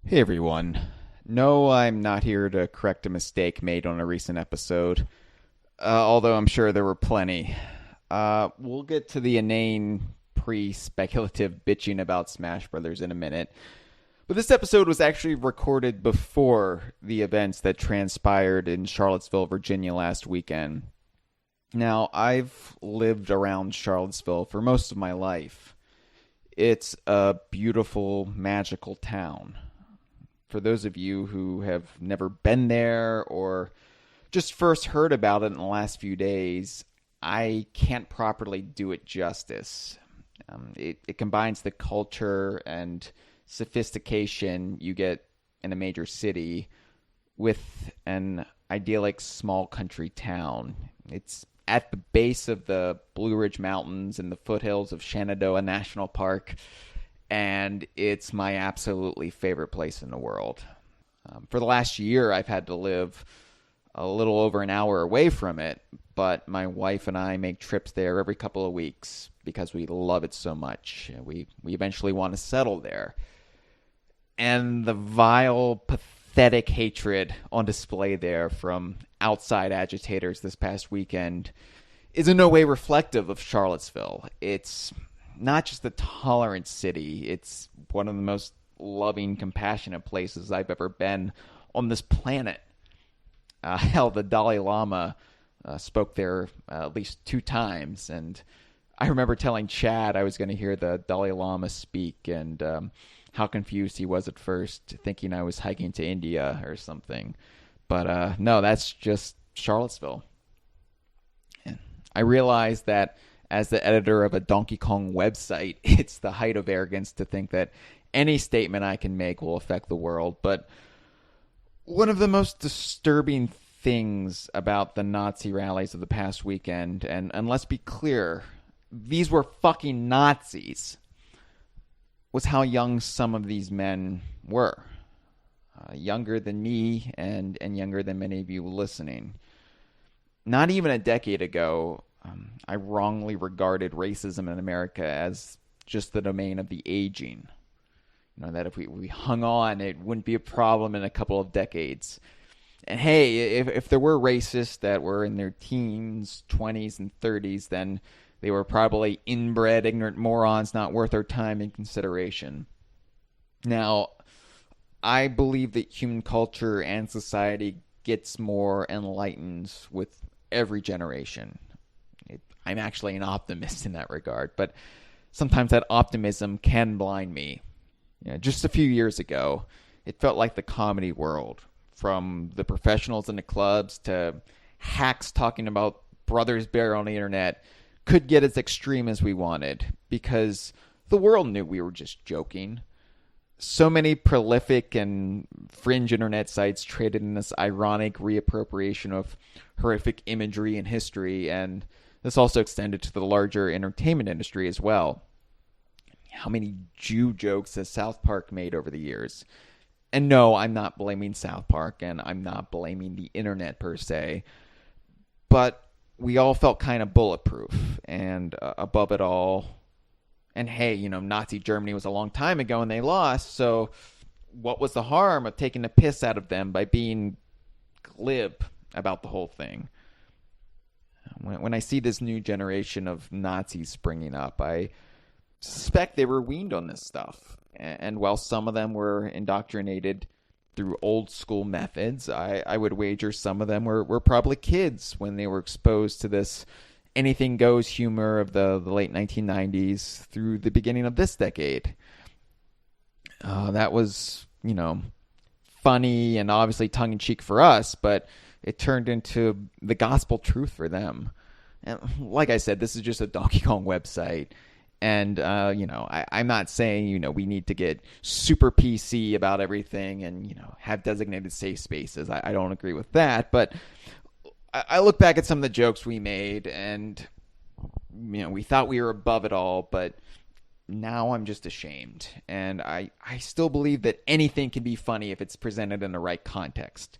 Hey everyone. No, I'm not here to correct a mistake made on a recent episode, although I'm sure there were plenty. We'll get to the inane, pre-speculative bitching about Smash Brothers in a minute. But this episode was actually recorded before the events that transpired in Charlottesville, Virginia last weekend. Now, I've lived around Charlottesville for most of my life. It's a beautiful, magical town. For those of you who have never been there or just first heard about it in the last few days, I can't properly do it justice. It combines the culture and sophistication you get in a major city with an idyllic small country town. It's at the base of the Blue Ridge Mountains in the foothills of Shenandoah National Park, and it's my absolutely favorite place in the world. For the last year, I've had to live a little over an hour away from it, but my wife and I make trips there every couple of weeks because we love it so much. We eventually want to settle there. And the vile, pathetic hatred on display there from outside agitators this past weekend is in no way reflective of Charlottesville. It's not just a tolerant city, it's one of the most loving, compassionate places I've ever been on this planet. Hell, the Dalai Lama spoke there at least 2 times, and I remember telling Chad I was going to hear the Dalai Lama speak, and how confused he was at first, thinking I was hiking to India or something. But no, that's just Charlottesville. And I realized that as the editor of a Donkey Kong website, it's the height of arrogance to think that any statement I can make will affect the world. But one of the most disturbing things about the Nazi rallies of the past weekend, and let's be clear, these were fucking Nazis, was how young some of these men were. Younger than me and younger than many of you listening. Not even a decade ago, I wrongly regarded racism in America as just the domain of the aging. That if we hung on, it wouldn't be a problem in a couple of decades. And hey, if there were racists that were in their teens, 20s, and 30s, then they were probably inbred, ignorant morons not worth our time and consideration. Now, I believe that human culture and society gets more enlightened with every generation. I'm actually an optimist in that regard, but sometimes that optimism can blind me. Just a few years ago, it felt like the comedy world, from the professionals in the clubs to hacks talking about Brothers Bear on the internet, could get as extreme as we wanted because the world knew we were just joking. So many prolific and fringe internet sites traded in this ironic reappropriation of horrific imagery and history, and this also extended to the larger entertainment industry as well. How many Jew jokes has South Park made over the years? And no, I'm not blaming South Park, and I'm not blaming the internet per se, but we all felt kind of bulletproof and above it all. And hey, Nazi Germany was a long time ago and they lost, so what was the harm of taking the piss out of them by being glib about the whole thing? When I see this new generation of Nazis springing up, I suspect they were weaned on this stuff. And while some of them were indoctrinated through old school methods, I would wager some of them were probably kids when they were exposed to this anything goes humor of the late 1990s through the beginning of this decade. That was, funny and obviously tongue-in-cheek for us, but it turned into the gospel truth for them. And like I said, this is just a Donkey Kong website. And, I'm not saying, we need to get super PC about everything and, have designated safe spaces. I don't agree with that. But I look back at some of the jokes we made and, we thought we were above it all. But now I'm just ashamed. And I still believe that anything can be funny if it's presented in the right context.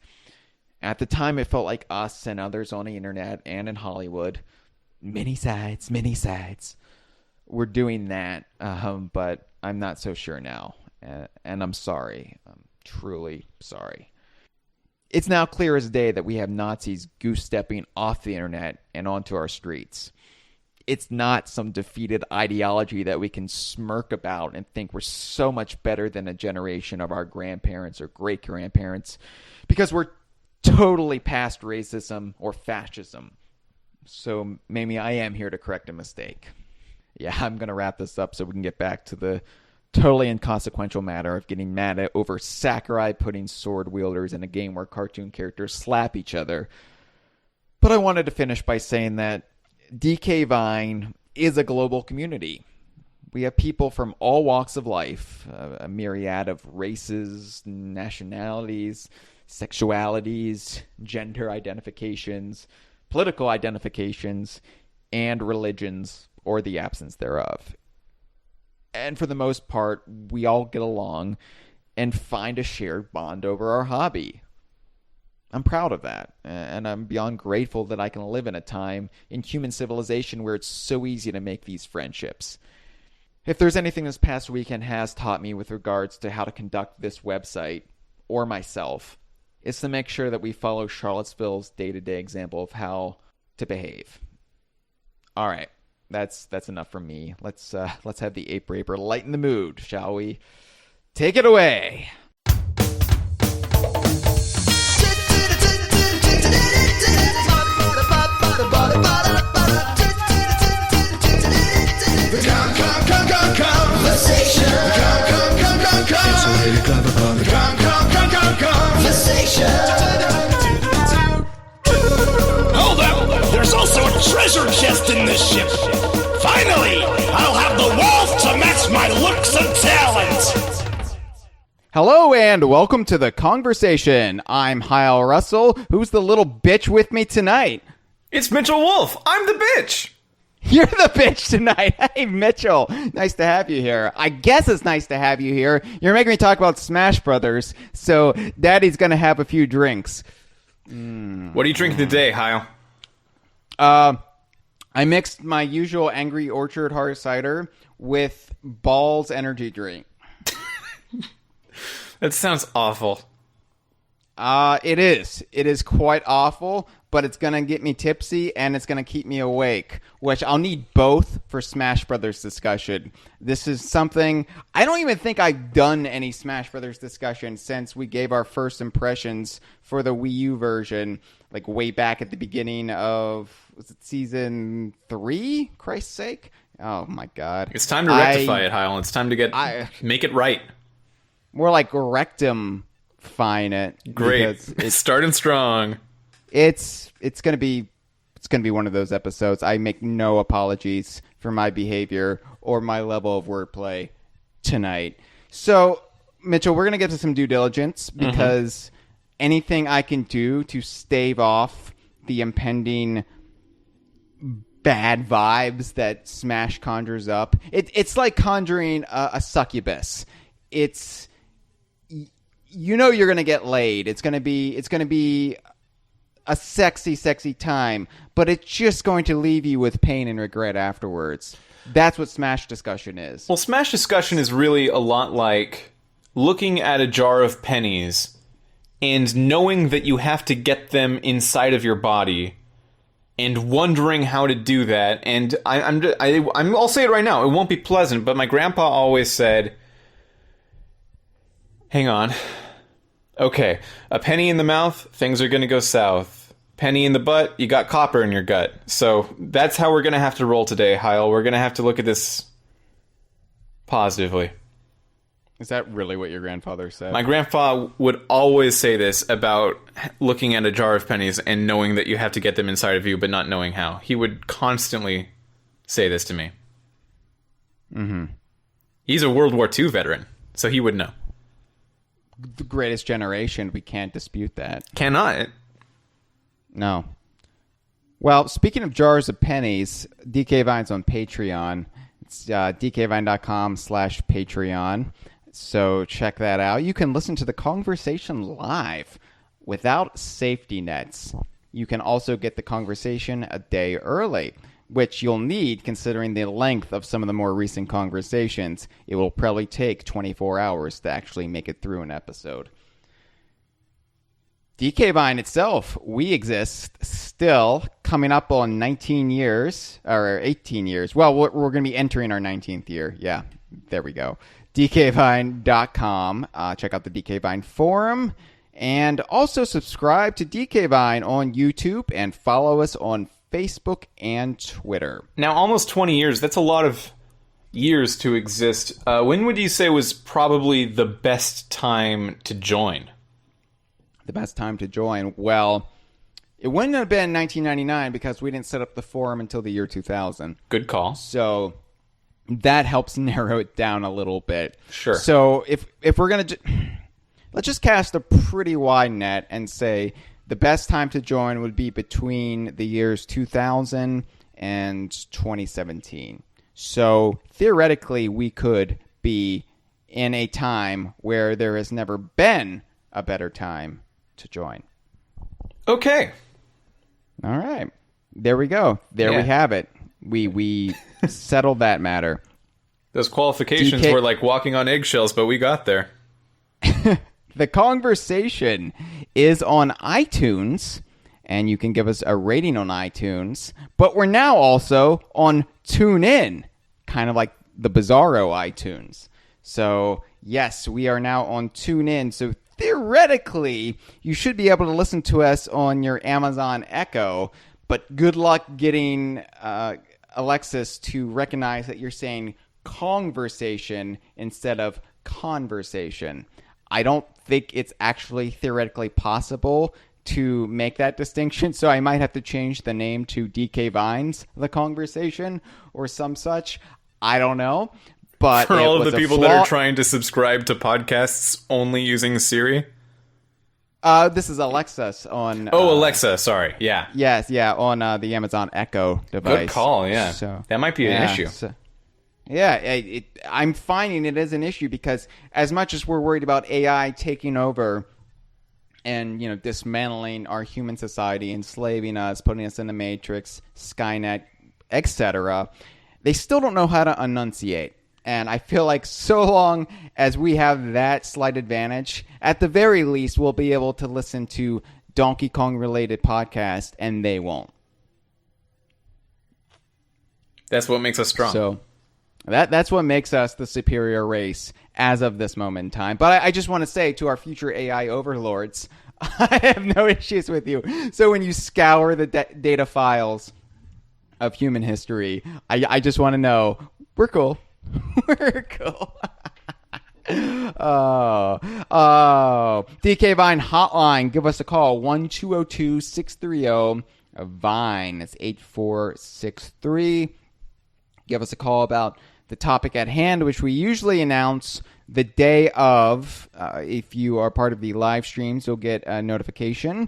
At the time, it felt like us and others on the internet and in Hollywood, many sides, we're doing that, but I'm not so sure now, and I'm sorry. truly sorry. It's now clear as day that we have Nazis goose-stepping off the internet and onto our streets. It's not some defeated ideology that we can smirk about and think we're so much better than a generation of our grandparents or great-grandparents because we're totally past racism or fascism. So maybe I am here to correct a mistake. Yeah, I'm going to wrap this up so we can get back to the totally inconsequential matter of getting mad at over Sakurai putting sword wielders in a game where cartoon characters slap each other. But I wanted to finish by saying that DK Vine is a global community. We have people from all walks of life, a myriad of races, nationalities, sexualities, gender identifications, political identifications, and religions, or the absence thereof. And for the most part, we all get along and find a shared bond over our hobby. I'm proud of that, and I'm beyond grateful that I can live in a time in human civilization where it's so easy to make these friendships. If there's anything this past weekend has taught me with regards to how to conduct this website, or myself, it's to make sure that we follow Charlottesville's day-to-day example of how to behave. All right, that's enough from me. Let's have the Ape Raper lighten the mood, shall we? Take it away! Conversation. It's a really clever conversation. Hold up! There's also a treasure chest in this ship. Finally, I'll have the Wolfe to match my looks and talent. Hello and welcome to the Kongversation. I'm Hyle Russell. Who's the little bitch with me tonight? It's Mitchell Wolfe. I'm the bitch. You're the bitch tonight. Hey, Mitchell. Nice to have you here. I guess it's nice to have you here. You're making me talk about Smash Brothers, so Daddy's going to have a few drinks. What are you drinking today, Hyle? I mixed my usual Angry Orchard hard cider with Ball's energy drink. That sounds awful. It is. It is quite awful, but it's going to get me tipsy and it's going to keep me awake, which I'll need both for Smash Brothers discussion. This is something, I don't even think I've done any Smash Brothers discussion since we gave our first impressions for the Wii U version, like way back at the beginning of, was it season 3? Christ's sake. Oh my God. It's time to rectify it, Hyle. It's time to make it right. More like rectifying it. Great. It's starting strong. It's gonna be one of those episodes. I make no apologies for my behavior or my level of wordplay tonight. So, Mitchell, we're gonna get to some due diligence because anything I can do to stave off the impending bad vibes that Smash conjures up. It's like conjuring a succubus. It's, you know, you're gonna get laid. It's gonna be a sexy time, but it's just going to leave you with pain and regret afterwards. That's what Smash discussion is. Well, Smash discussion is really a lot like looking at a jar of pennies and knowing that you have to get them inside of your body and wondering how to do that. And I'll say it right now, it won't be pleasant, but my grandpa always said, hang on. Okay, a penny in the mouth, things are going to go south. Penny in the butt, you got copper in your gut. So that's how we're going to have to roll today, Hyle. We're going to have to look at this positively. Is that really what your grandfather said? My grandpa would always say this about looking at a jar of pennies and knowing that you have to get them inside of you, but not knowing how. He would constantly say this to me. Mm-hmm. He's a World War II veteran, so he would know. The greatest generation, we can't dispute that. Cannot. No. Well, speaking of jars of pennies, DK Vine's on Patreon. It's dkvine.com/Patreon. So check that out. You can listen to the Kongversation live without safety nets. You can also get the Kongversation a day early. which you'll need considering the length of some of the more recent conversations. It will probably take 24 hours to actually make it through an episode. DK Vine itself, we exist still, coming up on 19 years, or 18 years. Well, we're going to be entering our 19th year. Yeah, there we go. DKVine.com. Check out the DK Vine forum. And also subscribe to DK Vine on YouTube and follow us on Facebook and Twitter. Now, almost 20 years, that's a lot of years to exist. When would you say was probably the best time to join? The best time to join? Well, it wouldn't have been 1999 because we didn't set up the forum until the year 2000. Good call. So that helps narrow it down a little bit. Sure. So if we're going to... let's just cast a pretty wide net and say the best time to join would be between the years 2000 and 2017. So theoretically, we could be in a time where there has never been a better time to join. Okay. All right. There we go. There we have it. We settled that matter. Those qualifications were like walking on eggshells, but we got there. The Kongversation is on iTunes, and you can give us a rating on iTunes. But we're now also on TuneIn, kind of like the Bizarro iTunes. So, yes, we are now on TuneIn. So, theoretically, you should be able to listen to us on your Amazon Echo. But good luck getting Alexis to recognize that you're saying Kongversation instead of conversation. I don't think it's actually theoretically possible to make that distinction, so I might have to change the name to DK Vines, The Kongversation, or some such. I don't know. But for all of the people that are trying to subscribe to podcasts only using Siri? This is Alexis on... Alexa, sorry. Yeah. Yes, yeah, on the Amazon Echo device. Good call, yeah. So, that might be an issue. I'm finding it is an issue because as much as we're worried about AI taking over and, dismantling our human society, enslaving us, putting us in the Matrix, Skynet, etc., they still don't know how to enunciate. And I feel like so long as we have that slight advantage, at the very least, we'll be able to listen to Donkey Kong-related podcasts, and they won't. That's what makes us strong. So... That's what makes us the superior race as of this moment in time. But I just want to say to our future AI overlords, I have no issues with you. So when you scour the data files of human history, I just want to know, we're cool. We're cool. DK Vine hotline. Give us a call. 1-202-630-VINE. It's 8463. Give us a call about the topic at hand, which we usually announce the day of. If you are part of the live streams, you'll get a notification.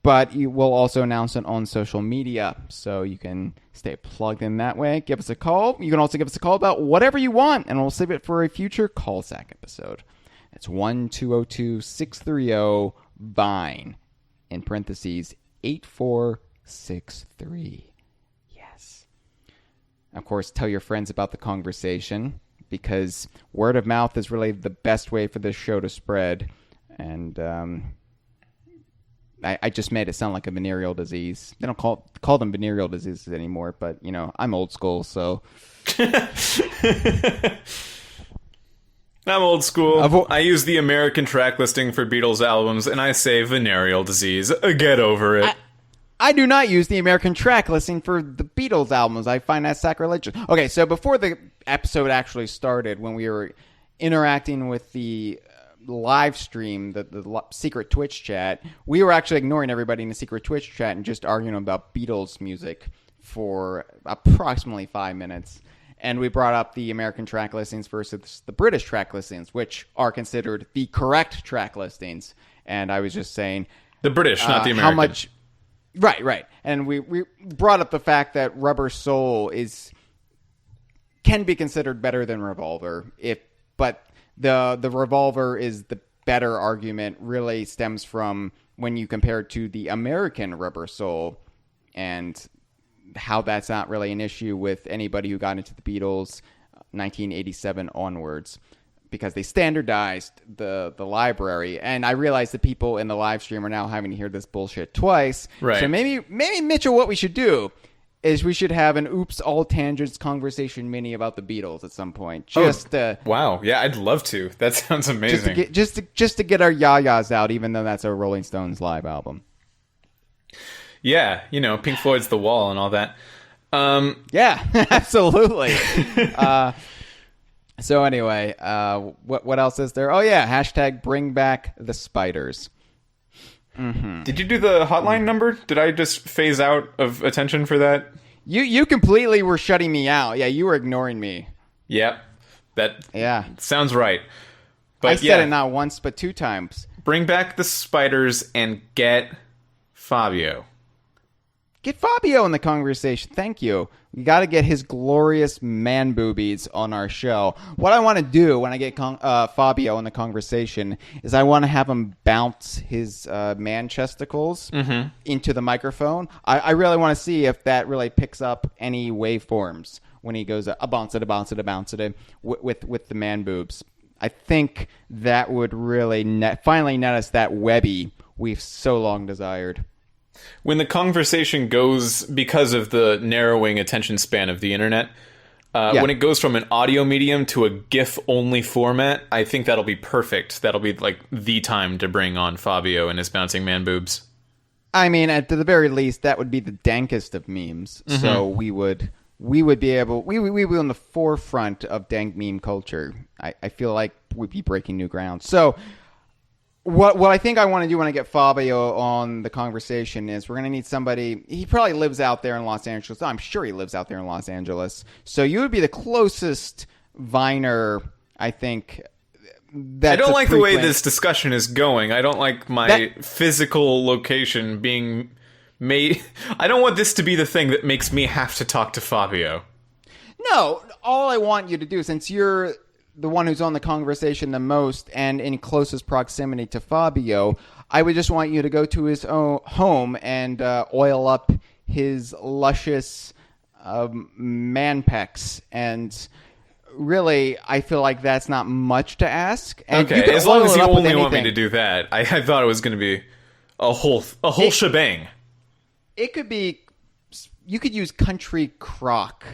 But you will also announce it on social media, so you can stay plugged in that way. Give us a call. You can also give us a call about whatever you want, and we'll save it for a future call sack episode. It's 1-202-630-VINE, in parentheses, 8463. Of course, tell your friends about the Kongversation, because word of mouth is really the best way for this show to spread. And I just made it sound like a venereal disease. They don't call them venereal diseases anymore, but, I'm old school, so... I'm old school. I use the American track listing for Beatles albums, and I say venereal disease. Get over it. I do not use the American track listing for the Beatles albums. I find that sacrilegious. Okay, so before the episode actually started, when we were interacting with the live stream, the secret Twitch chat, we were actually ignoring everybody in the secret Twitch chat and just arguing about Beatles music for approximately 5 minutes. And we brought up the American track listings versus the British track listings, which are considered the correct track listings. And I was just saying... the British, not the American. How much... Right. And we brought up the fact that Rubber Soul can be considered better than Revolver, but the Revolver is the better argument really stems from when you compare it to the American Rubber Soul and how that's not really an issue with anybody who got into the Beatles 1987 onwards, because they standardized the library. And I realize that people in the live stream are now having to hear this bullshit twice. Right. So maybe Mitchell, what we should do is we should have an Oops All Tangents conversation mini about the Beatles at some point. Wow. Yeah, I'd love to. That sounds amazing. Just to get our yayas out, even though that's a Rolling Stones live album. Yeah, Pink Floyd's The Wall and all that. Yeah, absolutely. So anyway, what else is there? Oh yeah, hashtag bring back the spiders. Mm-hmm. Did you do the hotline number? Did I just phase out of attention for that? You completely were shutting me out. Yeah, you were ignoring me. Yep. That sounds right. But I said it not once but 2 times. Bring back the spiders and get Fabio. Get Fabio in the conversation. Thank you. We got to get his glorious man boobies on our show. What I want to do when I get Fabio in the conversation is I want to have him bounce his man chesticles into the microphone. I really want to see if that really picks up any waveforms when he goes a bounce it with the man boobs. I think that would really finally net us that Webby we've so long desired. When the conversation goes, because of the narrowing attention span of the internet, when it goes from an audio medium to a GIF-only format, I think that'll be perfect. That'll be like the time to bring on Fabio and his bouncing man boobs. I mean, at the very least, that would be the dankest of memes. Mm-hmm. So we would be able, we would be on the forefront of dank meme culture. I feel like we'd be breaking new ground. So What I think I want to do when I get Fabio on the conversation is we're going to need somebody. He probably lives out there in Los Angeles. I'm sure he lives out there in Los Angeles. So you would be the closest Viner, I think. I don't like the way this discussion is going. I don't like my physical location being made. I don't want this to be the thing that makes me have to talk to Fabio. No, all I want you to do, since you're the one who's on the conversation the most and in closest proximity to Fabio, I would just want you to go to his own home and oil up his luscious man pecs. And really, I feel like that's not much to ask. And okay, as long as you only want me to do that. I thought it was going to be a whole shebang. It could be, you could use country crock.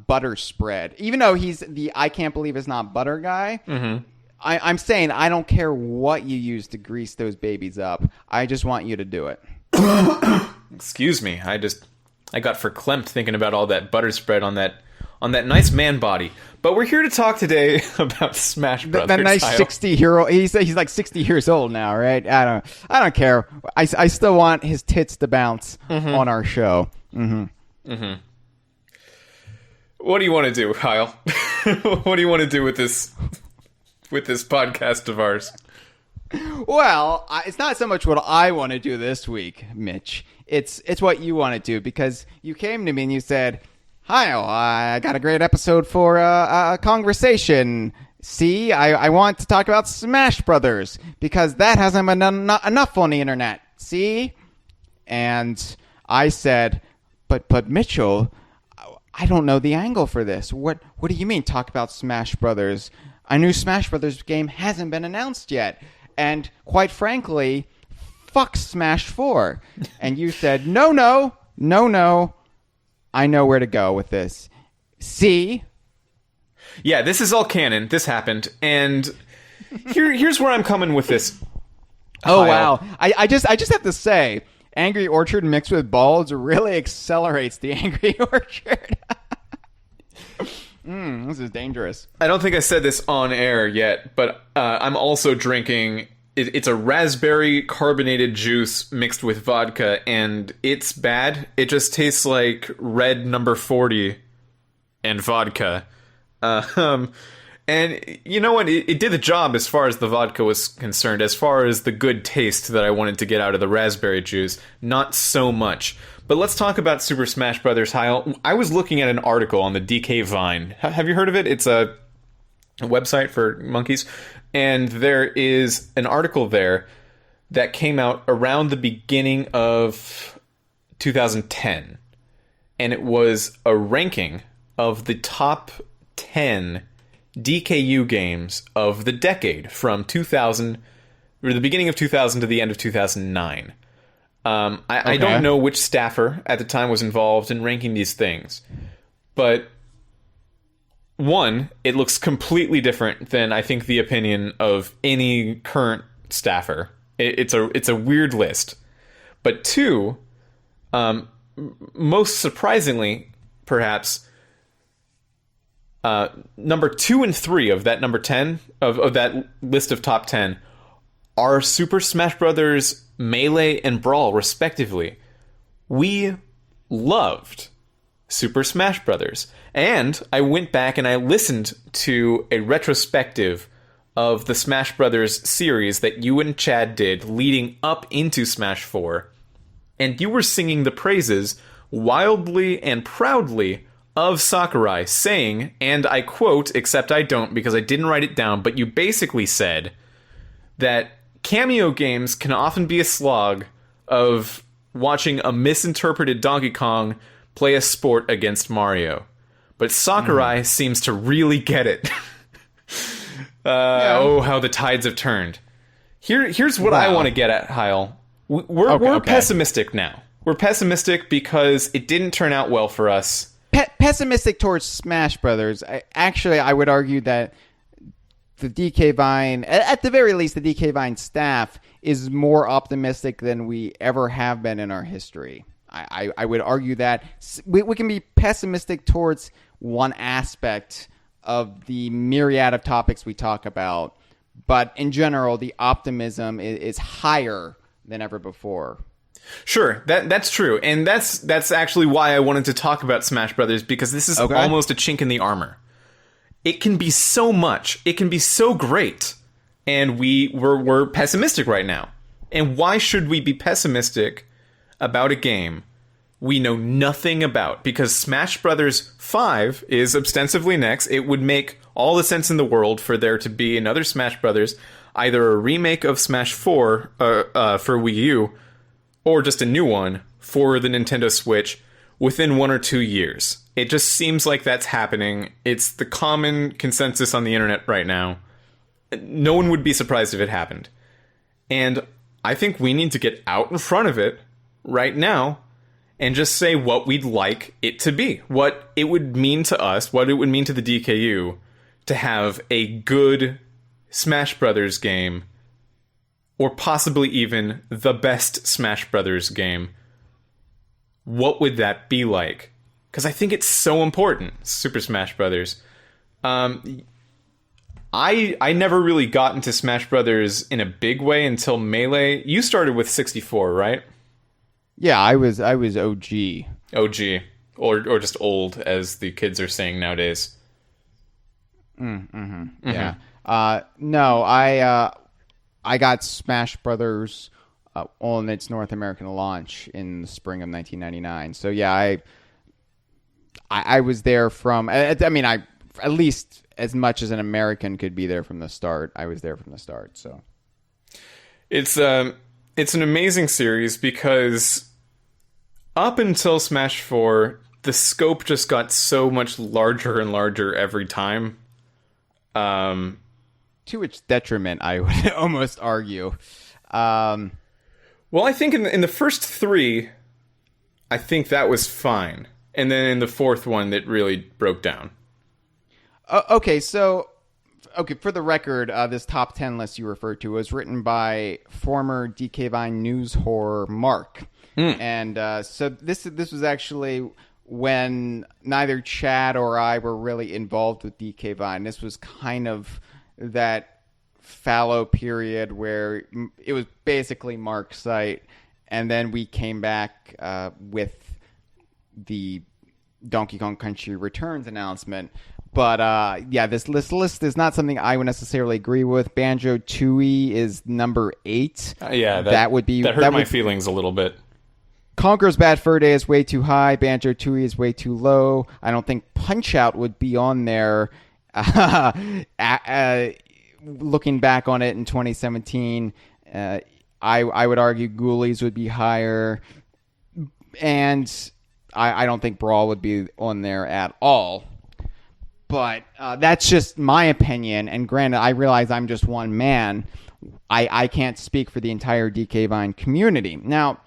Butter spread. Even though he's the I can't believe it's not butter guy, I'm saying I don't care what you use to grease those babies up. I just want you to do it. Excuse me. I got verklempt thinking about all that butter spread on that nice man body. But we're here to talk today about Smash Brothers. That nice 60-year-old. He's like 60 years old now, right? I don't care. I still want his tits to bounce on our show. What do you want to do, Hyle? What do you want to do with this podcast of ours? Well, it's not so much what I want to do this week, Mitch. It's what you want to do, because you came to me and you said, Hyle, I got a great episode for a conversation. See, I want to talk about Smash Brothers, because that hasn't been enough on the internet. See? And I said, but Mitchell, I don't know the angle for this. What do you mean, talk about Smash Brothers? A new Smash Brothers game hasn't been announced yet. And quite frankly, fuck Smash 4. And you said, no. I know where to go with this. See? Yeah, this is all canon. This happened. And here's where I'm coming with this. Oh, Hyle. Wow. I just have to say, Angry Orchard mixed with balls really accelerates the Angry Orchard. This is dangerous. I don't think I said this on air yet, but I'm also drinking. It's a raspberry carbonated juice mixed with vodka, and it's bad. It just tastes like red number 40 and vodka. And you know what? It did the job as far as the vodka was concerned. As far as the good taste that I wanted to get out of the raspberry juice, not so much. But let's talk about Super Smash Brothers, Hyle. I was looking at an article on the DK Vine. Have you heard of it? It's a website for monkeys. And there is an article there that came out around the beginning of 2010. and it was a ranking of the top 10 DKU games of the decade from 2000, or the beginning of 2000 to the end of 2009. I don't know which staffer at the time was involved in ranking these things, but one, it looks completely different than I think the opinion of any current staffer. It's a weird list. But two, most surprisingly, perhaps, number 2 and 3 of that number 10 of that list of top 10 are Super Smash Bros. Melee and Brawl, respectively. We loved Super Smash Bros. And I went back and I listened to a retrospective of the Smash Bros. Series that you and Chad did leading up into Smash 4. And you were singing the praises wildly and proudly of Sakurai, saying, and I quote, except I don't because I didn't write it down, but you basically said that cameo games can often be a slog of watching a misinterpreted Donkey Kong play a sport against Mario. But Sakurai seems to really get it. Oh, how the tides have turned. Here's what I want to get at, Hyle. We're pessimistic now. We're pessimistic because it didn't turn out well for us. Pessimistic towards Smash Brothers. I would argue that the DK Vine, at the very least, the DK Vine staff is more optimistic than we ever have been in our history. I would argue that we can be pessimistic towards one aspect of the myriad of topics we talk about, but in general, the optimism is higher than ever before. Sure, that's true, and that's actually why I wanted to talk about Smash Brothers, because this is almost a chink in the armor. It can be so much, it can be so great, and we're pessimistic right now. And why should we be pessimistic about a game we know nothing about? Because Smash Brothers 5 is ostensibly next. It would make all the sense in the world for there to be another Smash Brothers, either a remake of Smash 4 for Wii U, or just a new one for the Nintendo Switch within 1 or 2 years. It just seems like that's happening. It's the common consensus on the internet right now. No one would be surprised if it happened. And I think we need to get out in front of it right now and just say what we'd like it to be. What it would mean to us, what it would mean to the DKU to have a good Smash Brothers game, or possibly even the best Smash Brothers game. What would that be like? Because I think it's so important, Super Smash Brothers. I never really got into Smash Brothers in a big way until Melee. You started with 64, right? Yeah, I was OG. OG. Or just old, as the kids are saying nowadays. Yeah. No, I got Smash Brothers on its North American launch in the spring of 1999. So yeah, I was there from. I mean, at least as much as an American could be there from the start. I was there from the start. So it's an amazing series because up until Smash 4, the scope just got so much larger and larger every time. To its detriment, I would almost argue. Well, I think in the first 3, I think that was fine. And then in the 4th one, it really broke down. Okay, for the record, this top 10 list you referred to was written by former DK Vine news whore Mark. And so this was actually when neither Chad or I were really involved with DK Vine. This was kind of that fallow period where it was basically Mark's site, and then we came back with the Donkey Kong Country Returns announcement. But yeah, this list is not something I would necessarily agree with. Banjo-Tooie is number 8. Yeah, that hurt my feelings a little bit. Conker's Bad Fur Day is way too high. Banjo-Tooie is way too low. I don't think Punch-Out would be on there. Looking back on it in 2017, I would argue Ghoulies would be higher. And I don't think Brawl would be on there at all. But that's just my opinion. And granted, I realize I'm just one man. I can't speak for the entire DK Vine community. Now,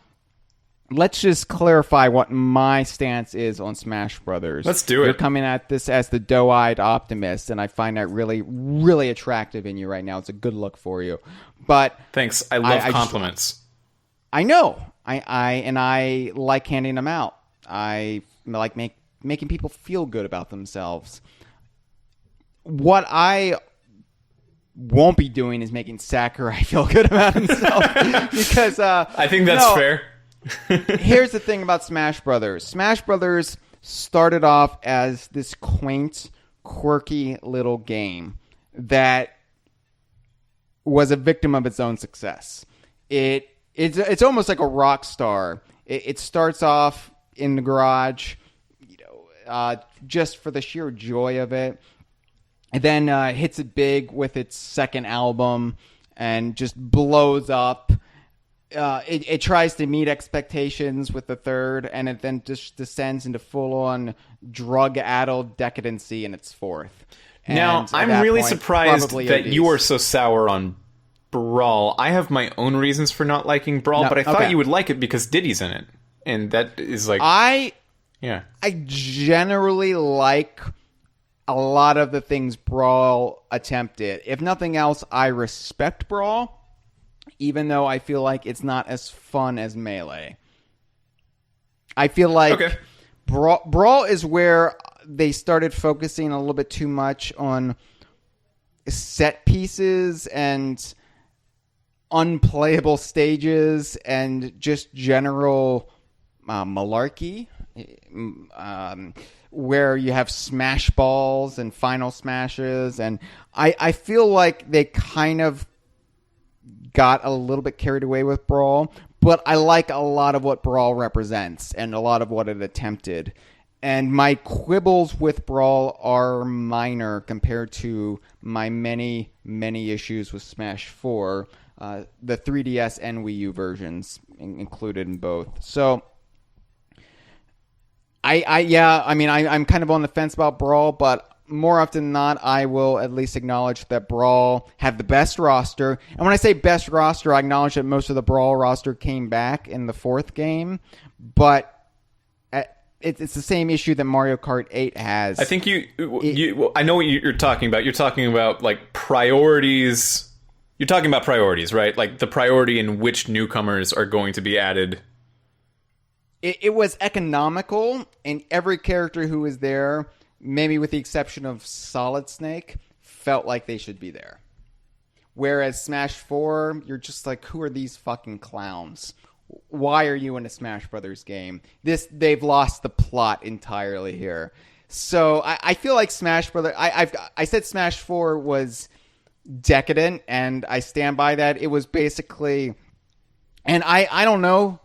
let's just clarify what my stance is on Smash Brothers. Let's do it. You're coming at this as the doe-eyed optimist, and I find that really, really attractive in you right now. It's a good look for you. But thanks. I love compliments. I know. I like handing them out. I like making people feel good about themselves. What I won't be doing is making Sakurai feel good about himself because I think that's fair. Here's the thing about Smash Brothers. Smash Brothers started off as this quaint, quirky little game that was a victim of its own success. It's almost like a rock star. It starts off in the garage, just for the sheer joy of it. And then hits it big with its second album and just blows up. It tries to meet expectations with the third, and it then just descends into full-on drug-addled decadency in its fourth. Now, I'm really surprised that you are so sour on Brawl. I have my own reasons for not liking Brawl, but I thought you would like it because Diddy's in it. And that is like... I generally like a lot of the things Brawl attempted. If nothing else, I respect Brawl, even though I feel like it's not as fun as Melee. I feel like Brawl is where they started focusing a little bit too much on set pieces and unplayable stages and just general malarkey, where you have smash balls and final smashes. And I feel like they kind of got a little bit carried away with Brawl, but I like a lot of what Brawl represents and a lot of what it attempted. And my quibbles with Brawl are minor compared to my many, many issues with Smash 4, the 3DS and Wii U versions included in both. So, I'm kind of on the fence about Brawl, but more often than not, I will at least acknowledge that Brawl had the best roster. And when I say best roster, I acknowledge that most of the Brawl roster came back in the fourth game, but it's the same issue that Mario Kart 8 has. I think I know what you're talking about. You're talking about like priorities. You're talking about priorities, right? Like the priority in which newcomers are going to be added. It was economical, and every character who was there, maybe with the exception of Solid Snake, felt like they should be there. Whereas Smash 4, you're just like, who are these fucking clowns? Why are you in a Smash Brothers game? They've lost the plot entirely here. So I feel like Smash Brothers... I said Smash 4 was decadent, and I stand by that. It was basically... And I don't know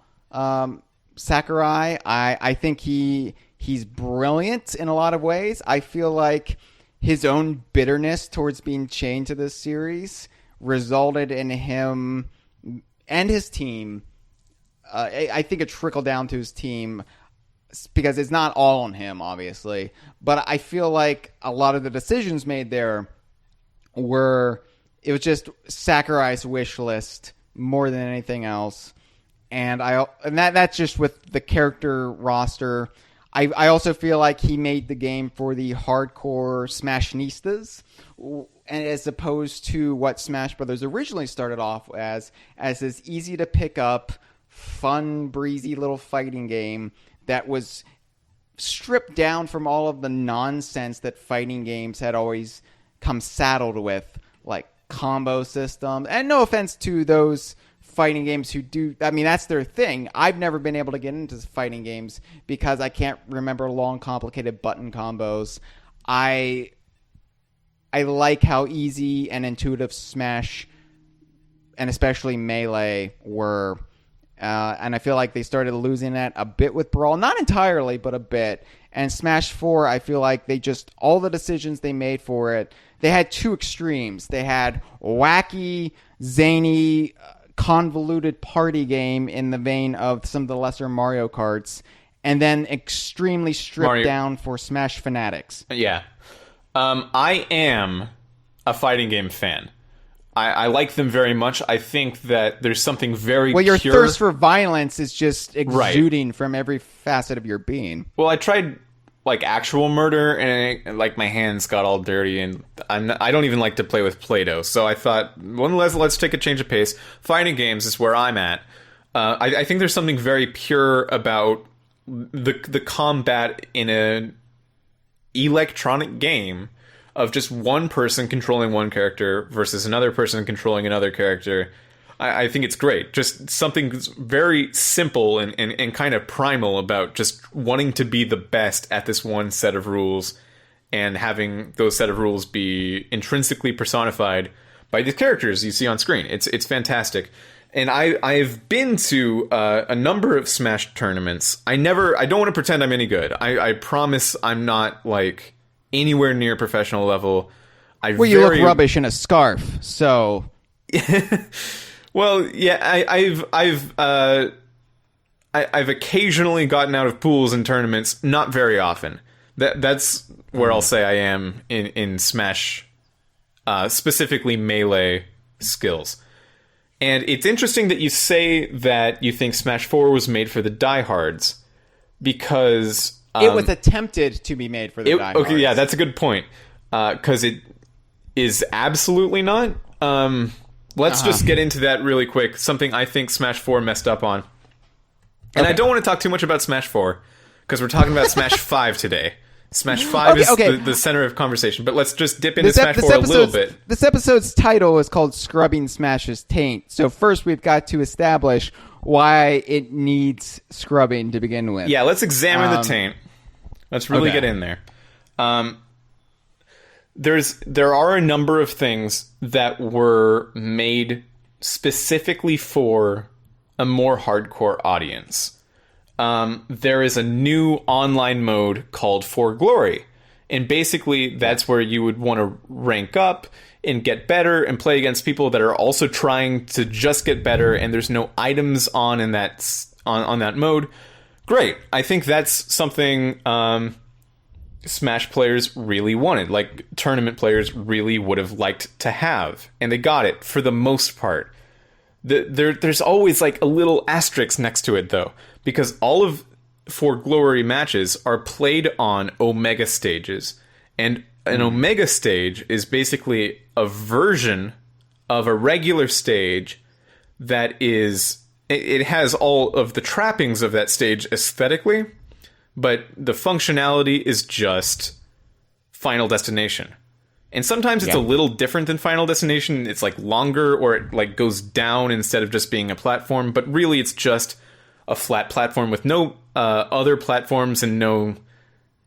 Sakurai. I think he's brilliant in a lot of ways. I feel like his own bitterness towards being chained to this series resulted in him and his team... I think it trickled down to his team because it's not all on him, obviously. But I feel like a lot of the decisions made there it was just Sakurai's wish list more than anything else. And that's just with the character roster. I also feel like he made the game for the hardcore Smashnistas, and as opposed to what Smash Brothers originally started off as this easy to pick up, fun, breezy little fighting game that was stripped down from all of the nonsense that fighting games had always come saddled with, like combo systems. And no offense to those fighting games who do, I mean, that's their thing. I've never been able to get into fighting games because I can't remember long, complicated button combos. I like how easy and intuitive Smash, and especially Melee, were. And I feel like they started losing that a bit with Brawl. Not entirely, but a bit. And Smash 4, I feel like all the decisions they made for it, they had two extremes. They had wacky, zany, convoluted party game in the vein of some of the lesser Mario Karts. and then extremely stripped Mario. down for Smash fanatics. Yeah. I am a fighting game fan. I like them very much. I think that there's something very Well, your pure... thirst for violence is just exuding from every facet of your being. Well, I tried like actual murder, and like my hands got all dirty, and I don't even like to play with Play-Doh. So I thought, well, let's take a change of pace. Fighting games is where I'm at. I think there's something very pure about the combat in an electronic game of just one person controlling one character versus another person controlling another character. I think it's great. Just something very simple and kind of primal about just wanting to be the best at this one set of rules, and having those set of rules be intrinsically personified by the characters you see on screen. It's fantastic. And I've been to a number of Smash tournaments. I don't want to pretend I'm any good. I promise I'm not like anywhere near professional level. Well, you look rubbish in a scarf, so... Well, yeah, I've occasionally gotten out of pools in tournaments, not very often. That's where I'll say I am in Smash, specifically melee skills. And it's interesting that you say that you think Smash 4 was made for the diehards, because... it was attempted to be made for the diehards. Okay, yeah, that's a good point. Because it is absolutely not. Let's just get into that really quick. Something I think Smash 4 messed up on. And I don't want to talk too much about Smash 4, because we're talking about Smash 5 today. Smash 5 is the center of conversation, but let's just dip into Smash 4 a little bit. This episode's title is called Scrubbing Smash's Taint. So first we've got to establish why it needs scrubbing to begin with. Yeah, let's examine the taint. Let's really get in there. There are a number of things that were made specifically for a more hardcore audience. There is a new online mode called For Glory, and basically that's where you would want to rank up and get better and play against people that are also trying to just get better, and there's no items on in that on that mode. Great. I think that's something Smash players really wanted, like tournament players really would have liked to have, and they got it for the most part. There's always like a little asterisk next to it, though, because all of For Glory matches are played on Omega stages, and an Omega stage is basically a version of a regular stage that is... It has all of the trappings of that stage aesthetically, but the functionality is just Final Destination. And sometimes it's a little different than Final Destination. It's like longer, or it like goes down instead of just being a platform. But really, it's just a flat platform with no other platforms and no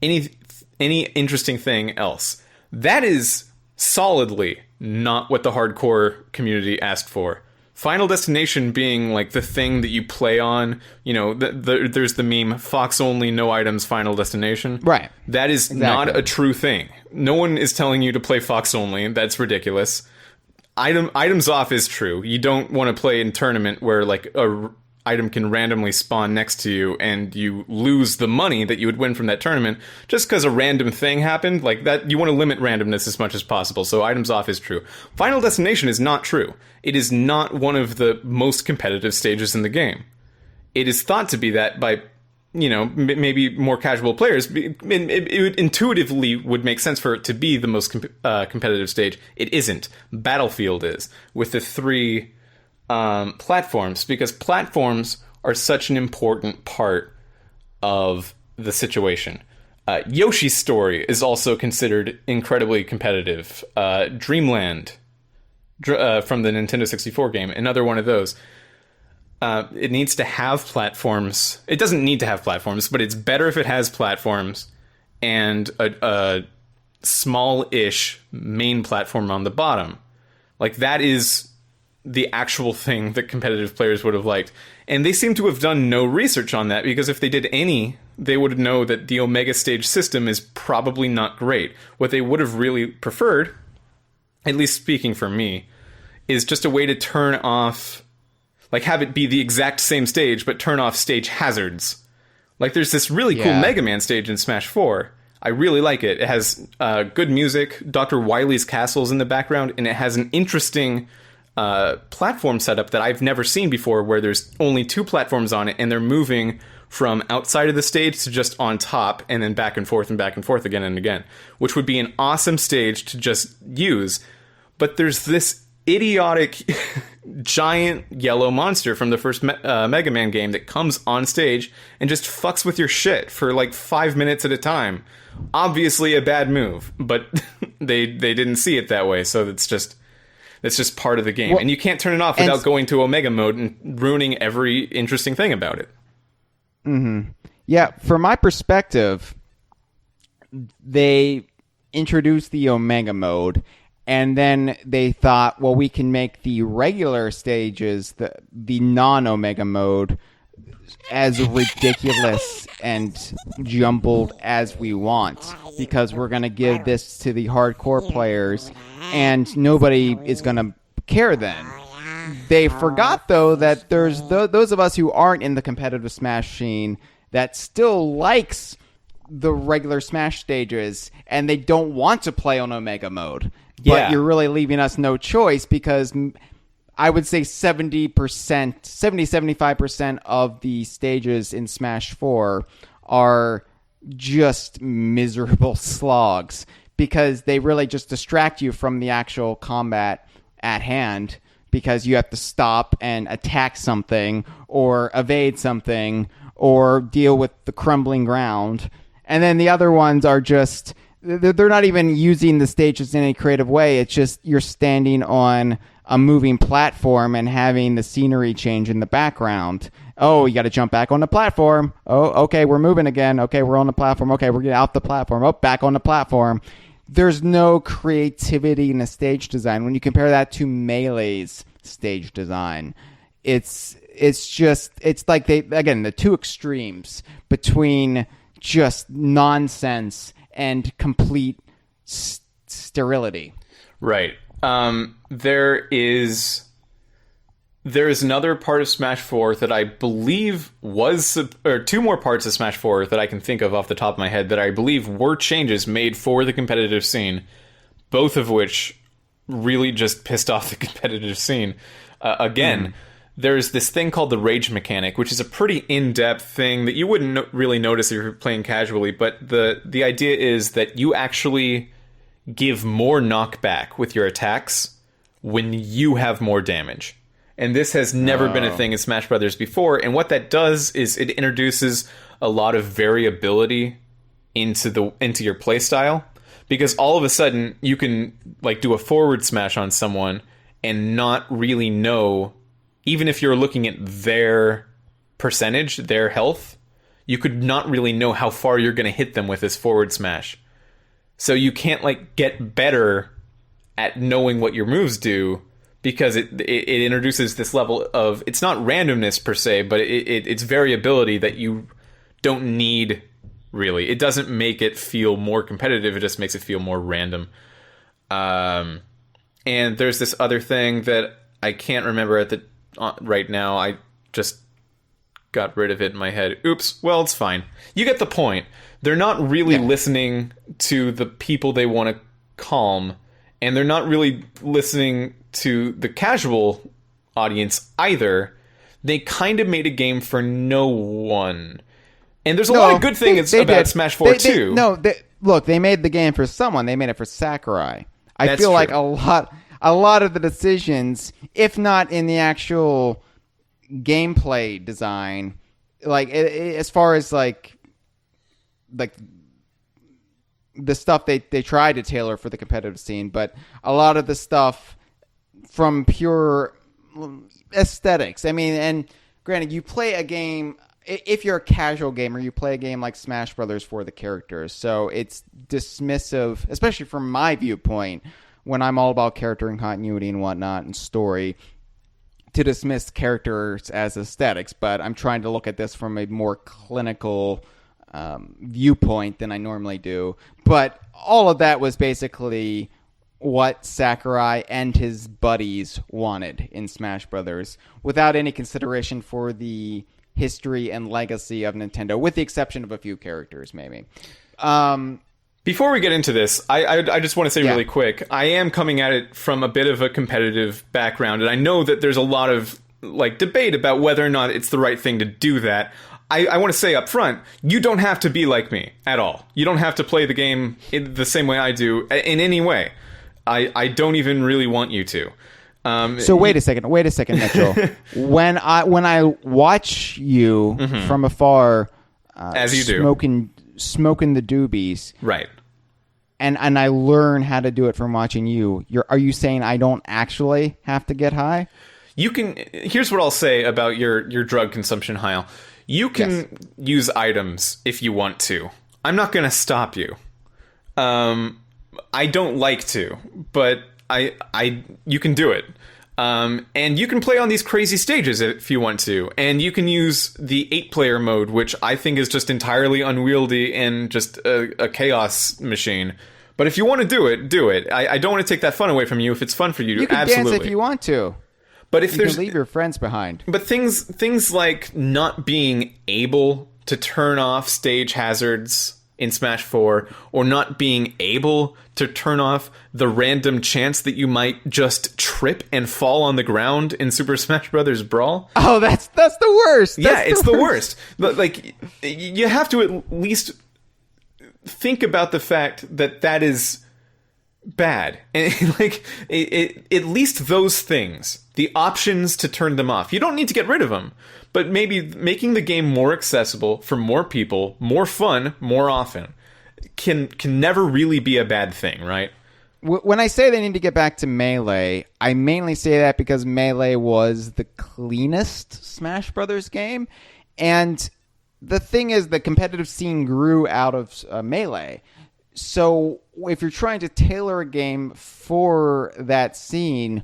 any interesting thing else. That is solidly not what the hardcore community asked for. Final Destination being like the thing that you play on, you know, there's the meme, Fox only, no items, Final Destination. Right. That is not a true thing. No one is telling you to play Fox only. That's ridiculous. Items off is true. You don't want to play in tournament where like a item can randomly spawn next to you and you lose the money that you would win from that tournament just because a random thing happened. Like that, you want to limit randomness as much as possible. So items off is true. Final Destination is not true. It is not one of the most competitive stages in the game. It is thought to be that by, you know, maybe more casual players. It intuitively would make sense for it to be the most competitive stage. It isn't. Battlefield is, with the three platforms, because platforms are such an important part of the situation. Yoshi's Story is also considered incredibly competitive. Dreamland from the Nintendo 64 game, another one of those. It needs to have platforms. It doesn't need to have platforms, but it's better if it has platforms and a small-ish main platform on the bottom. Like, that is the actual thing that competitive players would have liked. And they seem to have done no research on that, because if they did any, they would know that the Omega Stage system is probably not great. What they would have really preferred, at least speaking for me, is just a way to turn off, like have it be the exact same stage, but turn off stage hazards. Like, there's this really cool Yeah. Mega Man stage in Smash 4. I really like it. It has good music. Dr. Wily's castle's in the background, and it has an interesting platform setup that I've never seen before, where there's only 2 platforms on it, and they're moving from outside of the stage to just on top, and then back and forth again and again, which would be an awesome stage to just use. But there's this idiotic giant yellow monster from the first Mega Man game that comes on stage and just fucks with your shit for like 5 minutes at a time. Obviously a bad move, but they didn't see it that way, so that's just part of the game. Well, and you can't turn it off without going to Omega mode and ruining every interesting thing about it. Mm-hmm. Yeah, from my perspective, they introduced the Omega mode, and then they thought, well, we can make the regular stages, the non-Omega mode, as ridiculous and jumbled as we want, because we're going to give this to the hardcore players, and nobody is going to care then. They forgot, though, that there's those of us who aren't in the competitive Smash scene that still likes the regular Smash stages, and they don't want to play on Omega mode. But Yeah. you're really leaving us no choice, because I would say 75% of the stages in Smash 4 are just miserable slogs, because they really just distract you from the actual combat at hand, because you have to stop and attack something or evade something or deal with the crumbling ground. And then the other ones are just, they're not even using the stages in any creative way. It's just you're standing on a moving platform and having the scenery change in the background. Oh, you got to jump back on the platform. Oh, okay, we're moving again. Okay, we're on the platform. Okay, we're getting off the platform. Oh, back on the platform. There's no creativity in the stage design. When you compare that to Melee's stage design, it's like the 2 extremes between just nonsense and complete sterility. Right. There's another part of Smash 4 that I believe or 2 more parts of Smash 4 that I can think of off the top of my head that I believe were changes made for the competitive scene, both of which really just pissed off the competitive scene. There's this thing called the rage mechanic, which is a pretty in-depth thing that you wouldn't really notice if you're playing casually, but the idea is that you actually give more knockback with your attacks when you have more damage. And this has never been a thing in Smash Brothers before, and what that does is it introduces a lot of variability into your playstyle, because all of a sudden you can like do a forward smash on someone and not really know, even if you're looking at their percentage, their health, you could not really know how far you're going to hit them with this forward smash. So you can't like get better at knowing what your moves do, because it introduces this level of, it's not randomness per se, but it's variability that you don't need, really. It doesn't make it feel more competitive, it just makes it feel more random. And there's this other thing that I can't remember right now. I just got rid of it in my head. Oops, well, it's fine. You get the point. They're not really listening to the people they want to calm, and they're not really listening to the casual audience either. They kind of made a game for no one. And there's a lot of good things about Smash 4 too. Look, they made the game for someone. They made it for Sakurai. That's feel true. like a lot of the decisions, if not in the actual gameplay design, like as far as like the stuff they tried to tailor for the competitive scene, but a lot of the stuff from pure aesthetics. I mean, and granted, you play a game, if you're a casual gamer, you play a game like Smash Brothers for the characters. So it's dismissive, especially from my viewpoint, when I'm all about character and continuity and whatnot and story, to dismiss characters as aesthetics. But I'm trying to look at this from a more clinical viewpoint than I normally do. But all of that was basically what Sakurai and his buddies wanted in Smash Brothers, without any consideration for the history and legacy of Nintendo, with the exception of a few characters, maybe. Before we get into this, I just want to say really quick, I am coming at it from a bit of a competitive background, and I know that there's a lot of debate about whether or not it's the right thing to do that. I want to say up front, you don't have to be like me at all. You don't have to play the game in the same way I do in any way. I don't even really want you to. So wait a second, Mitchell. when I watch you from afar, as you smoking the doobies, right? And I learn how to do it from watching you. Are you saying I don't actually have to get high? You can. Here's what I'll say about your drug consumption, Hyle. You can use items if you want to. I'm not going to stop you. I don't like to, but you can do it. And you can play on these crazy stages if you want to. And you can use the 8-player mode, which I think is just entirely unwieldy and just a chaos machine. But if you want to do it, do it. I don't want to take that fun away from you. If it's fun for you, you can absolutely. dance if you want to. But if you can leave your friends behind. But things like not being able to turn off stage hazards in Smash 4, or not being able to turn off the random chance that you might just trip and fall on the ground in Super Smash Bros. Brawl. Oh, that's the worst. It's the worst. But you have to at least think about the fact that is bad, and at least those things, the options to turn them off, you don't need to get rid of them, but maybe making the game more accessible for more people, more fun, more often, can never really be a bad thing, right? When I say they need to get back to Melee, I mainly say that because Melee was the cleanest Smash Brothers game, and the thing is, the competitive scene grew out of Melee. So if you're trying to tailor a game for that scene,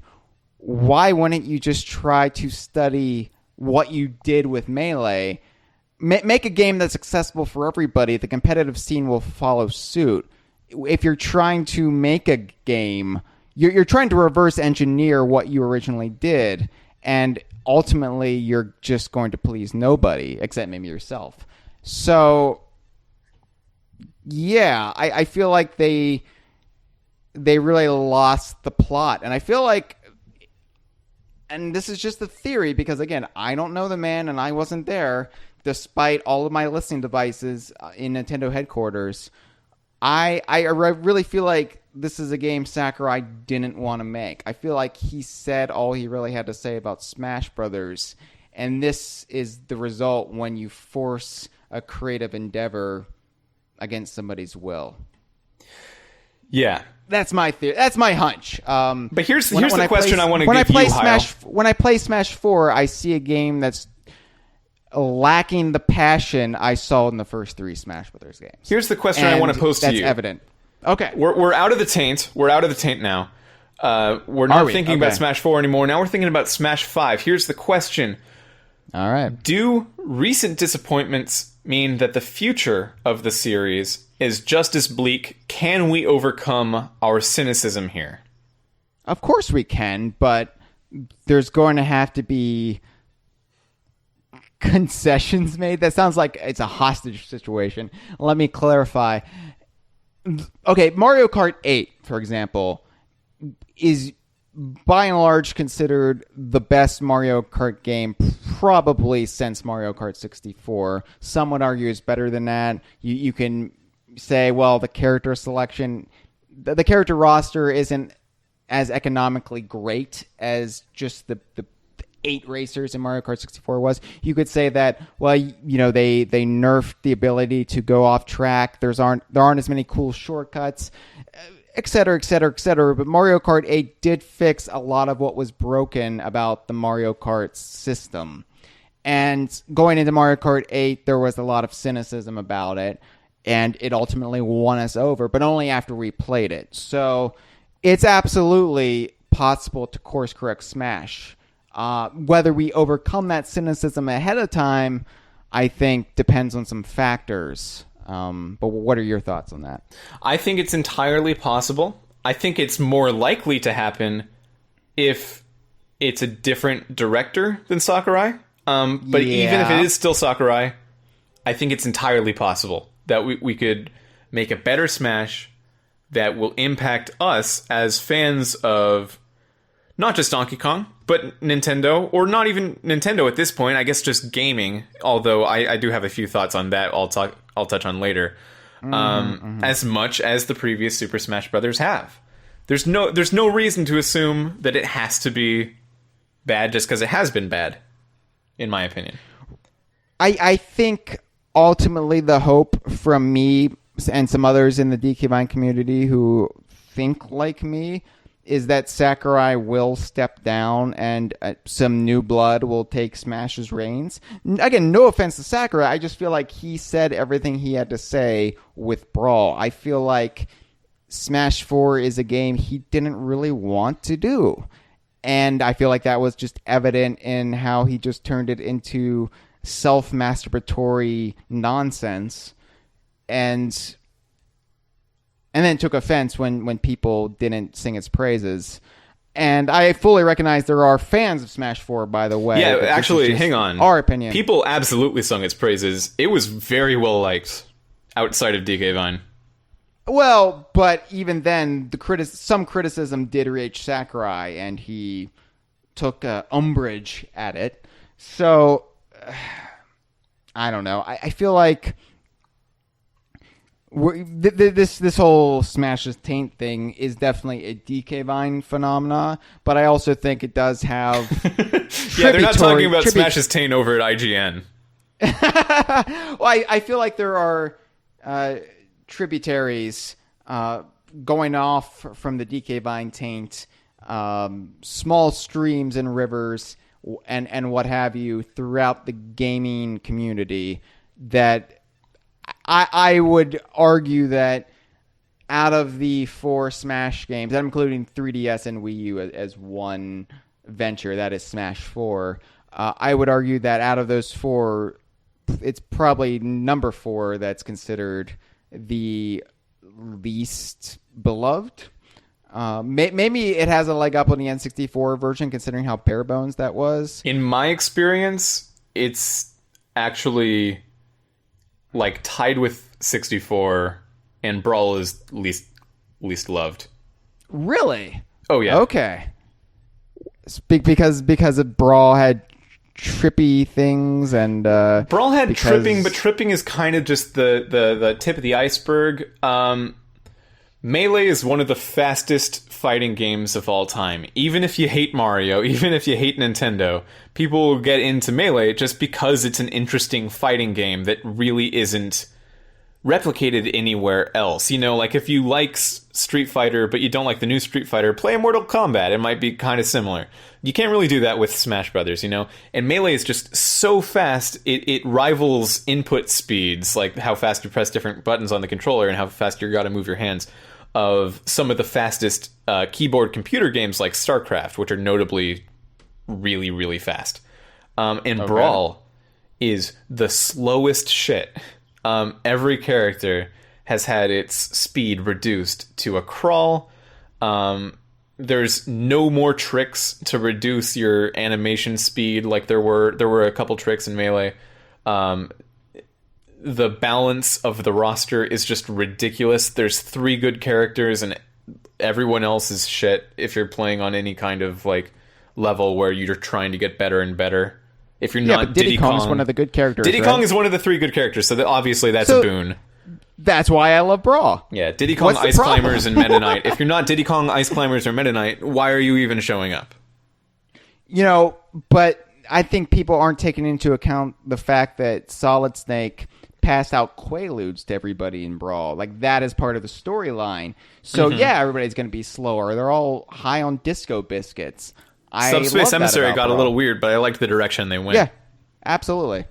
why wouldn't you just try to study what you did with Melee? Make a game that's accessible for everybody. The competitive scene will follow suit. If you're trying to make a game, you're trying to reverse engineer what you originally did, and ultimately you're just going to please nobody except maybe yourself. So yeah, I feel like they really lost the plot. And I feel like, and this is just a theory because, again, I don't know the man and I wasn't there, despite all of my listening devices in Nintendo headquarters. I really feel like this is a game Sakurai didn't want to make. I feel like he said all he really had to say about Smash Brothers, and this is the result when you force a creative endeavor against somebody's will. Yeah, that's my theory. That's my hunch. But here's the question I want to give you, Hyle. When I play Smash 4, I see a game that's lacking the passion I saw in the first 3 Smash Brothers games. Here's the question I want to pose to you. That's evident. Okay, we're out of the taint. We're out of the taint now. We're not thinking about Smash 4 anymore. Now we're thinking about Smash 5. Here's the question. All right. Do recent disappointments mean that the future of the series is just as bleak? Can we overcome our cynicism here? Of course we can, but there's going to have to be concessions made. That sounds like it's a hostage situation. Let me clarify. Okay, Mario Kart 8, for example, is by and large considered the best Mario Kart game probably since Mario Kart 64. Some would argue it's better than that. You can say, well, the character selection, the character roster isn't as economically great as just the 8 racers in Mario Kart 64 was. You could say that, well, they nerfed the ability to go off track. There aren't as many cool shortcuts, et cetera, et cetera, et cetera. But Mario Kart 8 did fix a lot of what was broken about the Mario Kart system. And going into Mario Kart 8, there was a lot of cynicism about it, and it ultimately won us over, but only after we played it. So it's absolutely possible to course correct Smash. Whether we overcome that cynicism ahead of time, I think depends on some factors. But what are your thoughts on that? I think it's entirely possible. I think it's more likely to happen if it's a different director than Sakurai. But even if Yeah. it is still Sakurai, I think it's entirely possible that we could make a better Smash that will impact us as fans of not just Donkey Kong, but Nintendo, or not even Nintendo at this point, I guess just gaming, although I do have a few thoughts on that I'll touch on later, as much as the previous Super Smash Brothers have. There's no reason to assume that it has to be bad just because it has been bad, in my opinion. I think ultimately the hope from me and some others in the DK Vine community who think like me is that Sakurai will step down and some new blood will take Smash's reins. Again, no offense to Sakurai, I just feel like he said everything he had to say with Brawl. I feel like Smash 4 is a game he didn't really want to do. And I feel like that was just evident in how he just turned it into self-masturbatory nonsense. And then took offense when people didn't sing its praises. And I fully recognize there are fans of Smash 4, by the way. Yeah, actually, hang on. Our opinion. People absolutely sung its praises. It was very well liked outside of DK Vine. Well, but even then, some criticism did reach Sakurai, and he took umbrage at it. So, I don't know. I feel like this whole Smash's Taint thing is definitely a DK Vine phenomena, but I also think it does have yeah, they're not talking about Smash's Taint over at IGN. Well, I feel like there are tributaries going off from the DK Vine Taint, small streams and rivers and what have you throughout the gaming community that I would argue that out of the 4 Smash games, I'm including 3DS and Wii U as one venture, that is Smash 4, I would argue that out of those 4, it's probably number 4 that's considered the least beloved. Maybe it has a leg up on the N64 version, considering how bare bones that was. In my experience, it's actually like tied with 64, and Brawl is least loved. Really? Oh yeah. Okay. Because of Brawl had trippy things and Brawl had tripping, but tripping is kind of just the tip of the iceberg. Melee is one of the fastest fighting games of all time. Even if you hate Mario, even if you hate Nintendo, people will get into Melee just because it's an interesting fighting game that really isn't replicated anywhere else. You know, like if you like Street Fighter, but you don't like the new Street Fighter, play Mortal Kombat. It might be kind of similar. You can't really do that with Smash Brothers, you know? And Melee is just so fast, it rivals input speeds, like how fast you press different buttons on the controller and how fast you gotta move your hands, of some of the fastest keyboard computer games like StarCraft, which are notably really, really fast. And Brawl is the slowest shit. Every character has had its speed reduced to a crawl. There's no more tricks to reduce your animation speed like there were a couple tricks in Melee. The balance of the roster is just ridiculous. There's 3 good characters and everyone else is shit if you're playing on any kind of like level where you're trying to get better and better. If you're not but Diddy Kong is one of the good characters. Diddy Kong is one of the 3 good characters, so obviously that's a boon. That's why I love Brawl. Yeah, Diddy Kong, Ice Climbers, and Meta Knight. If you're not Diddy Kong, Ice Climbers, or Meta Knight, why are you even showing up? You know, but I think people aren't taking into account the fact that Solid Snake passed out Quaaludes to everybody in Brawl. Like, that is part of the storyline. So, yeah, everybody's going to be slower. They're all high on disco biscuits. Subspace Emissary got a little weird, but I liked the direction they went. Yeah, absolutely.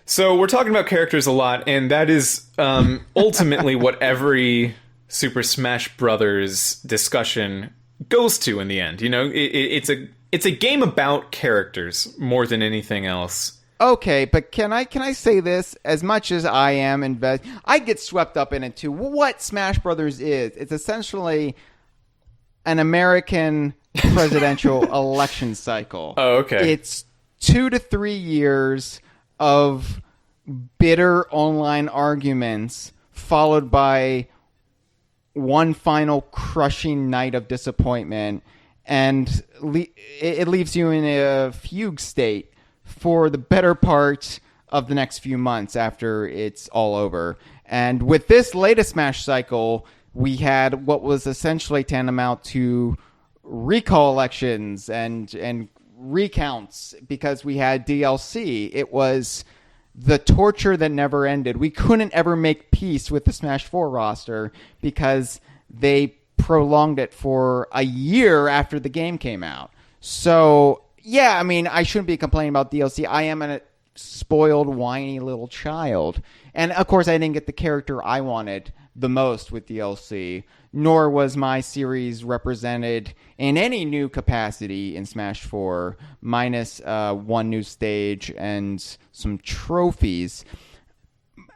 So we're talking about characters a lot, and that is ultimately what every Super Smash Brothers discussion goes to in the end. You know, it's a game about characters more than anything else. Okay, but can I say this? As much as I am I get swept up in it too. What Smash Brothers is, it's essentially an American presidential election cycle. Oh, okay. It's 2 to 3 years of bitter online arguments followed by one final crushing night of disappointment, and it leaves you in a fugue state for the better part of the next few months after it's all over. And with this latest Smash cycle, we had what was essentially tantamount to recall elections and recounts because we had DLC. It was the torture that never ended. We couldn't ever make peace with the Smash 4 roster because they prolonged it for a year after the game came out. So, yeah, I mean, I shouldn't be complaining about DLC. I am a spoiled, whiny little child. And, of course, I didn't get the character I wanted the most with DLC, nor was my series represented in any new capacity in Smash 4, minus one new stage and some trophies.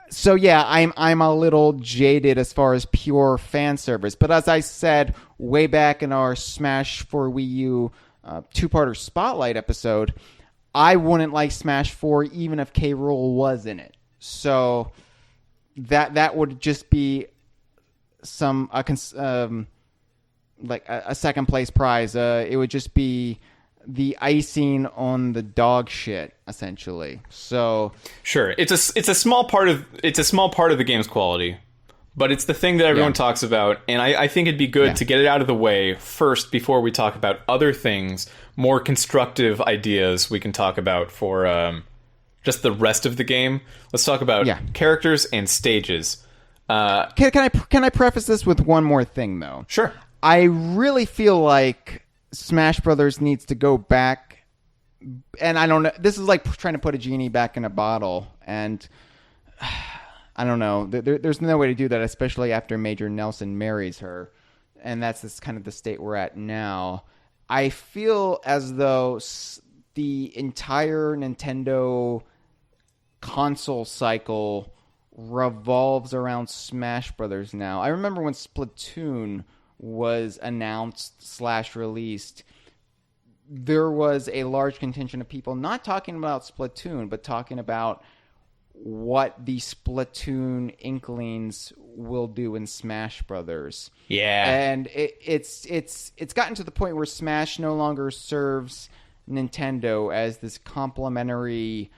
So yeah, I'm a little jaded as far as pure fan service. But as I said way back in our Smash 4 Wii U two-parter Spotlight episode, I wouldn't like Smash 4 even if K. Rool was in it. So that would just be like a second place prize. It would just be the icing on the dog shit, essentially. So sure, it's a small part of the game's quality, but it's the thing that everyone talks about, and I think it'd be good to get it out of the way first before we talk about other things, more constructive ideas we can talk about for just the rest of the game. Let's talk about characters and stages. Can I preface this with one more thing, though? Sure. I really feel like Smash Brothers needs to go back, and I don't know. This is like trying to put a genie back in a bottle, and I don't know. There's no way to do that, especially after Major Nelson marries her, and that's kind of the state we're at now. I feel as though the entire Nintendo console cycle revolves around Smash Brothers now. I remember when Splatoon was announced / released, there was a large contingent of people not talking about Splatoon, but talking about what the Splatoon Inklings will do in Smash Brothers. Yeah. And it's gotten to the point where Smash no longer serves Nintendo as this complimentary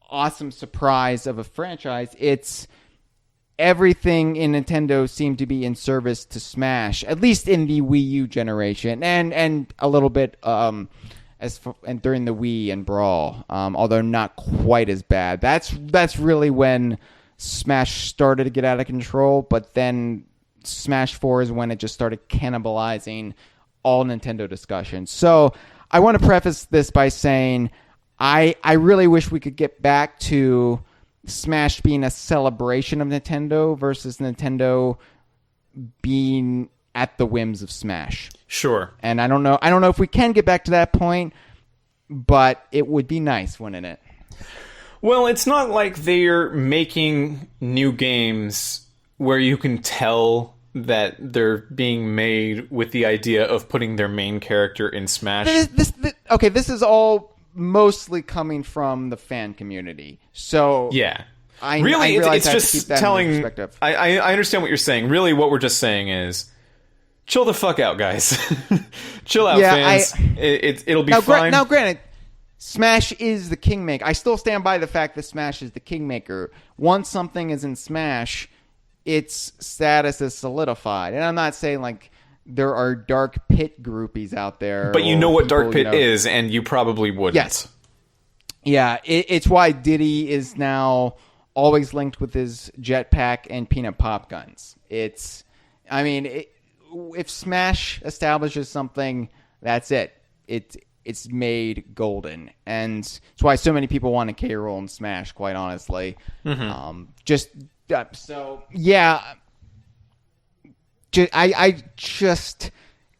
awesome surprise of a franchise. It's everything in Nintendo seemed to be in service to Smash, at least in the Wii U generation, and a little bit and during the Wii and Brawl, although not quite as bad. That's really when Smash started to get out of control, but then Smash 4 is when it just started cannibalizing all Nintendo discussion. So I want to preface this by saying I really wish we could get back to Smash being a celebration of Nintendo versus Nintendo being at the whims of Smash. Sure. And I don't know if we can get back to that point, but it would be nice, wouldn't it? Well, it's not like they're making new games where you can tell that they're being made with the idea of putting their main character in Smash. This is all mostly coming from the fan community. So yeah, I it's just telling. I understand what you're saying. Really, what we're just saying is, chill the fuck out, guys. Chill out, fans. It'll be fine. Now, granted, Smash is the kingmaker. I still stand by the fact that Smash is the kingmaker. Once something is in Smash, its status is solidified. And I'm not saying like there are Dark Pit groupies out there. But you know what Dark Pit is, and you probably wouldn't. Yes. Yeah, it's why Diddy is now always linked with his jetpack and peanut pop guns. If Smash establishes something, that's it. It's made golden. And it's why so many people want to K. Rool in Smash, quite honestly. Mm-hmm.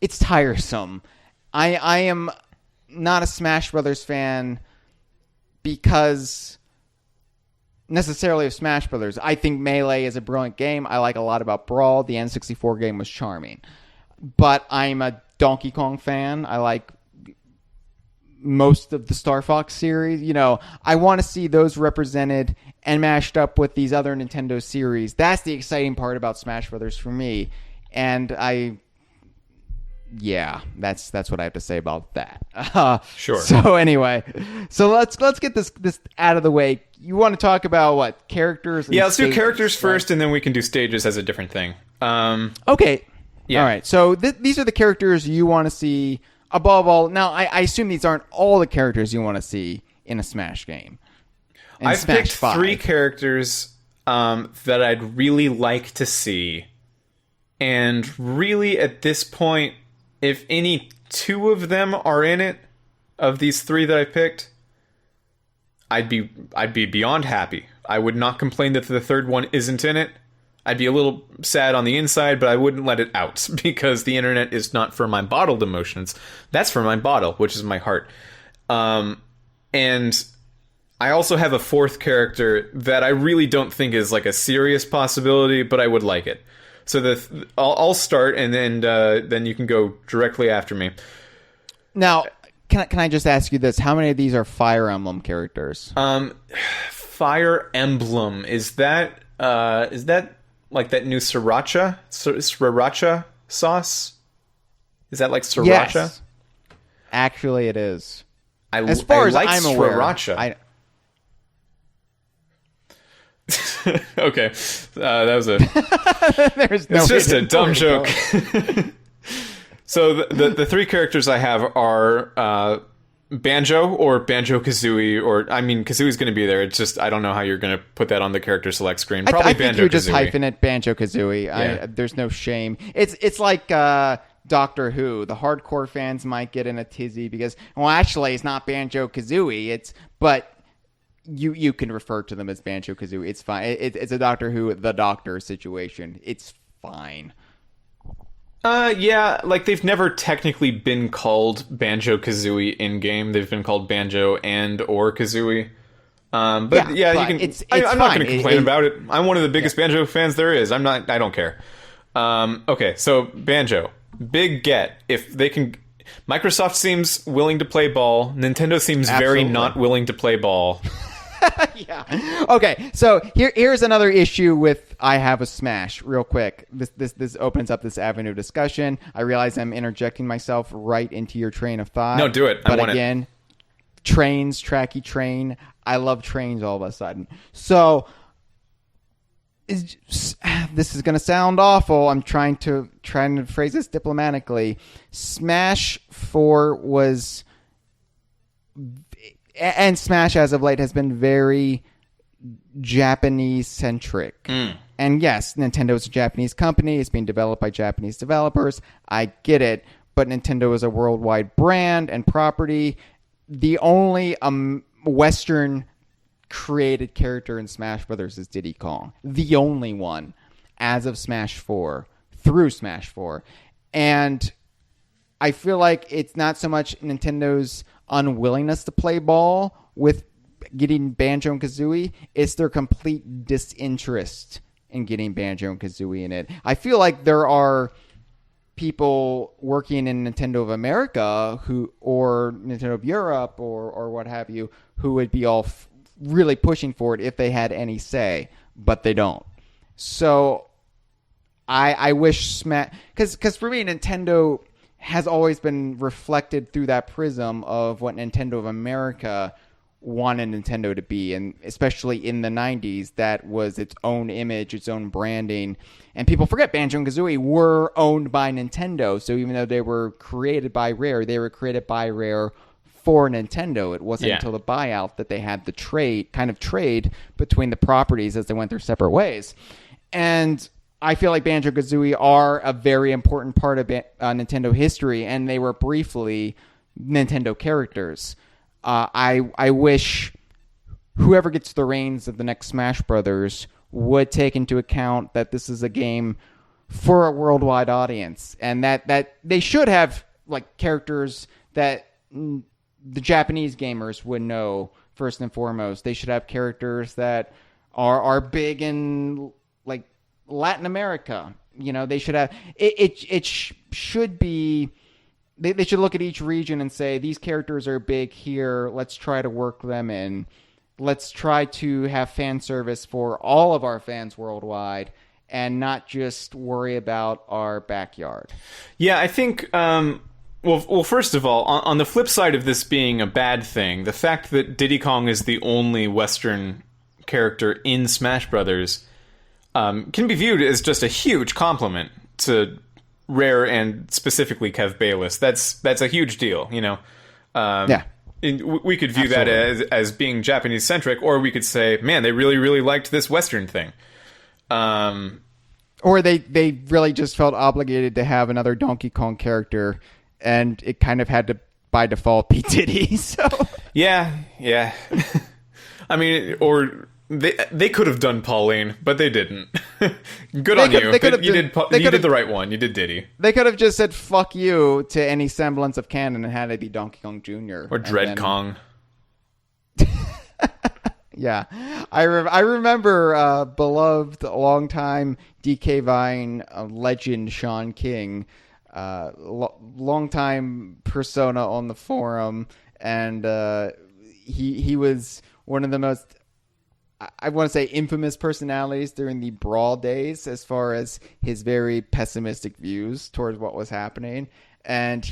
It's tiresome. I am not a Smash Brothers fan because necessarily of Smash Brothers. I think Melee is a brilliant game. I like a lot about Brawl. The N64 game was charming. But I'm a Donkey Kong fan. I like most of the Star Fox series. You know, I want to see those represented and mashed up with these other Nintendo series. That's the exciting part about Smash Brothers for me. And that's what I have to say about that. Sure. So anyway, let's get this out of the way. You want to talk about what characters? And let's do stages, characters right? first, and then we can do stages as a different thing. Okay. Yeah. All right. So these are the characters you want to see above all. Now, I assume these aren't all the characters you want to see in a Smash game. I've Smash picked 5. 3 characters that I'd really like to see. And really, at this point, if any 2 of them are in it, of these 3 that I picked, I'd be beyond happy. I would not complain that the 3rd one isn't in it. I'd be a little sad on the inside, but I wouldn't let it out, because the internet is not for my bottled emotions. That's for my bottle, which is my heart. And I also have a 4th character that I really don't think is like a serious possibility, but I would like it. So I'll start, and then you can go directly after me. Now, can I just ask you this? How many of these are Fire Emblem characters? Fire Emblem, is that like that new sriracha sauce? Is that like sriracha? Yes. Actually, it is. As far as like I'm aware, sriracha. Okay, that was it's just a dumb joke. So the 3 characters I have are Banjo or Banjo-Kazooie, or I mean Kazooie's going to be there. It's just I don't know how you're going to put that on the character select screen. Probably I think Banjo-Kazooie. you're just hyping it Banjo-Kazooie. Yeah. There's no shame. It's like Doctor Who. The hardcore fans might get in a tizzy because, well, actually, it's not Banjo-Kazooie. But you can refer to them as Banjo-Kazooie. It's fine. It's a Doctor Who, the Doctor situation. It's fine. Yeah, like they've never technically been called Banjo-Kazooie in-game. They've been called Banjo or Kazooie. But you can. I'm not going to complain about it. I'm one of the biggest Banjo fans there is. I don't care. Okay, so Banjo, big get. If they can, Microsoft seems willing to play ball. Nintendo seems very not willing to play ball. Yeah. Okay. So here's another issue with I have a Smash. Real quick, this opens up this avenue of discussion. I realize I'm interjecting myself right into your train of thought. No, do it. But I want again, trains, tracky train. I love trains all of a sudden. So this is going to sound awful. I'm trying to phrase this diplomatically. Smash 4 was. And Smash, as of late, has been very Japanese-centric. And yes, Nintendo is a Japanese company. It's being developed by Japanese developers. I get it. But Nintendo is a worldwide brand and property. The only Western-created character in Smash Brothers is Diddy Kong. The only one as of Smash 4, through Smash 4. And I feel like it's not so much Nintendo's unwillingness to play ball with getting Banjo and Kazooie, it's their complete disinterest in getting Banjo and Kazooie in it. I feel like there are people working in Nintendo of America or Nintendo of Europe or what have you, who would be all really pushing for it if they had any say, but they don't. So I wish Smash, because for me, Nintendo has always been reflected through that prism of what Nintendo of America wanted Nintendo to be, and especially in the 90s, that was its own image, its own branding. And people forget Banjo and Kazooie were owned by Nintendo, so even though they were created by Rare, they were created by Rare for Nintendo. It wasn't until the buyout that they had the trade between the properties as they went their separate ways. And I feel like Banjo-Kazooie are a very important part of Nintendo history, and they were briefly Nintendo characters. I wish whoever gets the reins of the next Smash Brothers would take into account that this is a game for a worldwide audience, and that they should have like characters that the Japanese gamers would know first and foremost. They should have characters that are big in like Latin America. You know, they should have it should be they should look at each region and say, these characters are big here. Let's try to work them in. Let's try to have fan service for all of our fans worldwide and not just worry about our backyard. Yeah, I think, well, first of all, on the flip side of this being a bad thing, the fact that Diddy Kong is the only Western character in Smash Brothers can be viewed as just a huge compliment to Rare and specifically Kev Bayless. That's a huge deal, you know. Yeah. We could view that as being Japanese centric, or we could say, man, they really, really liked this Western thing. Or they really just felt obligated to have another Donkey Kong character, and it kind of had to, by default, be Diddy. So yeah. I mean, or they could have done Pauline, but they didn't. Good on you. You did the right one. You did Diddy. They could have just said "fuck you" to any semblance of canon and had it be Donkey Kong Jr. or Dread Kong. Yeah, I remember beloved longtime DK Vine legend Sean King, longtime persona on the forum, and he was one of the most, I want to say, infamous personalities during the Brawl days as far as his very pessimistic views towards what was happening. And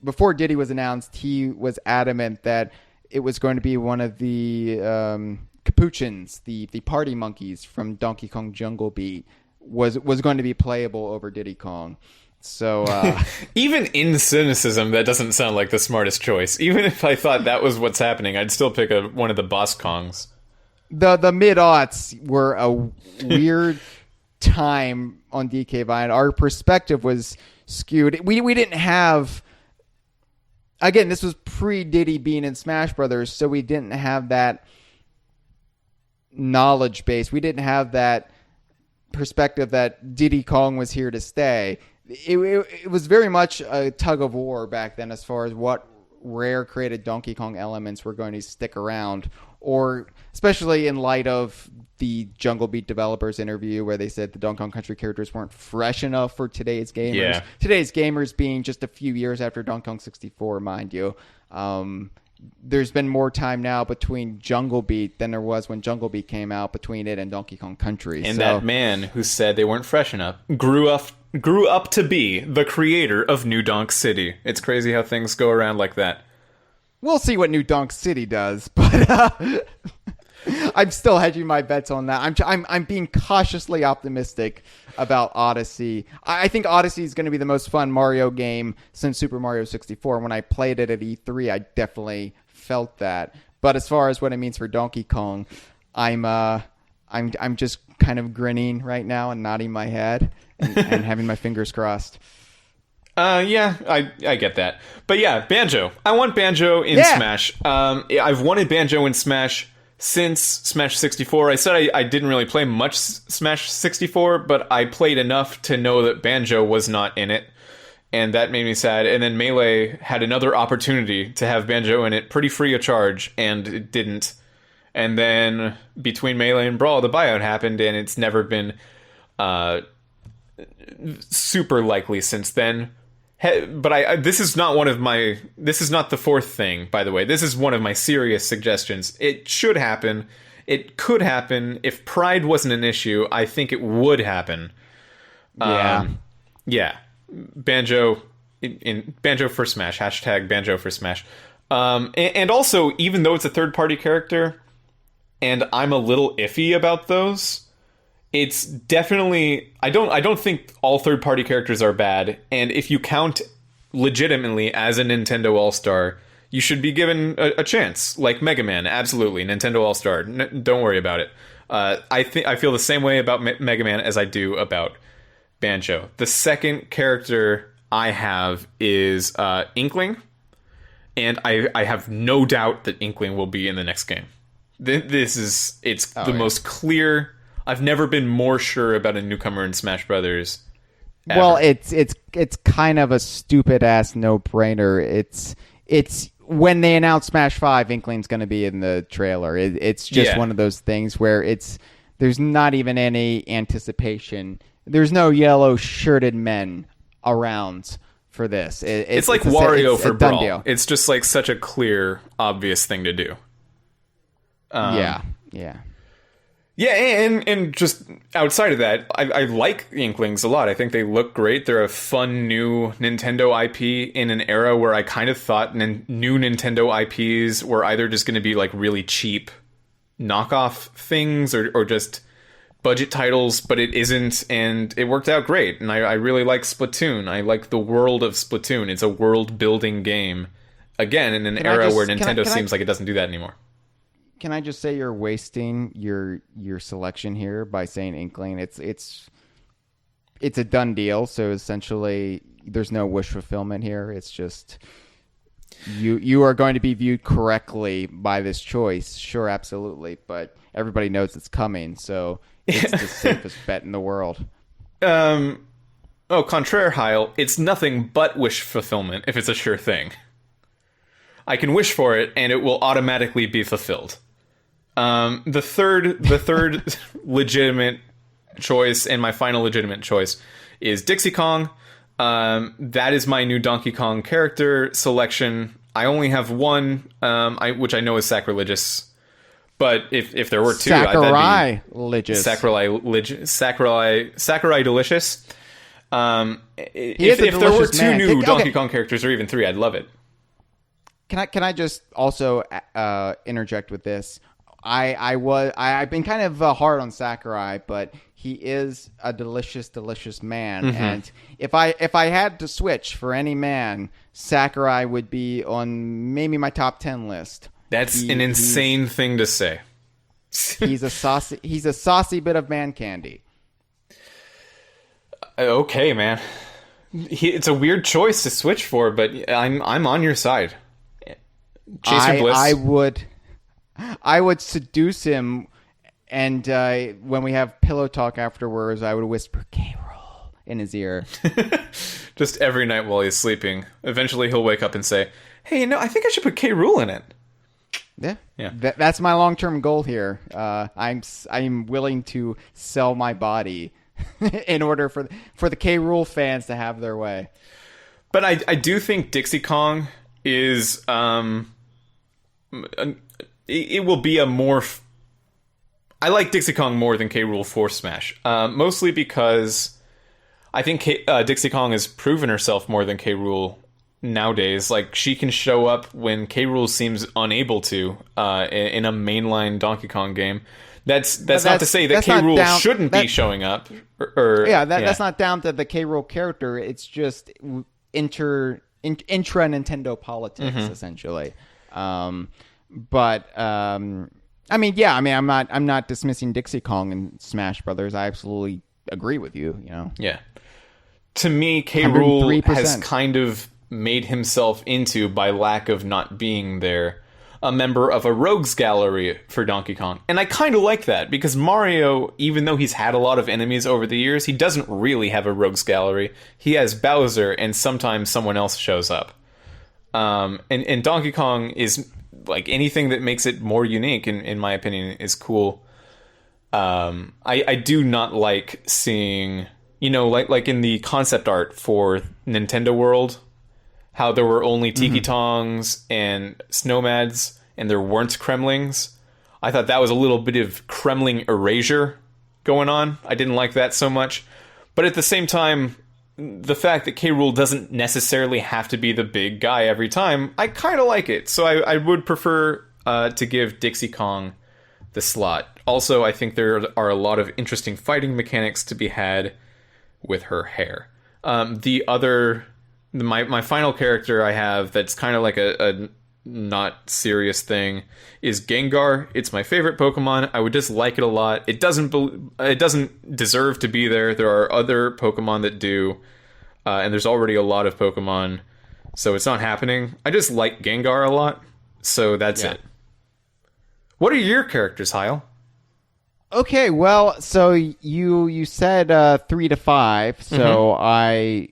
before Diddy was announced, he was adamant that it was going to be one of the Capuchins, the party monkeys from Donkey Kong Jungle Beat, was going to be playable over Diddy Kong. So even in cynicism, that doesn't sound like the smartest choice. Even if I thought that was what's happening, I'd still pick one of the boss Kongs. The mid-aughts were a weird time on DK Vine. Our perspective was skewed. We didn't have... Again, this was pre-Diddy being in Smash Brothers, so we didn't have that knowledge base. We didn't have that perspective that Diddy Kong was here to stay. It was very much a tug of war back then as far as what Rare created Donkey Kong elements were going to stick around, or especially in light of the Jungle Beat developers interview where they said the Donkey Kong Country characters weren't fresh enough for today's gamers. Yeah. Today's gamers being just a few years after Donkey Kong 64, mind you. There's been more time now between Jungle Beat than there was when Jungle Beat came out, between it and Donkey Kong Country. And that man who said they weren't fresh enough grew up to be the creator of New Donk City. It's crazy how things go around like that. We'll see what New Donk City does, but I'm still hedging my bets on that. I'm being cautiously optimistic about Odyssey. I think Odyssey is going to be the most fun Mario game since Super Mario 64. When I played it at E3, I definitely felt that. But as far as what it means for Donkey Kong, I'm just kind of grinning right now and nodding my head and having my fingers crossed. Yeah, I get that. But yeah, Banjo. I want Banjo in Smash. I've wanted Banjo in Smash since Smash 64. I said I didn't really play much Smash 64, but I played enough to know that Banjo was not in it, and that made me sad. And then Melee had another opportunity to have Banjo in it pretty free of charge, and it didn't. And then between Melee and Brawl, the buyout happened, and it's never been super likely since then. But this is not one of my... This is not the fourth thing, by the way. This is one of my serious suggestions. It should happen. It could happen. If pride wasn't an issue, I think it would happen. Yeah. Yeah. Banjo... in Banjo for Smash. Hashtag Banjo for Smash. And also, even though it's a third-party character, and I'm a little iffy about those... It's definitely... I don't think all third-party characters are bad, and if you count legitimately as a Nintendo All-Star, you should be given a chance. Like Mega Man, absolutely. Nintendo All-Star. Don't worry about it. I feel the same way about Mega Man as I do about Banjo. The second character I have is Inkling, and I have no doubt that Inkling will be in the next game. It's the most clear... I've never been more sure about a newcomer in Smash Brothers. Ever. Well, it's kind of a stupid ass no brainer. It's when they announce Smash 5, Inkling's going to be in the trailer. It's just one of those things where there's not even any anticipation. There's no yellow shirted men around for this. It's like Wario for Brawl. Deal. It's just like such a clear, obvious thing to do. Yeah. Yeah, and just outside of that, I like the Inklings a lot. I think they look great. They're a fun new Nintendo IP in an era where I kind of thought new Nintendo IPs were either just going to be like really cheap knockoff things or just budget titles, but it isn't, and it worked out great. And I really like Splatoon. I like the world of Splatoon. It's a world-building game. Again, in an era where Nintendo seems like it doesn't do that anymore. Can I just say you're wasting your selection here by saying Inkling? It's a done deal. So essentially, there's no wish fulfillment here. It's just you are going to be viewed correctly by this choice. Sure, absolutely, but everybody knows it's coming, so it's the safest bet in the world. Contraire, Hyle, it's nothing but wish fulfillment if it's a sure thing. I can wish for it, and it will automatically be fulfilled. The third legitimate choice, and my final legitimate choice, is Dixie Kong. That is my new Donkey Kong character selection. I only have one, which I know is sacrilegious. But if there were two, Sakurai-licious. Sakurai delicious. If there were two new Donkey Kong characters, or even three, I'd love it. Can I just also interject with this? I've been kind of hard on Sakurai, but he is a delicious man. Mm-hmm. And if I had to switch for any man, Sakurai would be on maybe my top 10 list. That's an insane thing to say. He's a saucy bit of man candy. Okay, man. It's a weird choice to switch for, but I'm on your side. Chase your bliss. I would seduce him, and when we have pillow talk afterwards, I would whisper K-Rool in his ear. Just every night while he's sleeping. Eventually he'll wake up and say, hey, I think I should put K-Rool in it. Yeah. That's my long-term goal here. I'm willing to sell my body in order for the K-Rool fans to have their way. But I do think Dixie Kong is... it will be a more... I like Dixie Kong more than K-Rool for Smash. Mostly because I think Dixie Kong has proven herself more than K-Rool nowadays. Like, she can show up when K-Rool seems unable to in a mainline Donkey Kong game. That's not to say that K-Rool shouldn't be showing up. That's not down to the K-Rool character. It's just intra Nintendo politics, essentially. I'm not dismissing Dixie Kong and Smash Brothers. I absolutely agree with you. Yeah. To me, K-Rool has kind of made himself into, by lack of not being there, a member of a rogues gallery for Donkey Kong. And I kind of like that, because Mario, even though he's had a lot of enemies over the years, he doesn't really have a rogues gallery. He has Bowser, and sometimes someone else shows up. And Donkey Kong is, like, anything that makes it more unique, in my opinion, is cool. I do not like seeing, like in the concept art for Nintendo World, how there were only Tiki Tongs and Snowmads, and there weren't Kremlings. I thought that was a little bit of Kremling erasure going on. I didn't like that so much. But at the same time, the fact that K-Rool doesn't necessarily have to be the big guy every time, I kind of like it. So I would prefer to give Dixie Kong the slot. Also, I think there are a lot of interesting fighting mechanics to be had with her hair. My final character I have that's kind of like a not serious thing is Gengar. It's my favorite Pokemon. I would just like it a lot. It doesn't deserve to be there. There are other Pokemon that do, and there's already a lot of Pokemon, so it's not happening. I just like Gengar a lot, so that's it. What are your characters, Hyle? Okay, well, so you said 3 to 5, so I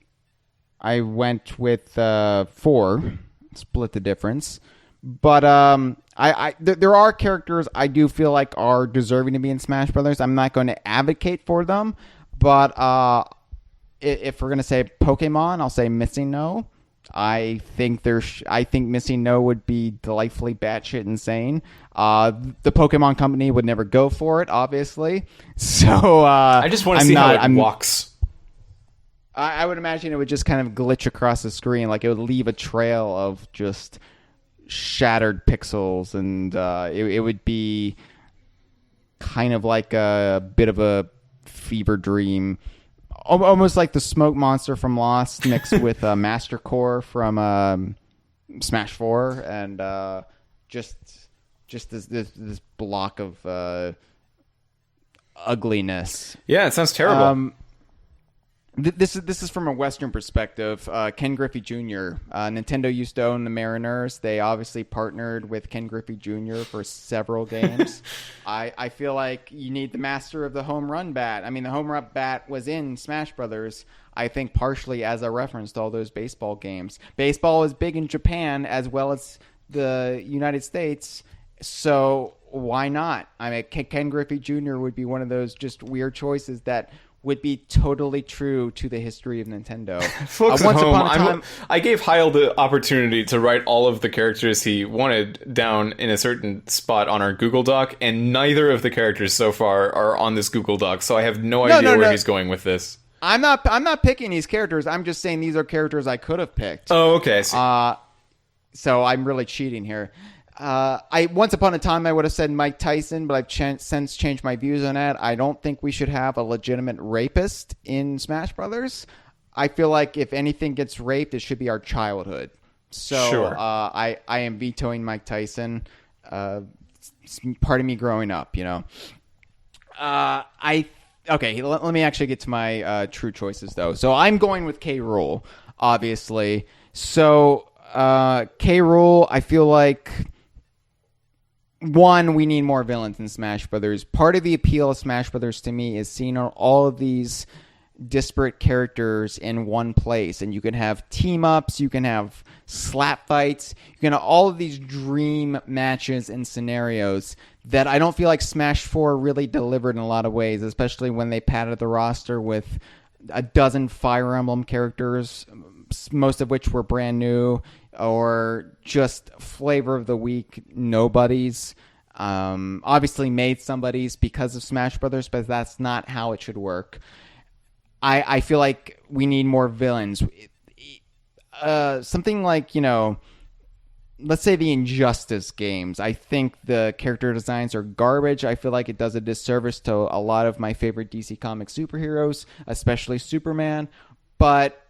went with 4, split the difference. But there are characters I do feel like are deserving to be in Smash Brothers. I'm not going to advocate for them, but if we're gonna say Pokemon, I'll say Missing No. I think Missing No would be delightfully batshit insane. The Pokemon Company would never go for it, obviously. So I just want to see how it walks. I would imagine it would just kind of glitch across the screen, like it would leave a trail of just shattered pixels, and it would be kind of like a bit of a fever dream, almost like the smoke monster from Lost mixed with Master Core from Smash 4, and just this block of ugliness. Yeah, it sounds terrible. This is from a Western perspective. Ken Griffey Jr. Nintendo used to own the Mariners. They obviously partnered with Ken Griffey Jr. for several games. I feel like you need the master of the home run bat. I mean, the home run bat was in Smash Brothers, I think partially as a reference to all those baseball games. Baseball is big in Japan as well as the United States, so why not? I mean, Ken Griffey Jr. would be one of those just weird choices that would be totally true to the history of Nintendo. Folks at home, I gave Hyle the opportunity to write all of the characters he wanted down in a certain spot on our Google Doc, and neither of the characters so far are on this Google Doc, so I have no idea where he's going with this. I'm not picking these characters. I'm just saying these are characters I could have picked. Oh, okay. So I'm really cheating here. Once upon a time I would have said Mike Tyson, but I've since changed my views on that. I don't think we should have a legitimate rapist in Smash Brothers. I feel like if anything gets raped, it should be our childhood. So sure. I am vetoing Mike Tyson. It's part of me growing up, you know. Okay, let me actually get to my true choices though. So I'm going with K. Rool, obviously. So K. Rool, I feel like. One, we need more villains in Smash Brothers. Part of the appeal of Smash Brothers to me is seeing all of these disparate characters in one place. And you can have team-ups, you can have slap fights, you can have all of these dream matches and scenarios that I don't feel like Smash 4 really delivered in a lot of ways, especially when they padded the roster with a dozen Fire Emblem characters, most of which were brand new, or just flavor of the week nobodies. Obviously made somebody's because of Smash Brothers, but that's not how it should work. I feel like we need more villains. Something like, you know, let's say the Injustice games. I think the character designs are garbage. I feel like it does a disservice to a lot of my favorite DC Comics superheroes, especially Superman. But,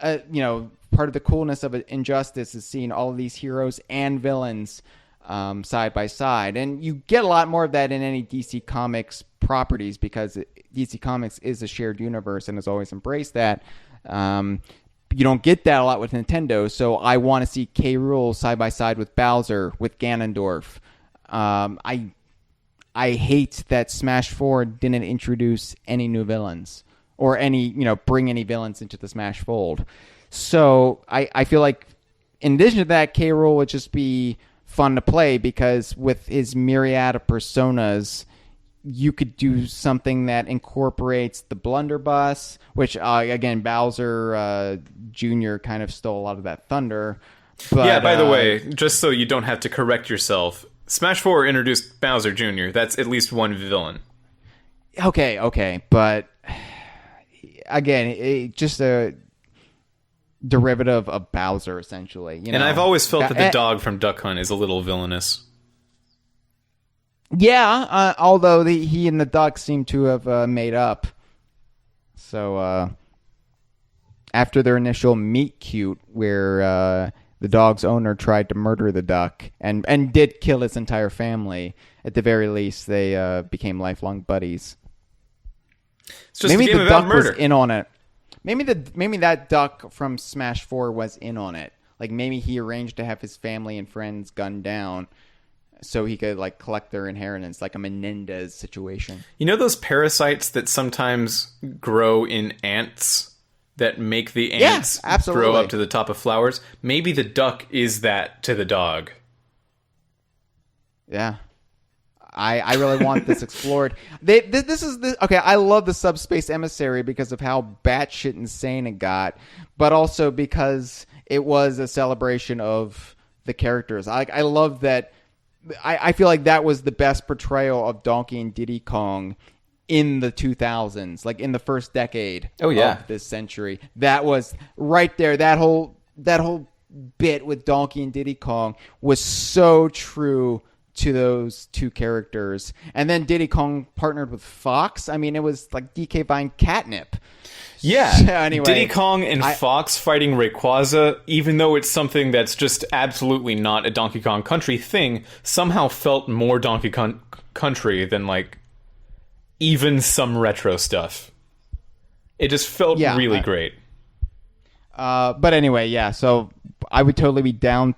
you know, part of the coolness of Injustice is seeing all of these heroes and villains side by side. And you get a lot more of that in any DC Comics properties because DC Comics is a shared universe and has always embraced that. You don't get that a lot with Nintendo, so I want to see K. Rool side by side with Bowser, with Ganondorf. I hate that Smash 4 didn't introduce any new villains or bring any villains into the Smash fold. So I feel like in addition to that, K. Rool would just be fun to play because with his myriad of personas, you could do something that incorporates the blunderbuss, which, again, Bowser Jr. kind of stole a lot of that thunder. But, yeah, by the way, just so you don't have to correct yourself, Smash 4 introduced Bowser Jr. That's at least one villain. Okay, but again, just a derivative of Bowser, essentially. You know? And I've always felt that the dog from Duck Hunt is a little villainous. Yeah, although he and the duck seem to have made up. So after their initial meet cute, where the dog's owner tried to murder the duck and did kill its entire family, at the very least, they became lifelong buddies. It's just maybe the duck murder. Was in on it. Maybe that duck from Smash 4 was in on it. Like maybe he arranged to have his family and friends gunned down, so he could like collect their inheritance, like a Menendez situation. You know those parasites that sometimes grow in ants that make the ants grow up to the top of flowers? Maybe the duck is that to the dog. Yeah. I really want this explored. Okay, I love the Subspace Emissary because of how batshit insane it got, but also because it was a celebration of the characters. I love that. I feel like that was the best portrayal of Donkey and Diddy Kong in the 2000s, like in the first decade of this century. That was right there. That whole bit with Donkey and Diddy Kong was so true to those two characters. And then Diddy Kong partnered with Fox. I mean, it was like DK Vine catnip. Yeah. So anyway, Diddy Kong and Fox fighting Rayquaza, even though it's something that's just absolutely not a Donkey Kong Country thing, somehow felt more Donkey Kong Country than like even some retro stuff. It just felt really great. But anyway, yeah. So I would totally be down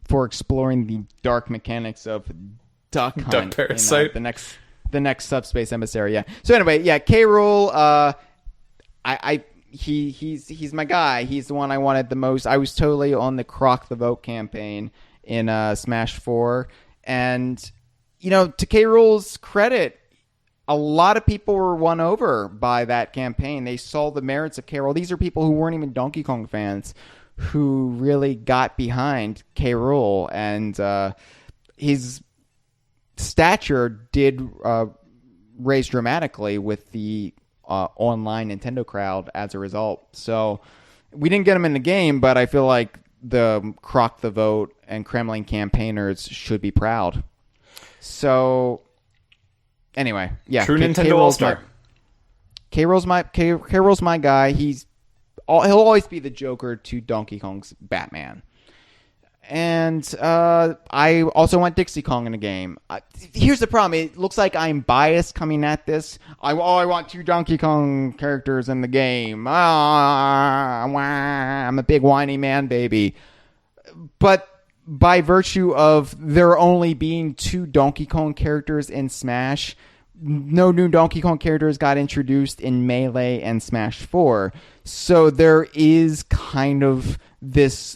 for exploring the dark mechanics of Duck Hunt. Duck Parasite. In, the next Subspace Emissary. Yeah. So anyway, yeah. K. Rool. He's my guy. He's the one I wanted the most. I was totally on the Croc the Vote campaign in Smash 4, and to K. Rool's credit, a lot of people were won over by that campaign. They saw the merits of K. Rool. These are people who weren't even Donkey Kong fans who really got behind K. Rool, and his stature did raise dramatically with the online Nintendo crowd as a result. So we didn't get him in the game, but I feel like the Croc the Vote and Kremlin campaigners should be proud. So anyway, yeah, true Nintendo All-Star. K. Rool's my guy. He'll always be the Joker to Donkey Kong's Batman. And I also want Dixie Kong in the game. Here's the problem. It looks like I'm biased coming at this. I want 2 Donkey Kong characters in the game. I'm a big whiny man, baby. But by virtue of there only being 2 Donkey Kong characters in Smash, no new Donkey Kong characters got introduced in Melee and Smash 4. So there is kind of this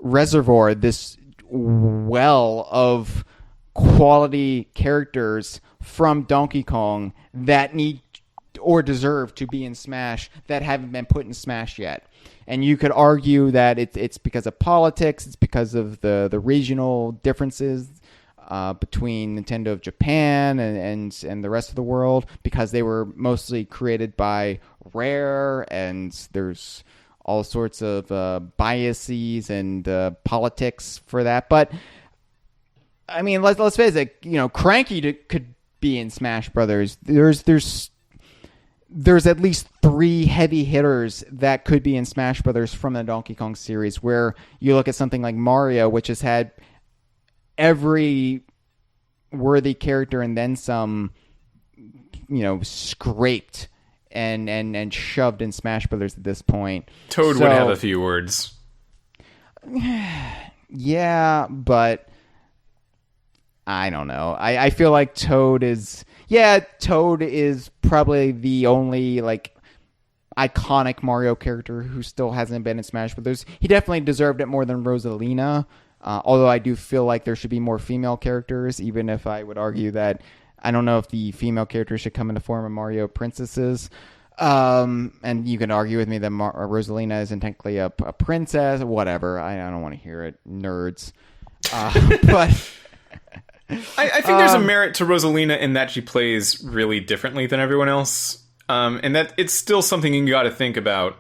reservoir, this well of quality characters from Donkey Kong that need or deserve to be in Smash that haven't been put in Smash yet. And you could argue that it's because of politics, it's because of the regional differences between Nintendo of Japan and the rest of the world, because they were mostly created by Rare, and there's all sorts of biases and politics for that. But I mean, let's face it. Cranky could be in Smash Brothers. There's at least 3 heavy hitters that could be in Smash Brothers from the Donkey Kong series. Where you look at something like Mario, which has had every worthy character and then some, scraped and shoved in Smash Brothers at this point. Toad would have a few words. Yeah, but I don't know. I feel like Toad is probably the only iconic Mario character who still hasn't been in Smash Brothers. He definitely deserved it more than Rosalina. Although I do feel like there should be more female characters, even if I would argue that I don't know if the female characters should come in the form of Mario princesses. And you can argue with me that Rosalina isn't technically a princess, whatever. I don't want to hear it, nerds. But I think there's a merit to Rosalina in that she plays really differently than everyone else. And that it's still something you got to think about.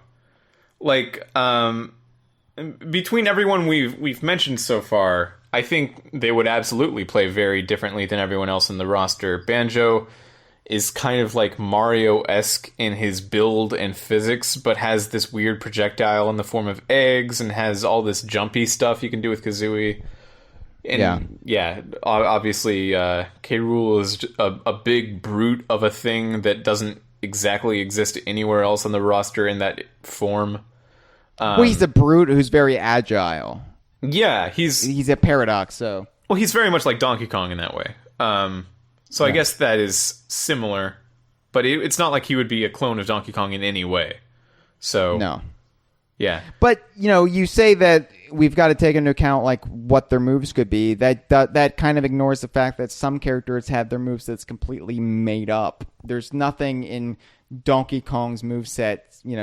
Between everyone we've mentioned so far, I think they would absolutely play very differently than everyone else in the roster. Banjo is kind of like Mario-esque in his build and physics, but has this weird projectile in the form of eggs and has all this jumpy stuff you can do with Kazooie. And obviously K. Rool is a big brute of a thing that doesn't exactly exist anywhere else on the roster in that form. He's a brute who's very agile. Yeah, he's a paradox. So he's very much like Donkey Kong in that way. I guess that is similar, but it's not like he would be a clone of Donkey Kong in any way. So no, yeah. But you say that we've got to take into account like what their moves could be. That kind of ignores the fact that some characters have their moves that's completely made up. There's nothing in Donkey Kong's moveset,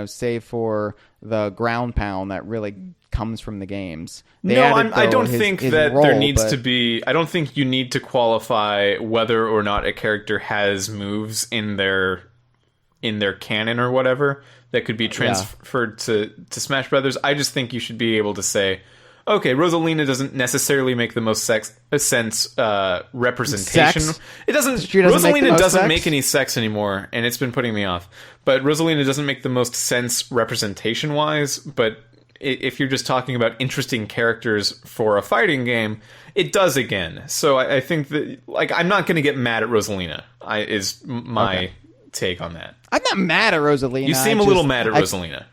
save for the ground pound that really comes from the games. I don't think that there needs to be. I don't think you need to qualify whether or not a character has moves in their canon or whatever that could be transferred to Smash Brothers. I just think you should be able to say, okay, Rosalina doesn't necessarily make the most sense representation. Sex? It doesn't. Rosalina doesn't make any sex anymore, and it's been putting me off. But Rosalina doesn't make the most sense representation wise. But if you're just talking about interesting characters for a fighting game, it does again. So I think that I'm not going to get mad at Rosalina. Is my take on that. I'm not mad at Rosalina. You seem a little mad at Rosalina.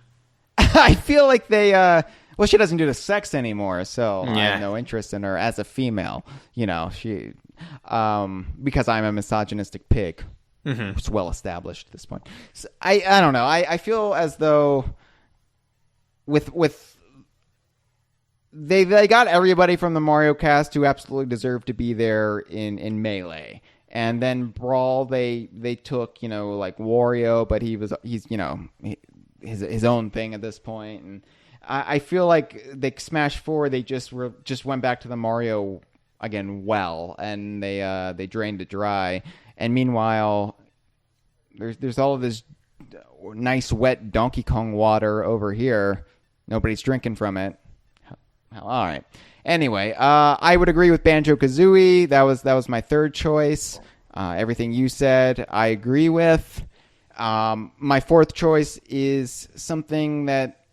I feel like they well, she doesn't do the sex anymore, so I have no interest in her as a female. She because I'm a misogynistic pig. It's well established at this point. So I don't know. I feel as though with they got everybody from the Mario cast who absolutely deserved to be there in Melee. And then Brawl, they took, like Wario, but he's his own thing at this point. And I feel like they Smash 4, they just went back to the Mario again and they drained it dry. And meanwhile, there's all of this nice wet Donkey Kong water over here. Nobody's drinking from it. All right. Anyway, I would agree with Banjo-Kazooie. That was my third choice. Everything you said, I agree with. My fourth choice is something that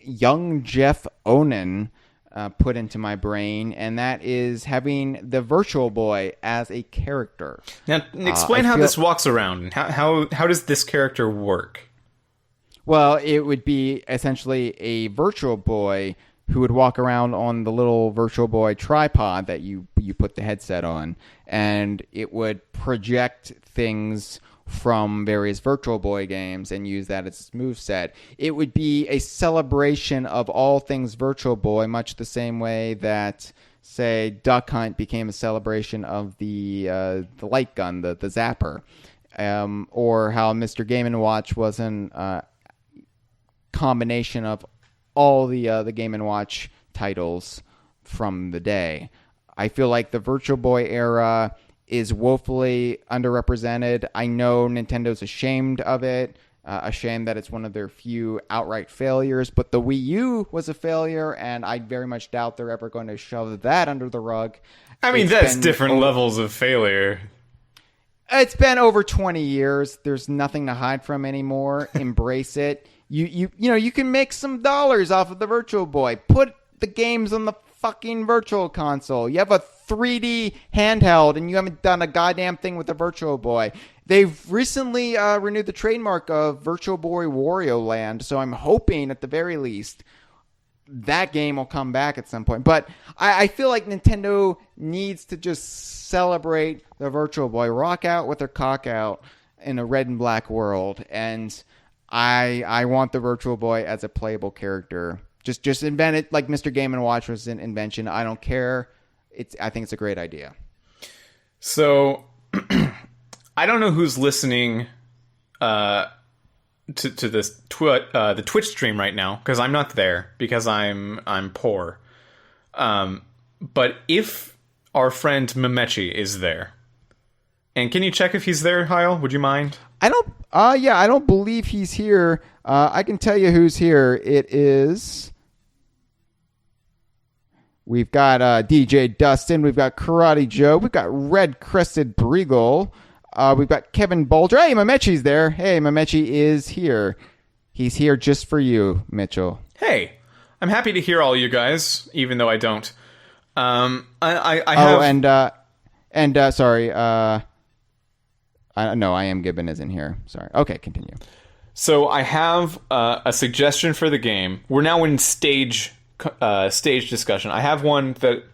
young Jeff Onan put into my brain, and that is having the Virtual Boy as a character. Now, explain how this walks around. How does this character work? Well, it would be essentially a Virtual Boy who would walk around on the little Virtual Boy tripod that you put the headset on, and it would project things from various Virtual Boy games and use that as its moveset. It would be a celebration of all things Virtual Boy, much the same way that, say, Duck Hunt became a celebration of the light gun, the zapper, or how Mr. Game & Watch was a combination of all the Game & Watch titles from the day. I feel like the Virtual Boy era is woefully underrepresented. I know Nintendo's ashamed of it, ashamed that it's one of their few outright failures, but the Wii U was a failure, and I very much doubt they're ever going to shove that under the rug. I mean, that's different levels of failure. It's been over 20 years. There's nothing to hide from anymore. Embrace it. You can make some dollars off of the Virtual Boy. Put the games on the fucking Virtual Console. You have a 3D handheld, and you haven't done a goddamn thing with the Virtual Boy. They've recently renewed the trademark of Virtual Boy Wario Land, so I'm hoping at the very least that game will come back at some point. But I feel like Nintendo needs to just celebrate the Virtual Boy, rock out with their cock out in a red and black world, and I want the Virtual Boy as a playable character. Just invent it like Mr. Game & Watch was an invention. I don't care. I think it's a great idea. So, I don't know who's listening to this the Twitch stream right now, because I'm not there because I'm poor. But if our friend Memechi is there, and can you check if he's there, Hyle? Would you mind? I don't believe he's here. I can tell you who's here. It is. We've got DJ Dustin. We've got Karate Joe. We've got Red Crested Breagle. We've got Kevin Bulger. Hey, Memechi's there. Hey, Memechi is here. He's here just for you, Mitchell. Hey, I'm happy to hear all you guys, even though I don't. I have... sorry. No, I Am Gibbon isn't here. Sorry. Okay, continue. So I have a suggestion for the game. We're now in stage discussion. I have one that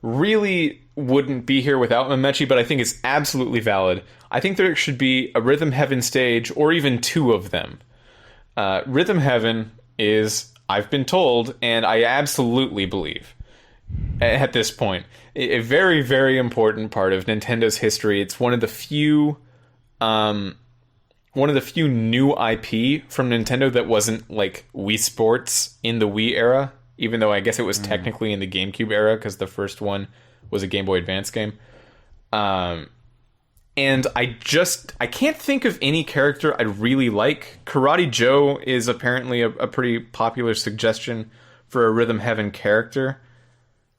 really wouldn't be here without Memechi, but I think it's absolutely valid. I think there should be a Rhythm Heaven stage, or even two of them. Rhythm Heaven is I've been told, and I absolutely believe at this point, a very, very important part of Nintendo's history. It's one of the few new IP from Nintendo that wasn't like Wii Sports in the Wii era, even though I guess it was technically in the GameCube era because the first one was a Game Boy Advance game. And I can't think of any character I really like. Karate Joe is apparently a pretty popular suggestion for a Rhythm Heaven character.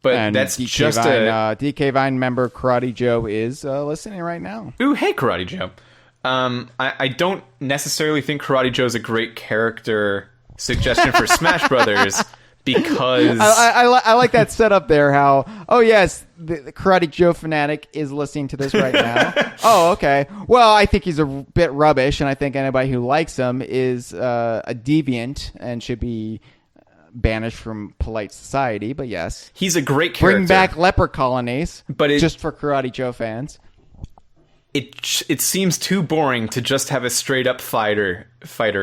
But and that's DK just Vine, DK Vine member Karate Joe is listening right now. Ooh, hey, Karate Joe. I don't necessarily think Karate Joe's a great character suggestion for Smash Brothers because... I like that setup there, how, oh yes, the Karate Joe fanatic is listening to this right now. Oh, okay. Well, I think he's a bit rubbish, and I think anybody who likes him is a deviant and should be banished from polite society, but yes. He's a great character. Bring back leper colonies, but just for Karate Joe fans. It seems too boring to just have a straight up fighter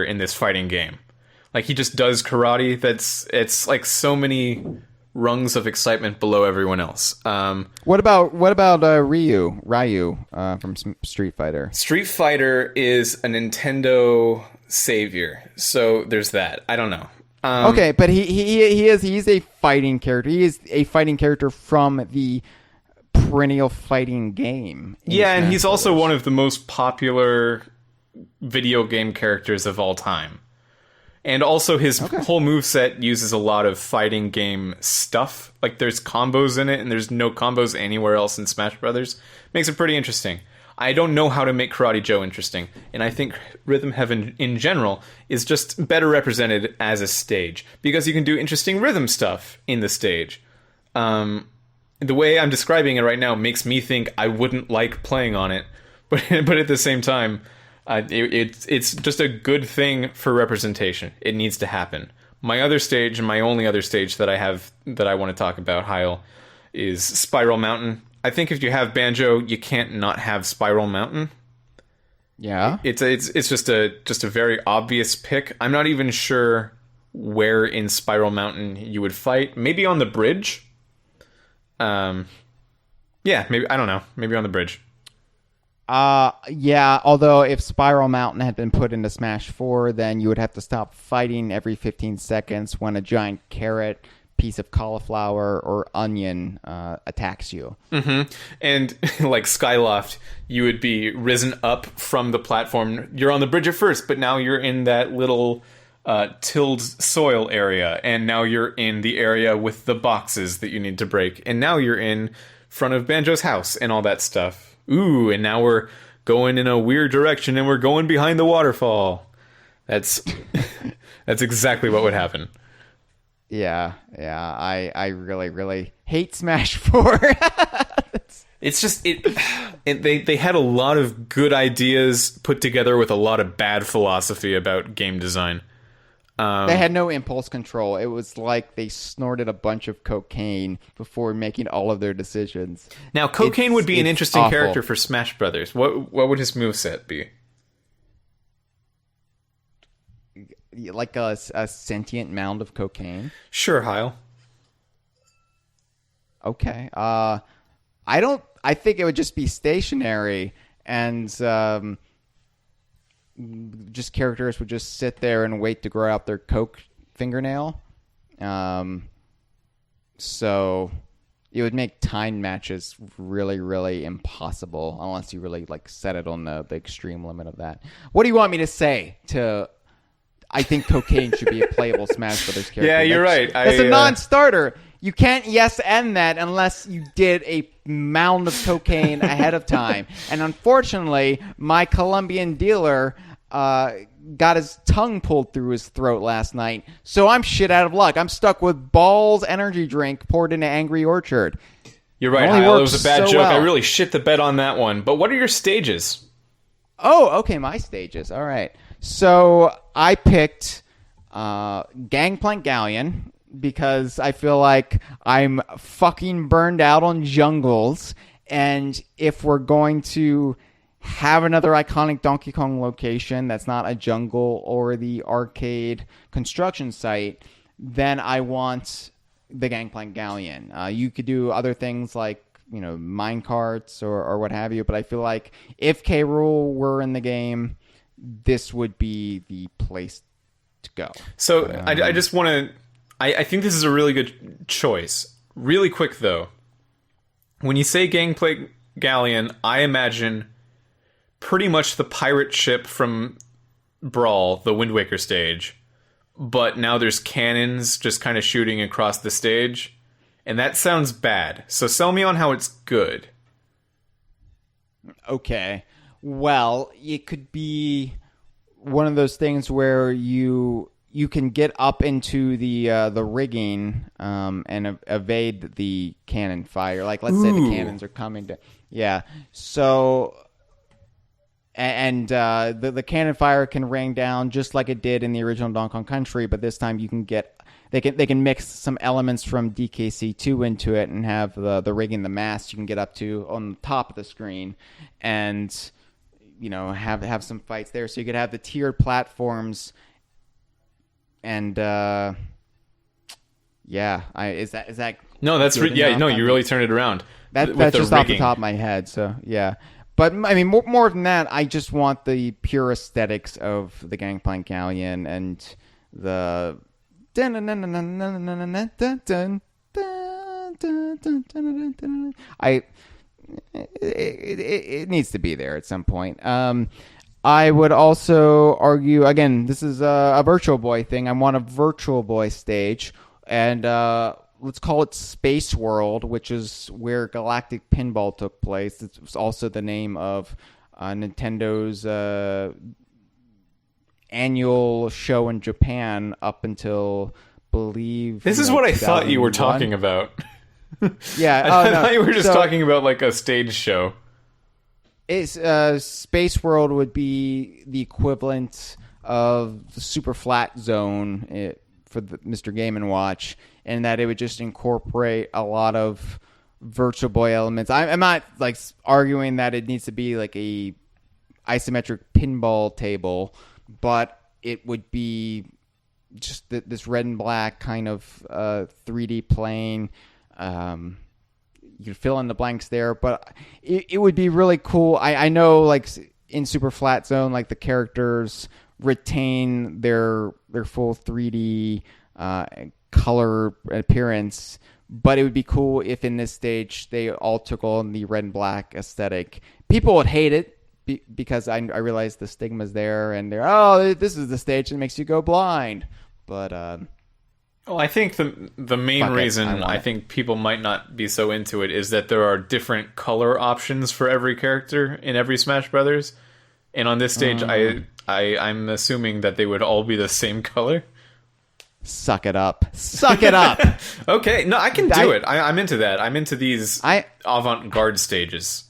in this fighting game. Like, he just does karate. It's like so many rungs of excitement below everyone else. What about Ryu from Street Fighter? Street Fighter is a Nintendo savior, so there's that. I don't know. Okay, but he's a fighting character. He is a fighting character from the perennial fighting game. Yeah, and he's also one of the most popular video game characters of all time. And also his whole moveset uses a lot of fighting game stuff. Like, there's combos in it, and there's no combos anywhere else in Smash Brothers. Makes it pretty interesting. I don't know how to make Karate Joe interesting, and I think Rhythm Heaven in general is just better represented as a stage, because you can do interesting rhythm stuff in the stage. The way I'm describing it right now makes me think I wouldn't like playing on it, but at the same time, it's just a good thing for representation. It needs to happen. My other stage, and my only other stage that I have that I want to talk about, Hyle, is Spiral Mountain. I think if you have Banjo, you can't not have Spiral Mountain. Yeah, it's just a very obvious pick. I'm not even sure where in Spiral Mountain you would fight. Maybe on the bridge. Yeah, maybe, I don't know. Maybe on the bridge. Yeah, although if Spiral Mountain had been put into Smash 4, then you would have to stop fighting every 15 seconds when a giant carrot, piece of cauliflower, or onion attacks you. Mm-hmm. And like Skyloft, you would be risen up from the platform. You're on the bridge at first, but now you're in that little tilled soil area, and now you're in the area with the boxes that you need to break, and now you're in front of Banjo's house and all that stuff. Ooh, and now we're going in a weird direction, and we're going behind the waterfall. That's exactly what would happen. Yeah, I really, really hate Smash 4. It's just they had a lot of good ideas put together with a lot of bad philosophy about game design. They had no impulse control. It was like they snorted a bunch of cocaine before making all of their decisions. Now, cocaine would be an interesting awful character for Smash Brothers. What would his moveset be? Like a sentient mound of cocaine? Sure, Hyle. Okay. I think it would just be stationary, and just characters would just sit there and wait to grow out their coke fingernail. So it would make time matches really, really impossible unless you really like set it on the extreme limit of that. What do you want me to say to... I think cocaine should be a playable Smash Brothers character. Yeah, you're right. That's a non-starter. You can't end that unless you did a mound of cocaine ahead of time. And unfortunately, my Colombian dealer got his tongue pulled through his throat last night. So I'm shit out of luck. I'm stuck with Balls energy drink poured into Angry Orchard. You're right, Hyle. It was a bad joke. Well. I really shit the bed on that one. But what are your stages? Oh, okay, my stages. All right. So I picked Gangplank Galleon because I feel like I'm fucking burned out on jungles, and if we're going to have another iconic Donkey Kong location that's not a jungle or the arcade construction site, then I want the Gangplank Galleon. You could do other things like, mine carts or what have you, but I feel like if K. Rool were in the game, this would be the place to go. So I just want to... I think this is a really good choice. Really quick, though. When you say Gangplank Galleon, I imagine pretty much the pirate ship from Brawl, the Wind Waker stage. But now there's cannons just kind of shooting across the stage. And that sounds bad. So sell me on how it's good. Okay. Well, it could be one of those things where you can get up into the rigging and evade the cannon fire. Like, let's say the cannons are coming to... Yeah. So... And the cannon fire can rain down just like it did in the original Donkey Kong Country, but this time you can get... They can mix some elements from DKC2 into it and have the rigging, the mast you can get up to on the top of the screen, and have some fights there. So you could have the tiered platforms, and is that no? That's you really turned it around. That's just off the top of my head. So yeah. But, I mean, more than that, I just want the pure aesthetics of the Gangplank Galleon and the... It needs to be there at some point. I would also argue, again, this is a Virtual Boy thing. I want a Virtual Boy stage, and let's call it Space World, which is where Galactic Pinball took place. It's also the name of Nintendo's annual show in Japan up until, believe... This is what I thought you were talking about. Yeah. I thought you were just talking about like a stage show. It's, Space World would be the equivalent of the Super Flat Zone for the Mr. Game & Watch, and that it would just incorporate a lot of Virtual Boy elements. I'm not like arguing that it needs to be like a isometric pinball table, but it would be just this red and black kind of 3D plane. You could fill in the blanks there, but it would be really cool. I know, like in Super Flat Zone, like the characters retain their full 3D color appearance, but it would be cool if in this stage they all took on the red and black aesthetic. People would hate it because I realize the stigma's there, and they're, this is the stage that makes you go blind. But well, I think the main reason I think people might not be so into it is that there are different color options for every character in every Smash Brothers, and on this stage, I'm assuming that they would all be the same color. Suck it up. Suck it up. Okay, no, I can do it. I'm into that. I'm into these avant-garde stages.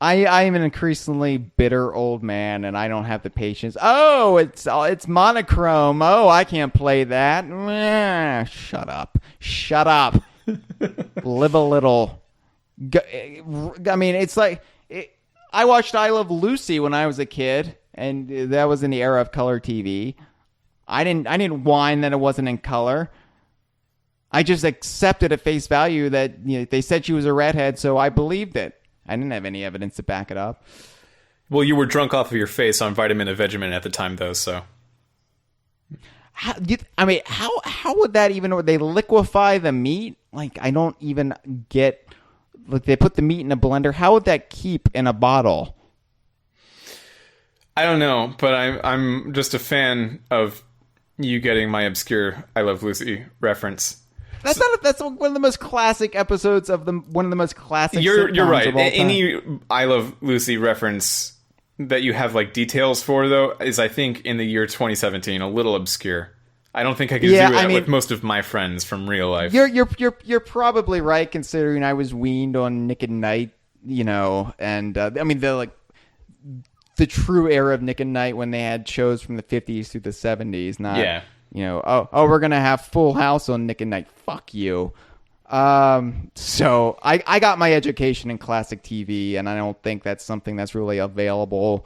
I'm an increasingly bitter old man, and I don't have the patience. Oh, it's monochrome. Oh, I can't play that. Shut up. Shut up. Live a little. I mean, it's like... I watched I Love Lucy when I was a kid, and that was in the era of color TV. I didn't whine that it wasn't in color. I just accepted at face value that they said she was a redhead, so I believed it. I didn't have any evidence to back it up. Well, you were drunk off of your face on vitamin and Vegemin at the time, though, so... How would that even... Would they liquefy the meat? Like, I don't even get... Like, they put the meat in a blender. How would that keep in a bottle? I don't know, but I'm just a fan of you getting my obscure I Love Lucy reference. That's one of the most classic episodes of one of the most classic. You're right. Of all time. Any I Love Lucy reference that you have like details for, though, is I think in the year 2017 a little obscure. I don't think I could do that with most of my friends from real life. You're probably right, considering I was weaned on Nick and Knight, and I mean the true era of Nick and Knight when they had shows from the 50s through the 70s, not we're gonna have Full House on Nick and Knight. Fuck you. So I got my education in classic TV, and I don't think that's something that's really available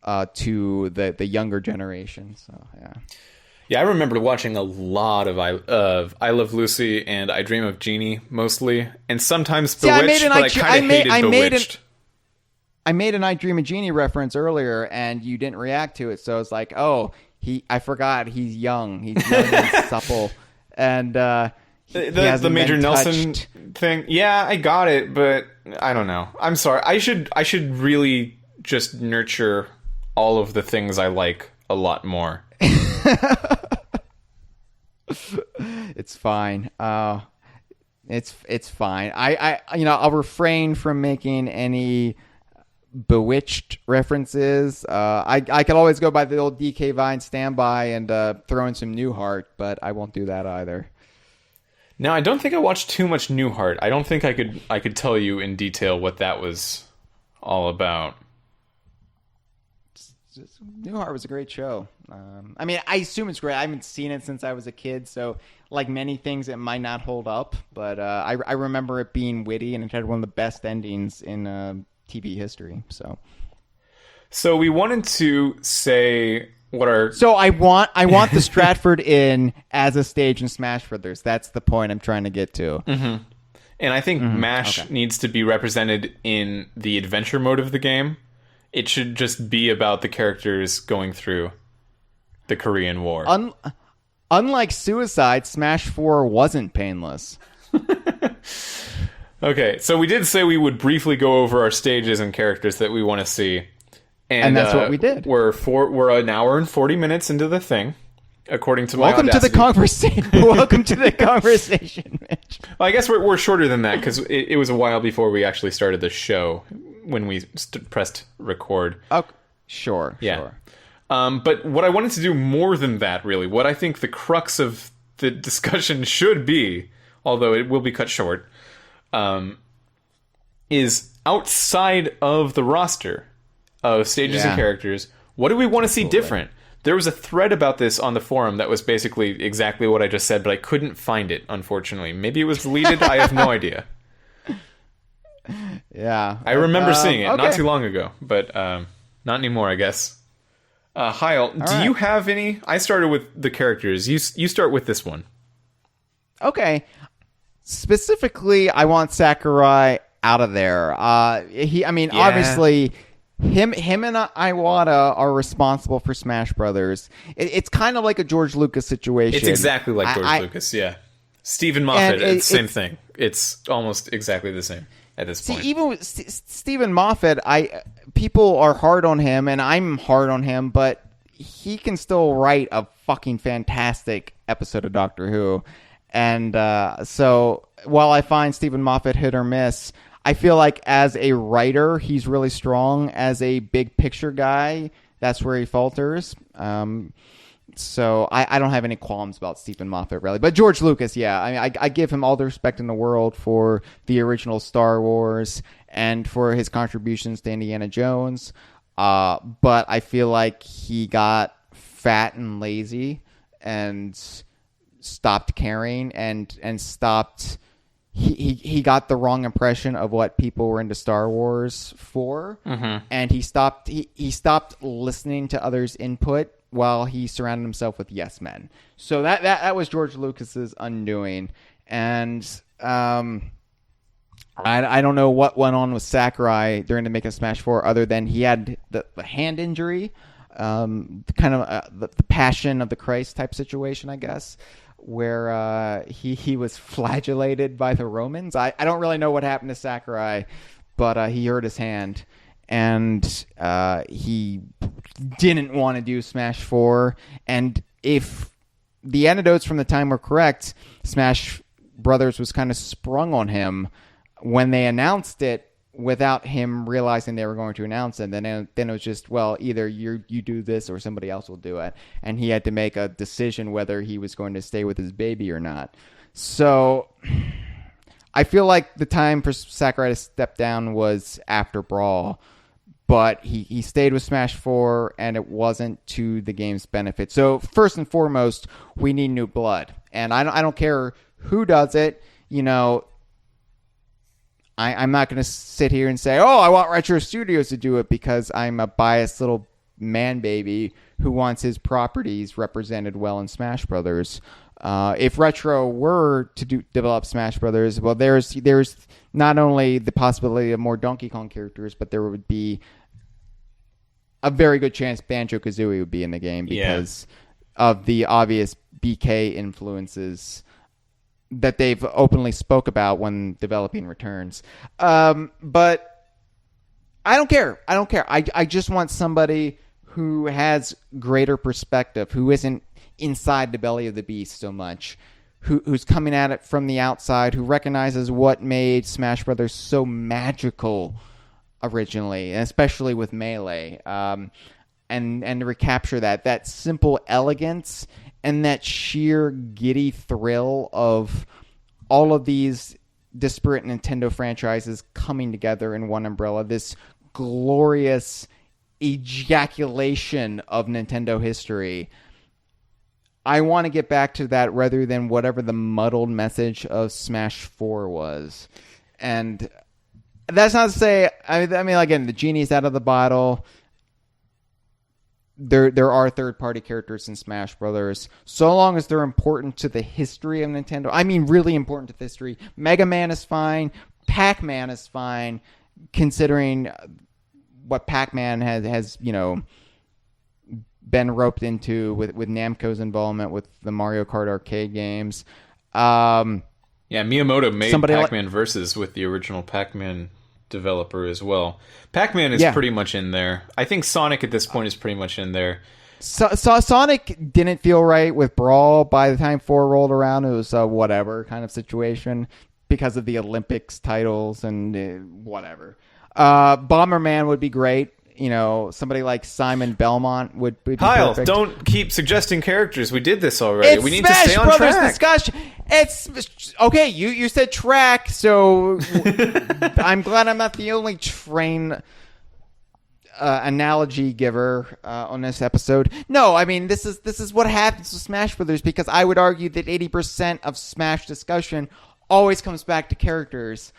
to the younger generation. So yeah. Yeah, I remember watching a lot of I Love Lucy and I Dream of Jeannie mostly, and sometimes Bewitched, but I kind of hated Bewitched. I made an I Dream of Jeannie reference earlier, and you didn't react to it, so it's like, oh, I forgot he's young. He's young and supple. And the Major Nelson thing, yeah, I got it, but I don't know. I'm sorry. I should really just nurture all of the things I like a lot more. It's fine. It's fine. I'll refrain from making any Bewitched references. I could always go by the old DK Vine standby and throw in some Newhart, but I won't do that either. Now, I don't think I watched too much Newhart. I don't think I could tell you in detail what that was all about. Newhart was a great show. I mean, I assume it's great. I haven't seen it since I was a kid, so like many things, it might not hold up. But I remember it being witty, and it had one of the best endings in TV history. So we wanted to say what our... So I want the Stratford Inn as a stage in Smash Brothers. That's the point I'm trying to get to. Mm-hmm. And I think MASH needs to be represented in the adventure mode of the game. It should just be about the characters going through the Korean War. Unlike Suicide, Smash 4 wasn't painless. Okay, so we did say we would briefly go over our stages and characters that we want to see. And that's what we did. We're an hour and 40 minutes into the thing, according to my Welcome to the conversation. Welcome to the conversation, Mitch. Well, I guess we're shorter than that because it was a while before we actually started the show when we pressed record. Oh, sure. But what I wanted to do more than that, really, what I think the crux of the discussion should be, although it will be cut short, is outside of the roster of stages and characters, what do we want to see different? There was a thread about this on the forum that was basically exactly what I just said, but I couldn't find it, unfortunately. Maybe it was deleted. I have no idea. Yeah. I remember seeing it not too long ago, but not anymore, I guess. Hyle, you have any? I started with the characters. You start with this one. Okay. Specifically, I want Sakurai out of there. Obviously, him and Iwata are responsible for Smash Brothers. It's kind of like a George Lucas situation. It's exactly like George Lucas, yeah. Stephen Moffat, same thing. It's almost exactly the same at this point. Even with Stephen Moffat, people are hard on him, and I'm hard on him, but he can still write a fucking fantastic episode of Doctor Who. And so while I find Stephen Moffat hit or miss, I feel like as a writer, he's really strong. As a big picture guy, that's where he falters. So I don't have any qualms about Stephen Moffat, really. But George Lucas, yeah. I mean, I give him all the respect in the world for the original Star Wars and for his contributions to Indiana Jones. But I feel like he got fat and lazy and stopped caring and stopped... He got the wrong impression of what people were into Star Wars for, and he stopped listening to others' input while he surrounded himself with yes men. So that was George Lucas's undoing, and I don't know what went on with Sakurai during the making of Smash 4 other than he had the hand injury, kind of the Passion of the Christ type situation, I guess, where he was flagellated by the Romans. I don't really know what happened to Sakurai, but he hurt his hand, and he didn't want to do Smash 4. And if the anecdotes from the time were correct, Smash Brothers was kind of sprung on him when they announced it without him realizing they were going to announce it. Then it was just, well, either you do this or somebody else will do it. And he had to make a decision whether he was going to stay with his baby or not. So I feel like the time for Sakurai to step down was after Brawl, but he stayed with Smash 4, and it wasn't to the game's benefit. So first and foremost, we need new blood. And I don't care who does it. You know, I'm not going to sit here and say, oh, I want Retro Studios to do it because I'm a biased little man baby who wants his properties represented well in Smash Brothers. If Retro were to develop Smash Brothers, well, there's not only the possibility of more Donkey Kong characters, but there would be a very good chance Banjo-Kazooie would be in the game because of the obvious BK influences that they've openly spoke about when developing Returns. But I don't care. I just want somebody who has greater perspective, who isn't inside the belly of the beast so much, who's coming at it from the outside, who recognizes what made Smash Brothers so magical originally, and especially with Melee, and to recapture that simple elegance and that sheer giddy thrill of all of these disparate Nintendo franchises coming together in one umbrella, this glorious ejaculation of Nintendo history. I want to get back to that rather than whatever the muddled message of Smash 4 was. And that's not to say, I mean, again, the genie's out of the bottle. There are third-party characters in Smash Brothers. So long as they're important to the history of Nintendo. I mean, really important to the history. Mega Man is fine. Pac-Man is fine, considering what Pac-Man has been roped into with Namco's involvement with the Mario Kart arcade games. Miyamoto made Pac-Man Versus with the original Pac-Man developer as well. Pac-Man is pretty much in there. I think Sonic at this point is pretty much in there. Sonic didn't feel right with Brawl by the time 4 rolled around. It was a whatever kind of situation because of the Olympics titles and whatever. Bomberman would be great. Somebody like Simon Belmont would be Hyle, perfect. don't keep suggesting characters. We did this already. We need Smash to stay on Brothers track. Discussion. It's okay. You said track, so I'm glad I'm not the only train analogy giver on this episode. No, I mean this is what happens with Smash Brothers, because I would argue that 80% of Smash discussion always comes back to characters,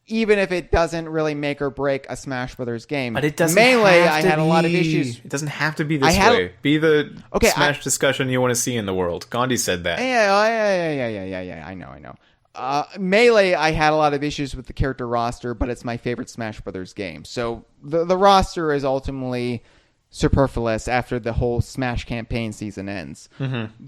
even if it doesn't really make or break a Smash Brothers game. But it doesn't Melee, have to I had a lot of be- issues. It doesn't have to be this way. Be the Okay, Smash discussion you want to see in the world. Gandhi said that. Yeah. I know. Melee, I had a lot of issues with the character roster, but it's my favorite Smash Brothers game. So the roster is ultimately superfluous after the whole Smash campaign season ends. Mm-hmm.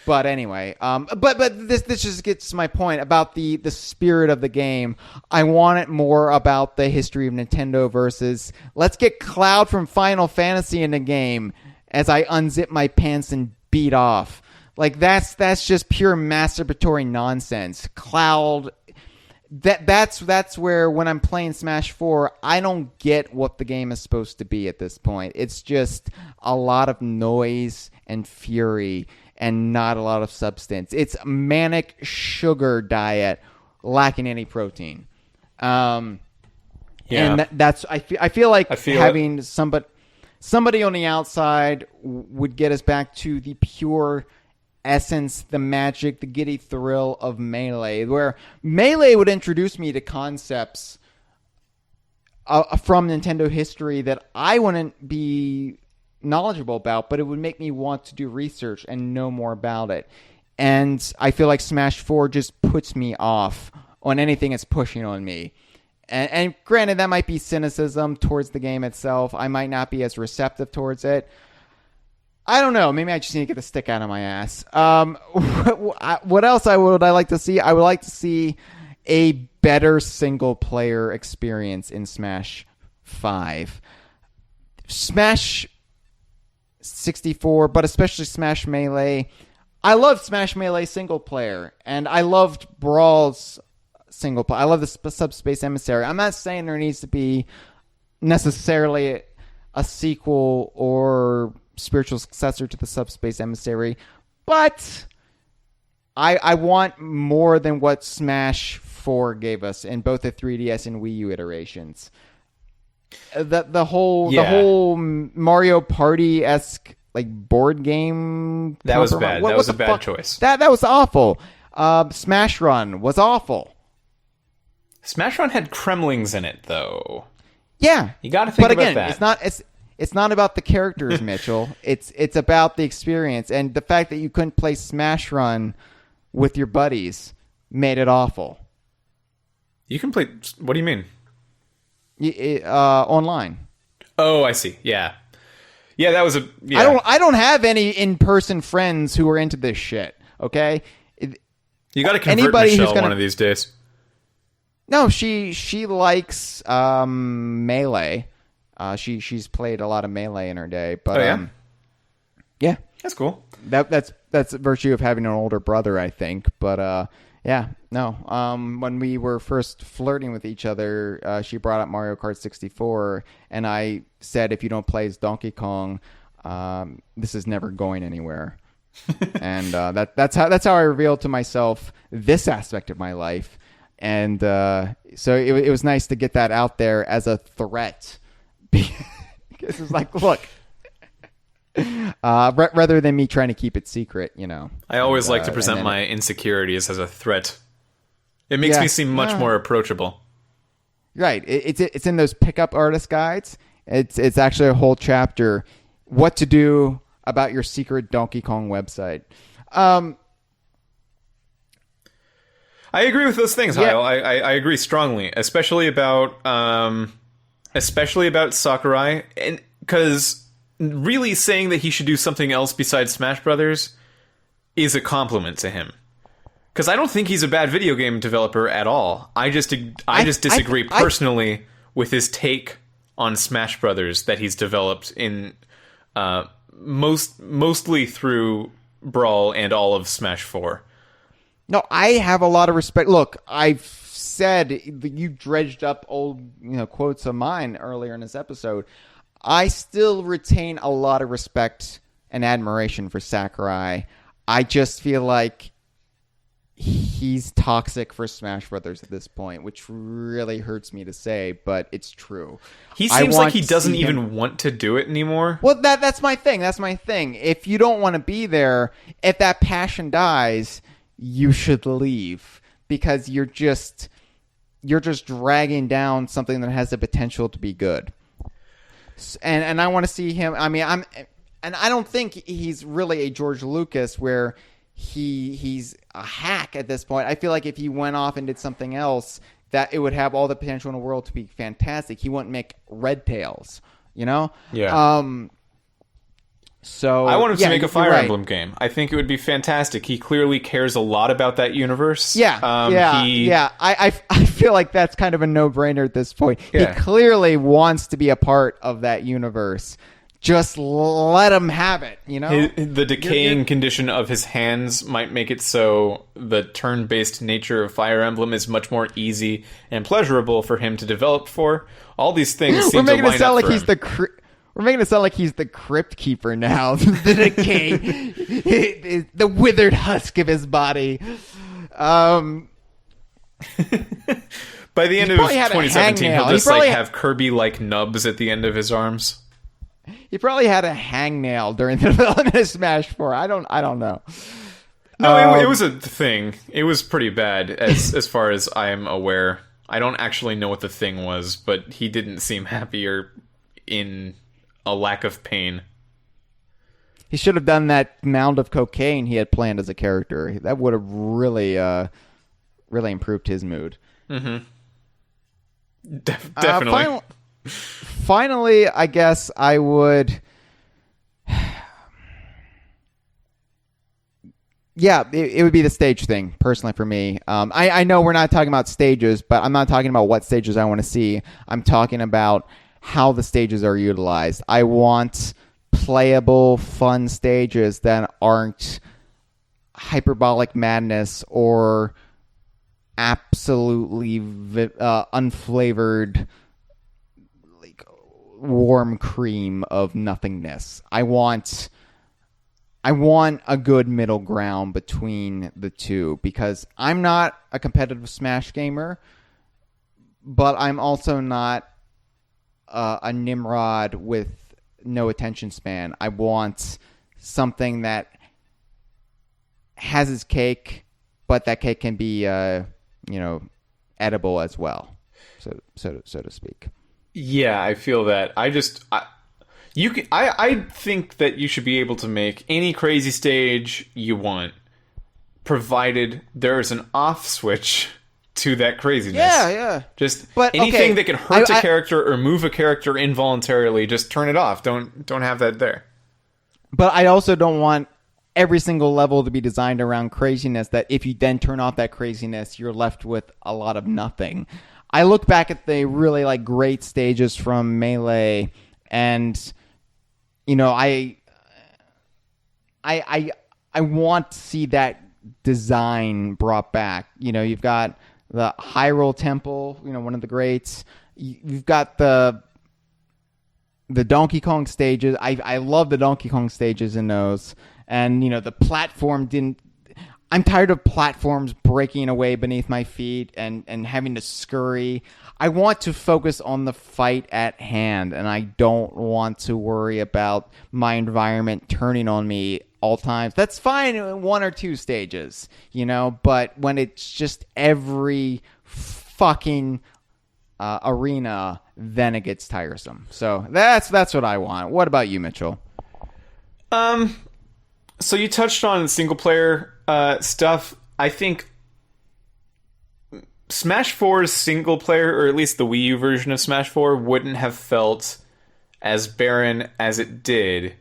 But anyway, but this just gets to my point about the spirit of the game. I want it more about the history of Nintendo versus let's get Cloud from Final Fantasy in the game as I unzip my pants and beat off. Like that's just pure masturbatory nonsense. Cloud, that's where when I'm playing Smash 4, I don't get what the game is supposed to be at this point. It's just a lot of noise and fury and not a lot of substance. It's a manic sugar diet lacking any protein. And that's I feel like having somebody on the outside would get us back to the pure essence, the magic, the giddy thrill of Melee, where Melee would introduce me to concepts from Nintendo history that I wouldn't be knowledgeable about, but it would make me want to do research and know more about it. And I feel like Smash 4 just puts me off on anything it's pushing on me. And granted, that might be cynicism towards the game itself. I might not be as receptive towards it. I don't know. Maybe I just need to get the stick out of my ass. What else would I like to see? I would like to see a better single-player experience in Smash 5. Smash 64, but especially Smash Melee. I loved Smash Melee single player, and I loved Brawl's single player. I love the Subspace Emissary. I'm not saying there needs to be necessarily a sequel or spiritual successor to the Subspace Emissary, but I want more than what Smash 4 gave us in both the 3DS and Wii U iterations. The whole Mario Party-esque like board game. That was bad. That was a bad choice. That was awful. Smash Run was awful. Smash Run had Kremlings in it, though. Yeah, You got to think but again, about that. it's not. It's not about the characters, Mitchell. It's about the experience, and the fact that you couldn't play Smash Run with your buddies made it awful. You can play. What do you mean? Online. Oh, I see. Yeah, that was a. Yeah. I don't have any in-person friends who are into this shit. Okay. You got to convert Michelle one of these days. No, she likes Melee. She's played a lot of Melee in her day, but yeah, that's cool. That's a virtue of having an older brother, I think. But yeah, no. When we were first flirting with each other, she brought up Mario Kart 64, and I said, if you don't play as Donkey Kong, this is never going anywhere. And that's how I revealed to myself this aspect of my life. And so it was nice to get that out there as a threat. Because it's like, look, rather than me trying to keep it secret, you know. I always like to present my insecurities as a threat. It makes me seem much more approachable. Right. It's in those pickup artist guides. It's actually a whole chapter. What to do about your secret Donkey Kong website. I agree with those things, Hyle. I agree strongly, especially about Sakurai, and because really saying that he should do something else besides Smash Brothers is a compliment to him. Because I don't think he's a bad video game developer at all. I just disagree personally with his take on Smash Brothers that he's developed in mostly through Brawl and all of Smash 4. No, I have a lot of respect. Look, I've said you dredged up old quotes of mine earlier in this episode. I still retain a lot of respect and admiration for Sakurai. I just feel like he's toxic for Smash Brothers at this point, which really hurts me to say, but it's true. He seems like he doesn't even want to do it anymore. Well, that's my thing. That's my thing. If you don't want to be there, if that passion dies, you should leave, because you're just dragging down something that has the potential to be good. And I want to see him. I mean, I don't think he's really a George Lucas where he's a hack at this point. I feel like if he went off and did something else, that it would have all the potential in the world to be fantastic. He wouldn't make Red Tails, you know? Yeah. So I want him to make a Fire Emblem game. I think it would be fantastic. He clearly cares a lot about that universe. Yeah, I feel like that's kind of a no-brainer at this point. Yeah. He clearly wants to be a part of that universe. Just let him have it, you know? The decaying condition of his hands might make it so the turn-based nature of Fire Emblem is much more easy and pleasurable for him to develop for. All these things seem to line up for him. We're making it sound like he's the Crypt Keeper now. The decay, the withered husk of his body. By the end of 2017, he'll just have Kirby-like nubs at the end of his arms. He probably had a hangnail during the development of Smash 4. I don't know. No, it was a thing. It was pretty bad as far as I am aware. I don't actually know what the thing was, but he didn't seem happy or in a lack of pain. He should have done that mound of cocaine he had planned as a character. That would have really improved his mood. Mm-hmm. Definitely. Finally, I guess I would... Yeah, it would be the stage thing, personally, for me. I know we're not talking about stages, but I'm not talking about what stages I want to see. I'm talking about how the stages are utilized. I want playable, fun stages that aren't hyperbolic madness or absolutely unflavored, like warm cream of nothingness. I want a good middle ground between the two, because I'm not a competitive Smash gamer, but I'm also not a Nimrod with no attention span. I want something that has its cake, but that cake can be, edible as well, so to speak. Yeah, I feel that. You can, I think that you should be able to make any crazy stage you want, provided there's an off switch to that craziness. Yeah. Just But, anything okay, that can hurt I- a character or move a character involuntarily, just turn it off. Don't have that there. But I also don't want every single level to be designed around craziness that if you then turn off that craziness, you're left with a lot of nothing. I look back at the really like great stages from Melee, and you know, I want to see that design brought back. You know, you've got the Hyrule Temple, you know, one of the greats. You've got the Donkey Kong stages. I love the Donkey Kong stages in those. And, you know, the platform didn't... I'm tired of platforms breaking away beneath my feet and having to scurry. I want to focus on the fight at hand, and I don't want to worry about my environment turning on me all times. That's fine in 1 or 2 stages, you know, but when it's just every fucking arena, then it gets tiresome. So that's what I want. What about you, Mitchell? So you touched on single player stuff. I think Smash 4's single player, or at least the Wii U version of Smash 4, wouldn't have felt as barren as it did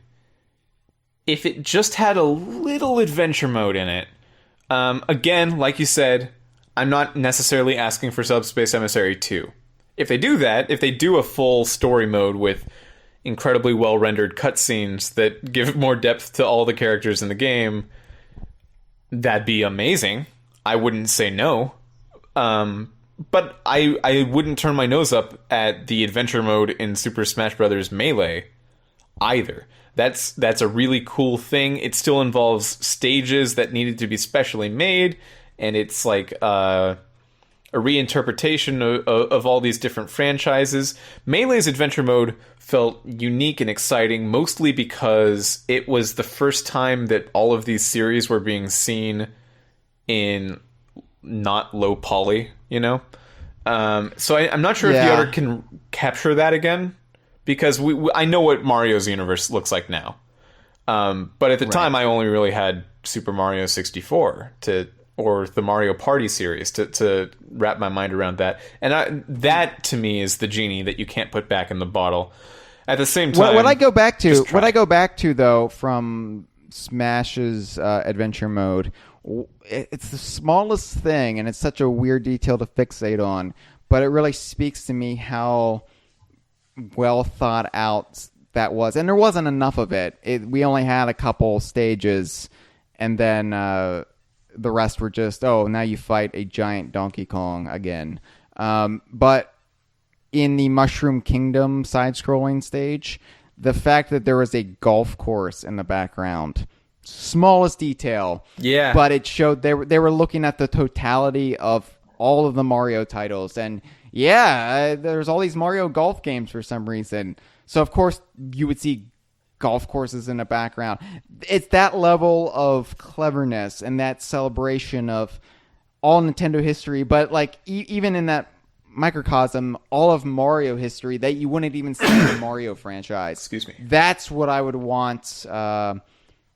if it just had a little adventure mode in it. Again, like you said, I'm not necessarily asking for Subspace Emissary 2. If they do that, if they do a full story mode with incredibly well-rendered cutscenes that give more depth to all the characters in the game, that'd be amazing. I wouldn't say no. But I wouldn't turn my nose up at the adventure mode in Super Smash Bros. Melee either. That's a really cool thing. It still involves stages that needed to be specially made, and it's like a reinterpretation of all these different franchises. Melee's adventure mode felt unique and exciting, mostly because it was the first time that all of these series were being seen in not low poly, you know? So I'm not sure if you ever can capture that again, because I know what Mario's universe looks like now. But at the time, I only really had Super Mario 64 or the Mario Party series to wrap my mind around that. And that, to me, is the genie that you can't put back in the bottle. At the same time... What I go back to, though, from Smash's adventure mode, it's the smallest thing, and it's such a weird detail to fixate on, but it really speaks to me how well thought out that was. And there wasn't enough of it. We only had a couple stages, and then the rest were just, now you fight a giant Donkey Kong again. But in the Mushroom Kingdom side-scrolling stage, the fact that there was a golf course in the background, smallest detail, but it showed they were looking at the totality of all of the Mario titles, and there's all these Mario golf games for some reason. So of course you would see golf courses in the background. It's that level of cleverness and that celebration of all Nintendo history, but like even in that microcosm, all of Mario history that you wouldn't even see in the Mario franchise. Excuse me. That's what I would want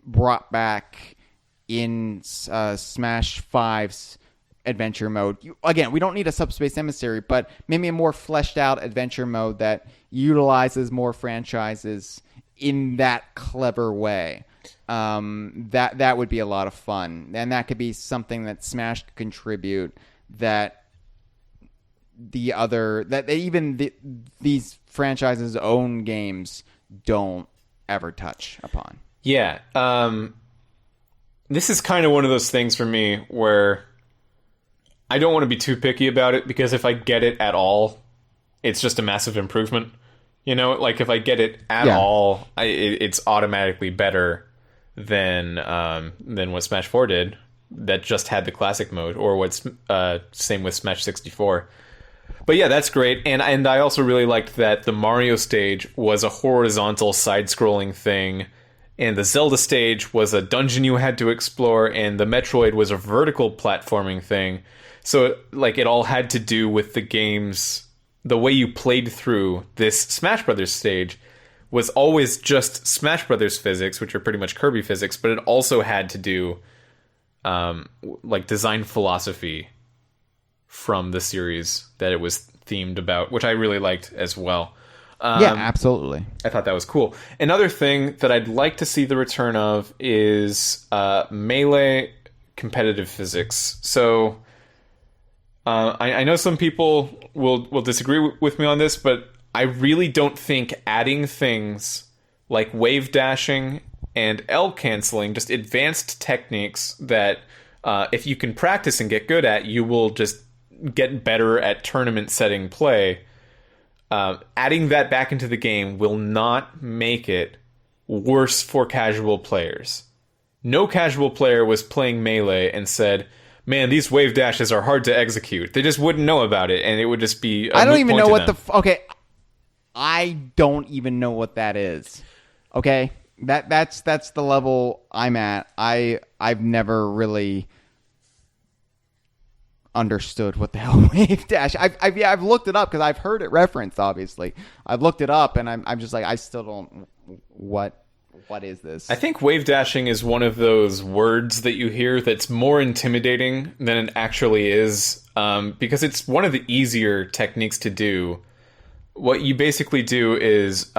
brought back in Smash 5's adventure mode. Again, we don't need a Subspace Emissary, but maybe a more fleshed out adventure mode that utilizes more franchises in that clever way. That would be a lot of fun, and that could be something that Smash could contribute that these franchises' own games don't ever touch upon. Yeah. This is kind of one of those things for me where I don't want to be too picky about it, because if I get it at all, it's just a massive improvement. You know, like if I get it at all, it's automatically better than what Smash 4 did, that just had the classic mode, or what's same with Smash 64. But yeah, that's great. And I also really liked that the Mario stage was a horizontal side-scrolling thing, and the Zelda stage was a dungeon you had to explore, and the Metroid was a vertical platforming thing. So like it all had to do with the game's, the way you played through this Smash Brothers stage was always just Smash Brothers physics, which are pretty much Kirby physics, but it also had to do like design philosophy from the series that it was themed about, which I really liked as well. Yeah, absolutely. I thought that was cool. Another thing that I'd like to see the return of is melee competitive physics. So I know some people will disagree with me on this, but I really don't think adding things like wave dashing and L canceling, just advanced techniques that if you can practice and get good at, you will just get better at tournament setting play. Adding that back into the game will not make it worse for casual players. No casual player was playing Melee and said, man, these wave dashes are hard to execute. They just wouldn't know about it, and it would just be I don't even know what okay, I don't even know what that is. Okay? That's the level I'm at. I've never really understood what the hell wave dash. I've looked it up because I've heard it referenced. Obviously, I've looked it up, and I'm just like, I still don't. What is this? I think wave dashing is one of those words that you hear that's more intimidating than it actually is, because it's one of the easier techniques to do. What you basically do is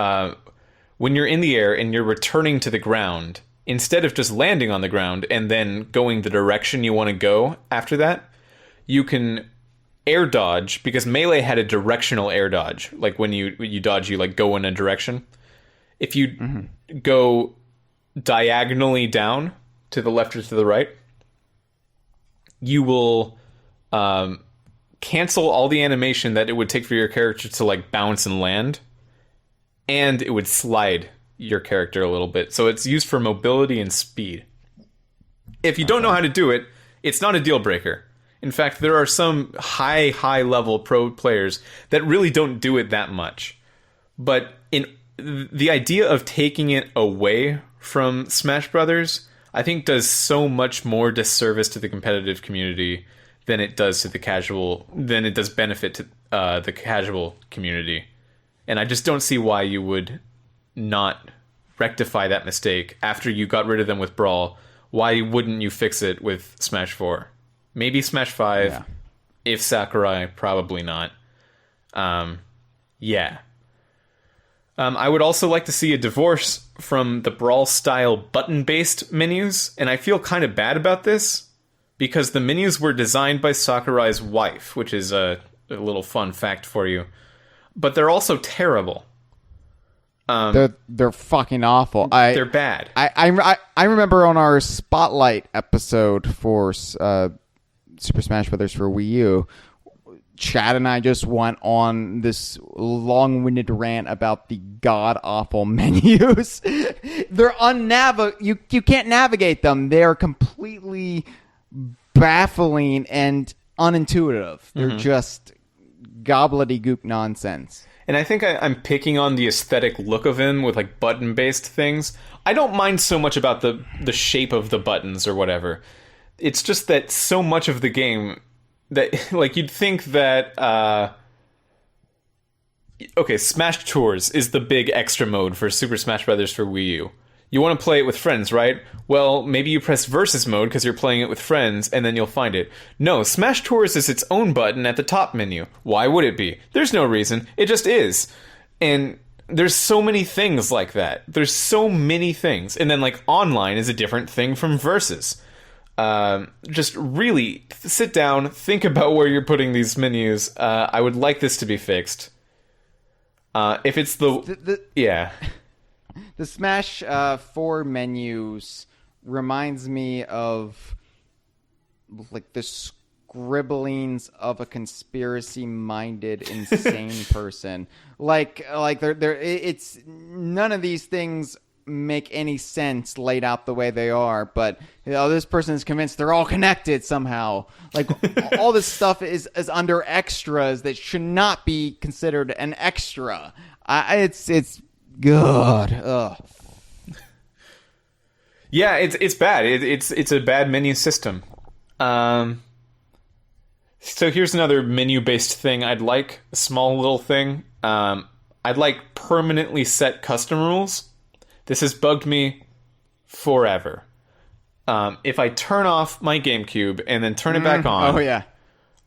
when you're in the air and you're returning to the ground, instead of just landing on the ground and then going the direction you want to go after that, you can air dodge, because Melee had a directional air dodge. Like when you dodge, you like go in a direction. If you go diagonally down to the left or to the right, you will cancel all the animation that it would take for your character to like bounce and land, and it would slide your character a little bit. So it's used for mobility and speed. If you don't know how to do it, it's not a deal breaker. In fact, there are some high level pro players that really don't do it that much. But the idea of taking it away from Smash Brothers, I think, does so much more disservice to the competitive community than it does to the casual, than it does benefit to the casual community. And I just don't see why you would not rectify that mistake after you got rid of them with Brawl. Why wouldn't you fix it with Smash 4? Maybe Smash 5. Yeah. If Sakurai, probably not. Yeah. I would also like to see a divorce from the Brawl-style button-based menus, and I feel kind of bad about this, because the menus were designed by Sakurai's wife, which is a little fun fact for you. But they're also terrible. They're fucking awful. They're bad. I remember on our Spotlight episode for Super Smash Brothers for Wii U, Chad and I just went on this long-winded rant about the god-awful menus. They're you can't navigate them. They're completely baffling and unintuitive. They're just gobbledygook nonsense. And I think I'm picking on the aesthetic look of him with like button-based things. I don't mind so much about the shape of the buttons or whatever. It's just that so much of the game that, like, you'd think that okay, Smash Tours is the big extra mode for Super Smash Brothers for Wii U. You want to play it with friends, right? Well, maybe you press Versus mode because you're playing it with friends, and then you'll find it. No, Smash Tours is its own button at the top menu. Why would it be? There's no reason. It just is. And there's so many things like that. There's so many things. And then, like, online is a different thing from Versus. Just really sit down, think about where you're putting these menus. I would like this to be fixed. If it's yeah. The Smash 4 menus reminds me of like the scribblings of a conspiracy-minded, insane person. Like it's none of these things make any sense laid out the way they are, but this person is convinced they're all connected somehow. Like all this stuff is under extras that should not be considered an extra. It's good. Ugh. Yeah, it's bad. It's a bad menu system. So here's another menu-based thing I'd like. A small little thing. I'd like permanently set custom rules. This has bugged me forever. If I turn off my GameCube and then turn it back on,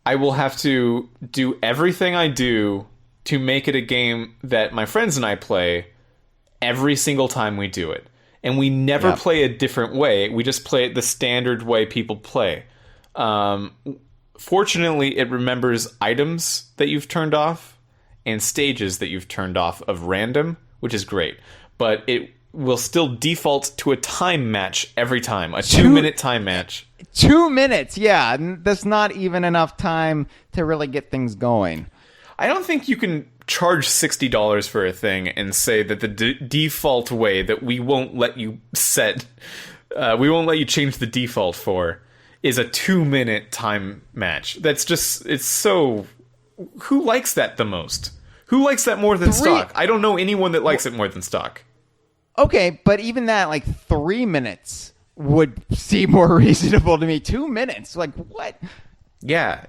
I will have to do everything I do to make it a game that my friends and I play every single time we do it. And we never play a different way. We just play it the standard way people play. Fortunately, it remembers items that you've turned off and stages that you've turned off of random, which is great. But it will still default to a time match every time. A 2-minute time match. 2 minutes, yeah. That's not even enough time to really get things going. I don't think you can charge $60 for a thing and say that the default way that we won't let you set... we won't let you change the default for is a 2-minute time match. That's just... It's so... Who likes that the most? Who likes that more than stock? I don't know anyone that likes it more than stock. Okay, but even that, like, 3 minutes would seem more reasonable to me. 2 minutes? Like, what? Yeah.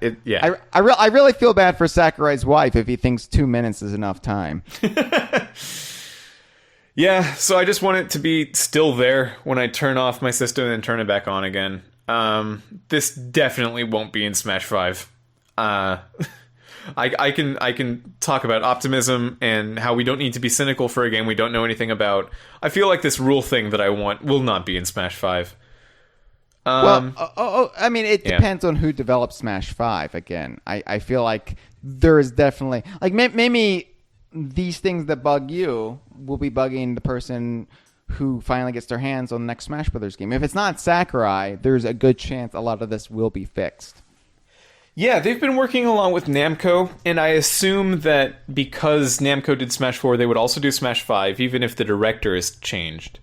I really feel bad for Sakurai's wife if he thinks 2 minutes is enough time. Yeah, so I just want it to be still there when I turn off my system and turn it back on again. This definitely won't be in Smash 5. I can talk about optimism and how we don't need to be cynical for a game we don't know anything about. I feel like this rule thing that I want will not be in Smash 5. I mean, it depends on who develops Smash 5. Again, I feel like there is definitely... Like, maybe these things that bug you will be bugging the person who finally gets their hands on the next Smash Brothers game. If it's not Sakurai, there's a good chance a lot of this will be fixed. Yeah, they've been working along with Namco, and I assume that because Namco did Smash 4, they would also do Smash 5, even if the director is changed.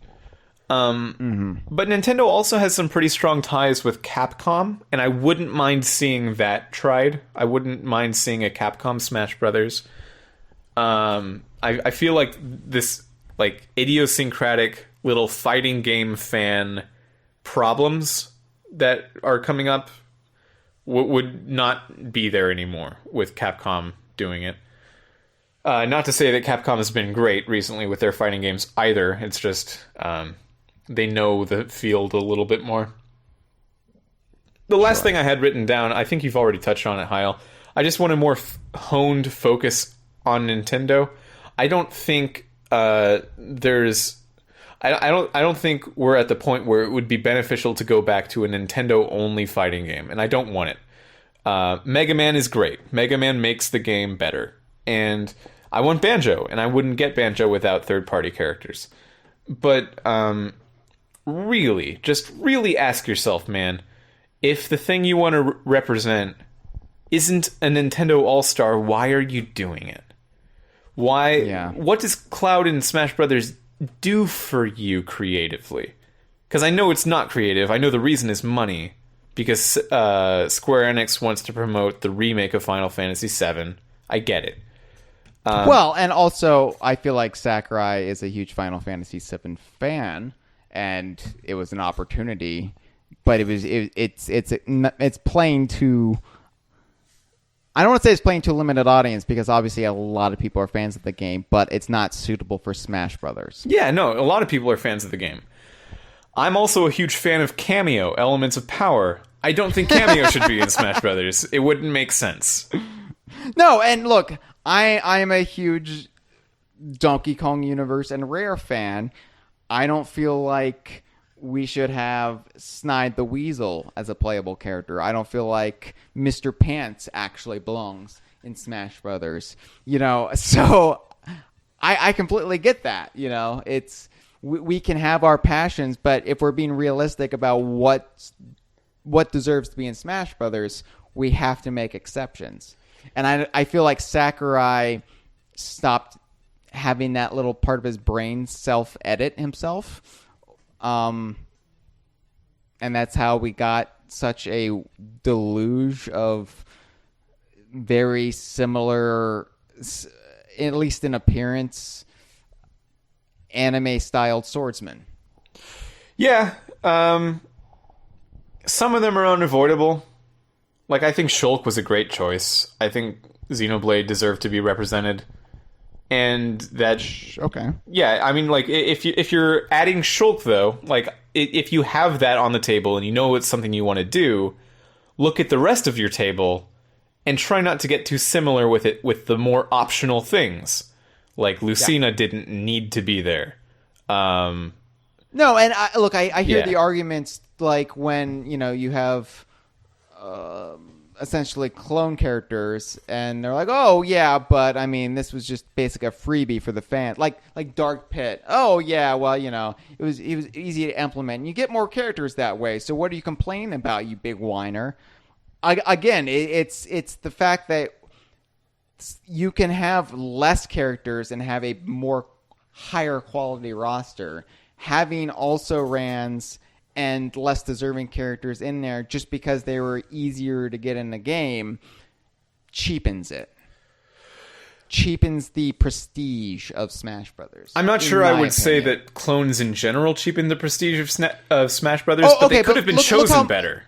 But Nintendo also has some pretty strong ties with Capcom, and I wouldn't mind seeing that tried. I wouldn't mind seeing a Capcom Smash Brothers. I feel like this like idiosyncratic little fighting game fan problems that are coming up would not be there anymore with Capcom doing it. Not to say that Capcom has been great recently with their fighting games either. It's just they know the field a little bit more. The last thing I had written down, I think you've already touched on it, Hyle. I just want a more honed focus on Nintendo. I don't think there's... I don't think we're at the point where it would be beneficial to go back to a Nintendo-only fighting game, and I don't want it. Mega Man is great. Mega Man makes the game better. And I want Banjo, and I wouldn't get Banjo without third-party characters. But really ask yourself, man, if the thing you want to represent isn't a Nintendo All-Star, why are you doing it? Why? Yeah. What does Cloud and Smash Brothers do for you creatively? Because I know it's not creative. I know the reason is money. Because Square Enix wants to promote the remake of Final Fantasy VII. I get it. Well, and also, I feel like Sakurai is a huge Final Fantasy VII fan, and it was an opportunity, but it's playing to... I don't want to say it's playing to a limited audience, because obviously a lot of people are fans of the game, but it's not suitable for Smash Brothers. Yeah, no, a lot of people are fans of the game. I'm also a huge fan of Cameo, Elements of Power. I don't think Cameo should be in Smash Brothers. It wouldn't make sense. No, and look, I am a huge Donkey Kong Universe and Rare fan. I don't feel like we should have Snide the Weasel as a playable character. I don't feel like Mr. Pants actually belongs in Smash Brothers. So I completely get that. It's we can have our passions, but if we're being realistic about what deserves to be in Smash Brothers, we have to make exceptions. And I feel like Sakurai stopped having that little part of his brain self-edit himself. And that's how we got such a deluge of very similar, at least in appearance, anime-styled swordsmen. Yeah. Some of them are unavoidable. Like, I think Shulk was a great choice. I think Xenoblade deserved to be represented. And that Okay. yeah, I mean, like if you're adding Shulk though, like if you have that on the table and you know it's something you want to do, look at the rest of your table and try not to get too similar with it with the more optional things. Like Lucina didn't need to be there. No, and I hear the arguments like when you have essentially clone characters, and they're like, oh yeah, but I mean this was just basically a freebie for the fan, like Dark Pit. Oh yeah, well it was easy to implement. And you get more characters that way. So what are you complaining about, you big whiner? Again, it's the fact that you can have less characters and have a more higher quality roster. Having also rans and less deserving characters in there just because they were easier to get in the game cheapens it. Cheapens the prestige of Smash Brothers. I'm not sure I would say that clones in general cheapen the prestige of Smash Brothers, but they could have been chosen better.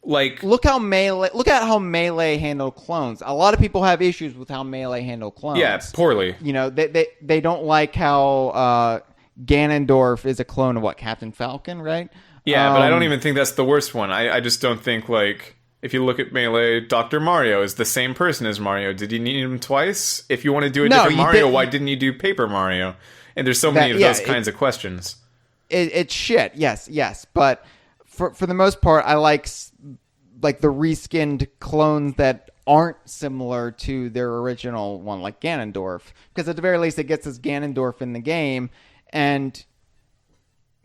Like, look at how Melee handled clones. A lot of people have issues with how Melee handled clones. Yeah, poorly. They don't like how Ganondorf is a clone of Captain Falcon, right? Yeah, but I don't even think that's the worst one. I just don't think, like, if you look at Melee, Dr. Mario is the same person as Mario. Did you need him twice? If you want to do a different Mario, why didn't you do Paper Mario? And there's so many of those kinds of questions. It's shit, yes. But for the most part, I like the reskinned clones that aren't similar to their original one, like Ganondorf. Because at the very least, it gets us Ganondorf in the game. And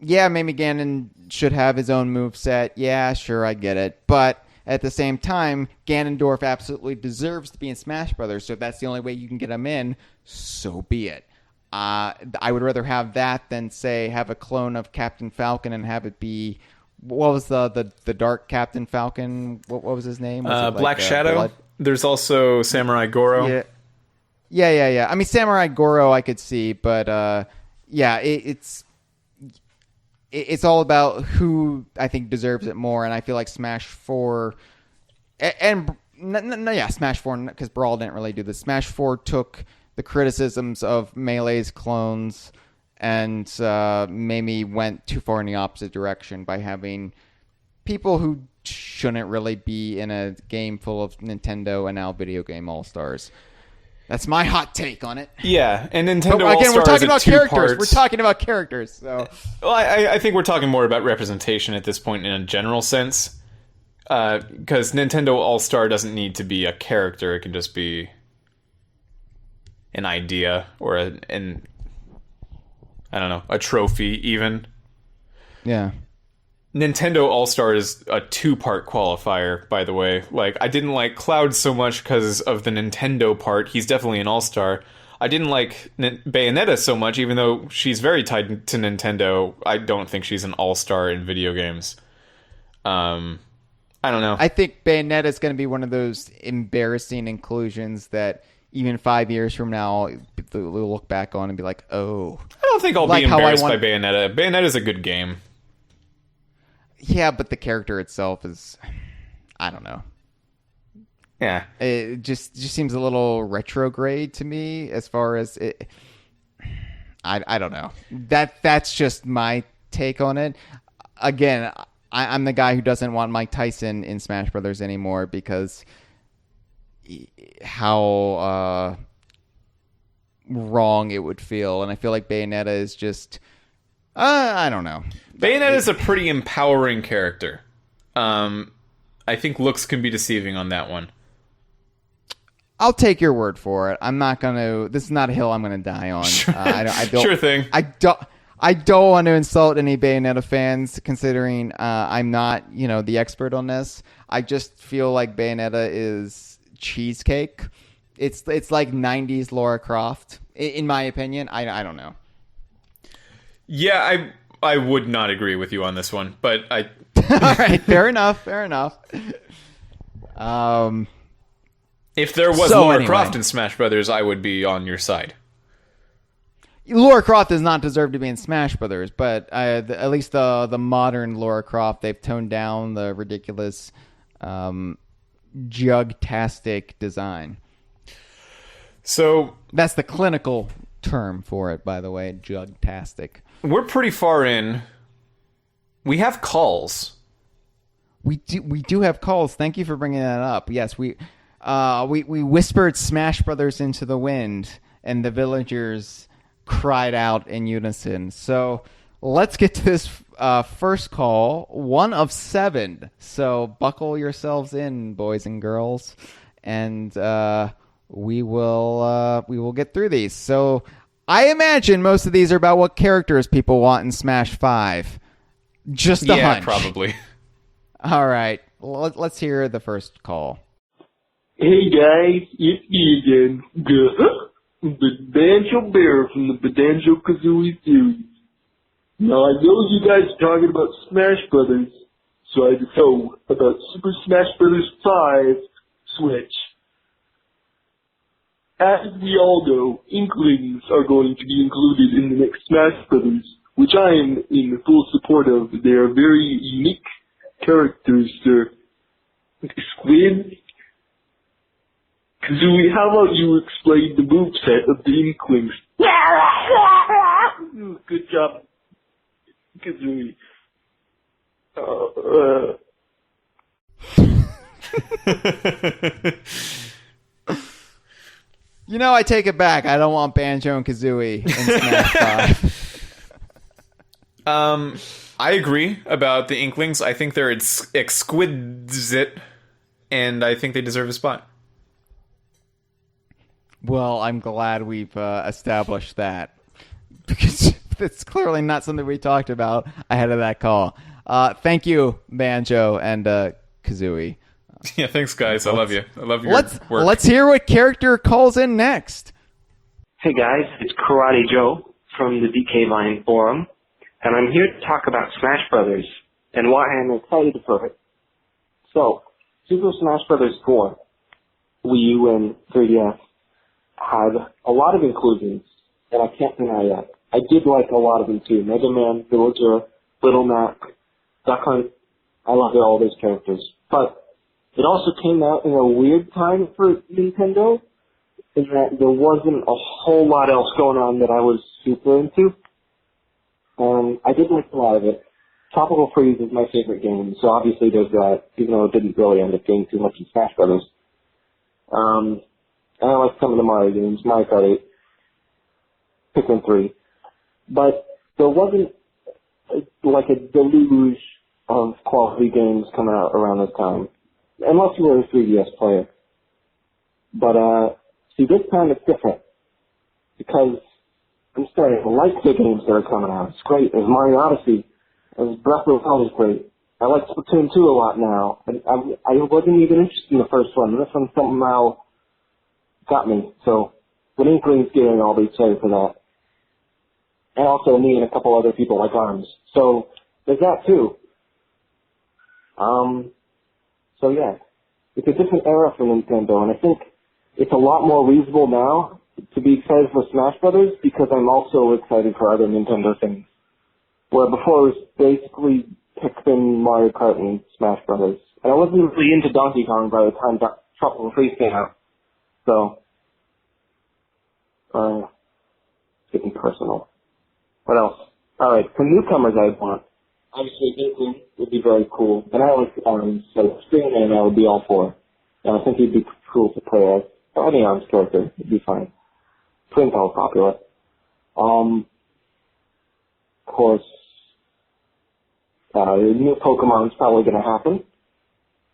yeah, maybe Ganon should have his own moveset. Yeah, sure, I get it. But at the same time, Ganondorf absolutely deserves to be in Smash Brothers. So if that's the only way you can get him in, so be it. I would rather have that than, say, have a clone of Captain Falcon and have it be... What was the Dark Captain Falcon? What was his name? Was Black Shadow. Blood? There's also Samurai Goro. Yeah. I mean, Samurai Goro I could see, but it's all about who I think deserves it more, and I feel like Smash 4 Smash 4, because Brawl didn't really do this. Smash 4 took the criticisms of Melee's clones and maybe went too far in the opposite direction by having people who shouldn't really be in a game full of Nintendo and now video game all-stars. That's my hot take on it. Yeah, and Nintendo All-Stars again, we're talking about characters. We're talking about characters. So, well, I think we're talking more about representation at this point in a general sense, because Nintendo All-Star doesn't need to be a character; it can just be an idea or a trophy even. Yeah. Nintendo All-Star is a 2-part qualifier, by the way. Like, I didn't like Cloud so much because of the Nintendo part. He's definitely an All-Star. I didn't like Bayonetta so much, even though she's very tied to Nintendo. I don't think she's an All-Star in video games. I don't know. I think Bayonetta is going to be one of those embarrassing inclusions that even 5 years from now, we'll look back on and be like, oh. I don't think I'll be embarrassed by Bayonetta. Bayonetta's a good game. Yeah, but the character itself is, I don't know. Yeah. It just seems a little retrograde to me as far as it. I don't know. That's just my take on it. Again, I'm the guy who doesn't want Mike Tyson in Smash Brothers anymore because how wrong it would feel. And I feel like Bayonetta is just... I don't know. Bayonetta is a pretty empowering character. I think looks can be deceiving on that one. I'll take your word for it. I'm not going to... This is not a hill I'm going to die on. Sure. I don't, sure thing. I don't want to insult any Bayonetta fans, considering I'm not, the expert on this. I just feel like Bayonetta is cheesecake. It's like 90s Lara Croft, in my opinion. I don't know. Yeah, I would not agree with you on this one, but I... All right, fair enough. If there was Lara Croft in Smash Brothers, I would be on your side. Lara Croft does not deserve to be in Smash Brothers, but at least the modern Lara Croft, they've toned down the ridiculous jug-tastic design. So that's the clinical term for it, by the way. Jugtastic. We're pretty far in. We have calls. We do have calls. Thank you for bringing that up. Yes, we whispered Smash Brothers into the wind, and the villagers cried out in unison. So let's get to this first call, 1 of 7. So buckle yourselves in, boys and girls, and we will get through these. So I imagine most of these are about what characters people want in Smash 5. Just a hunch. Probably. All right, let's hear the first call. Hey guys, it's me again. The Banjo Bear from the Banjo-Kazooie series. Now I know you guys are talking about Smash Brothers, so I just know about Super Smash Brothers 5 Switch. As we all know, Inklings are going to be included in the next Smash Brothers, which I am in full support of. They are very unique characters, sir. Squid? Kazooie, how about you explain the moveset of the Inklings? Good job, Kazooie. You know, I take it back. I don't want Banjo and Kazooie in Smash 5. I agree about the Inklings. I think they're exquisite, and I think they deserve a spot. Well, I'm glad we've established that, because it's clearly not something we talked about ahead of that call. Thank you, Banjo and Kazooie. Yeah, thanks, guys. I love you. I love your work. Let's hear what character calls in next. Hey guys, it's Karate Joe from the DK Line Forum, and I'm here to talk about Smash Brothers and why I'm excited for it. So, Super Smash Brothers 4, Wii U and 3DS had a lot of inclusions, and I can't deny that. I did like a lot of them too. Mega Man, Villager, Little Mac, Duck Hunt. I loved all those characters. But it also came out in a weird time for Nintendo, in that there wasn't a whole lot else going on that I was super into. I did like a lot of it. Tropical Freeze is my favorite game, so obviously there's that, even though it didn't really end up getting too much in Smash Brothers. And I like some of the Mario games, Mario Kart 8, Pikmin 3. But there wasn't like a deluge of quality games coming out around this time, unless you were a 3DS player. But, see, this time it's different, because I'm starting to like the games that are coming out. It's great. There's Mario Odyssey. There's Breath of the Wild is great. I like Splatoon 2 a lot now. I wasn't even interested in the first one. This one somehow got me. So, when Inklings get in, I'll be excited for that. And also me and a couple other people like ARMS. So, there's that too. So yeah. It's a different era for Nintendo, and I think it's a lot more reasonable now to be excited for Smash Brothers, because I'm also excited for other Nintendo things. Where before it was basically Pikmin, Mario Kart, and Smash Brothers. And I wasn't really into Donkey Kong by the time Tropical Freeze came out. So, it's getting personal. What else? Alright, for newcomers I'd want, obviously Inkling would be very cool. And I like ARMS, so Spring Man I would be all for. And I think he'd be cool to play as. Any ARMS character would be fine. Twinkle popular. Of course, new Pokemon's probably going to happen.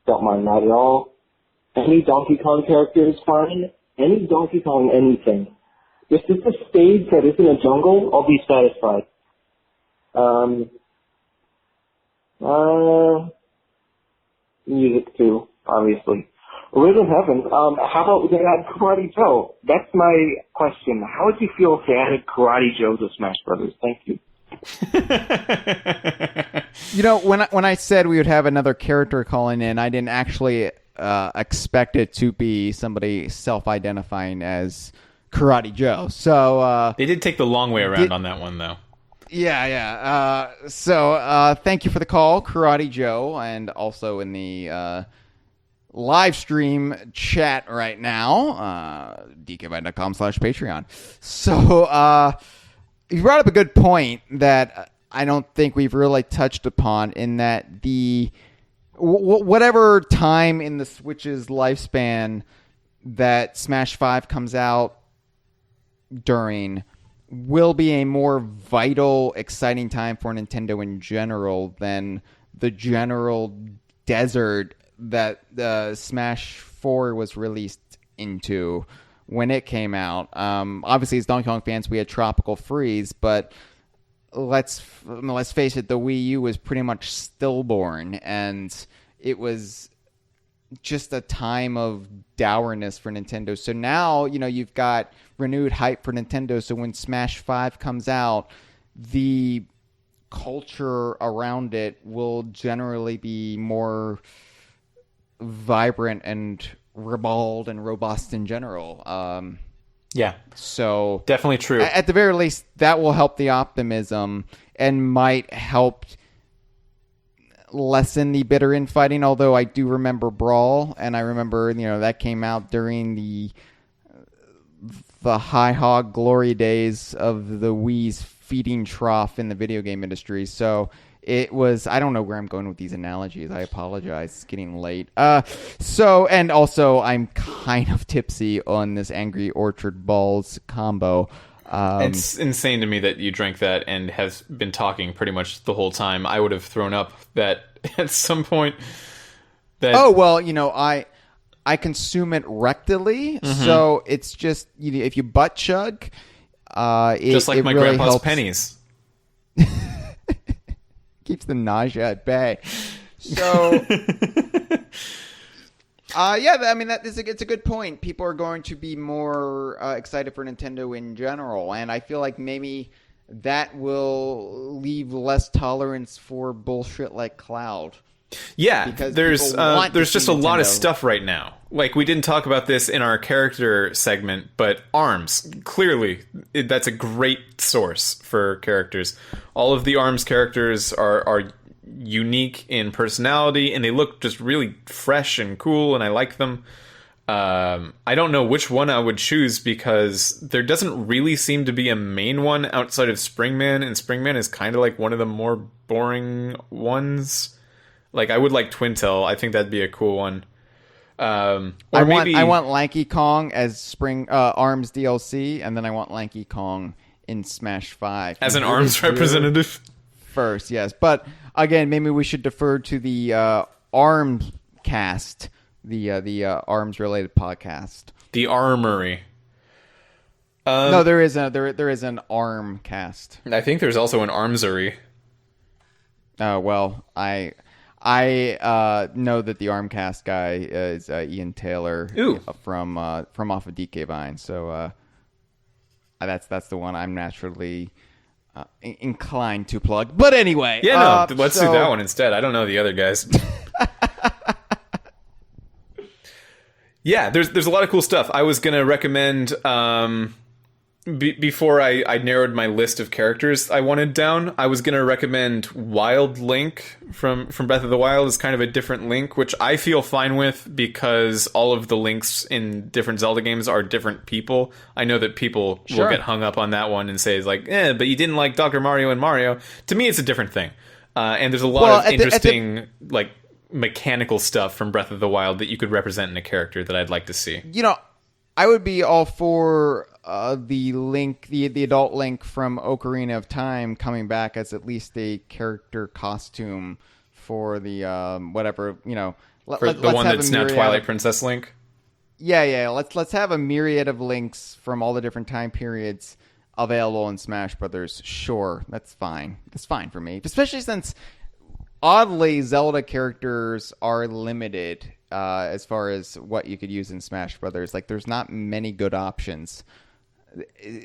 Don't mind that at all. Any Donkey Kong character is fine. Any Donkey Kong anything. If it's a stage that isn't a jungle, I'll be satisfied. Music too, obviously. Rhythm Heaven, how about they add Karate Joe? That's my question. How would you feel if they added Karate Joe to Smash Brothers? Thank you. You know, when I said we would have another character calling in, I didn't actually expect it to be somebody self-identifying as Karate Joe. So they did take the long way around on that one, though. Yeah. So thank you for the call, Karate Joe, and also in the live stream chat right now, dkvine.com/Patreon. So you brought up a good point that I don't think we've really touched upon, in that the whatever time in the Switch's lifespan that Smash 5 comes out during will be a more vital, exciting time for Nintendo in general than the general desert that Smash 4 was released into when it came out. Obviously, as Donkey Kong fans, we had Tropical Freeze, but let's face it, the Wii U was pretty much stillborn, and it was just a time of dourness for Nintendo. So now, you've got renewed hype for Nintendo. So when Smash 5 comes out, the culture around it will generally be more vibrant and ribald and robust in general. Yeah. So definitely true. At the very least, that will help the optimism and might help lessen the bitter infighting. Although I do remember Brawl, and I remember that came out during the high hog glory days of the Wii's feeding trough in the video game industry. So it was, I don't know where I'm going with these analogies. I apologize. It's getting late. And also I'm kind of tipsy on this Angry Orchard Balls combo. It's insane to me that you drank that and have been talking pretty much the whole time. I would have thrown up that at some point. Oh, well, I consume it rectly, so it's just, if you butt chug, just like it my really grandpa's helps. pennies. Keeps the nausea at bay. So, it's a good point. People are going to be more excited for Nintendo in general, and I feel like maybe that will leave less tolerance for bullshit like Cloud. Yeah, Because there's just a lot of Nintendo. stuff right now. Like, we didn't talk about this in our character segment, but ARMS, clearly, that's a great source for characters. All of the ARMS characters are unique in personality, and they look just really fresh and cool, and I like them. I don't know which one I would choose, because there doesn't really seem to be a main one outside of Springman, and Springman is kind of like one of the more boring ones. Like, I would like Twintail. I think that'd be a cool one. I want Lanky Kong as ARMS DLC, and then I want Lanky Kong in Smash 5. As an ARMS representative? First, yes. But, again, maybe we should defer to the ARMS cast, the ARMS-related podcast. The Armory. No, there is an ARM cast. I think there's also an Armsery. Well, I know that the Armcast guy is Ian Taylor. Ooh. from off of DK Vine. So that's the one I'm naturally inclined to plug. But anyway, Yeah, no, let's do that one instead. I don't know the other guys. Yeah, there's a lot of cool stuff. I was gonna recommend before I narrowed my list of characters I wanted down, I was going to recommend Wild Link from Breath of the Wild as kind of a different Link, which I feel fine with because all of the Links in different Zelda games are different people. I know that people will get hung up on that one and say, like, but you didn't like Dr. Mario and Mario. To me, it's a different thing. And there's a lot of interesting, like, mechanical stuff from Breath of the Wild that you could represent in a character that I'd like to see. I would be all for the Link, the adult Link from Ocarina of Time coming back as at least a character costume for the whatever, For the one that's now Twilight Princess Link? Yeah. Let's have a myriad of Links from all the different time periods available in Smash Brothers. Sure, that's fine. That's fine for me. Especially since, oddly, Zelda characters are limited as far as what you could use in Smash Brothers. Like, there's not many good options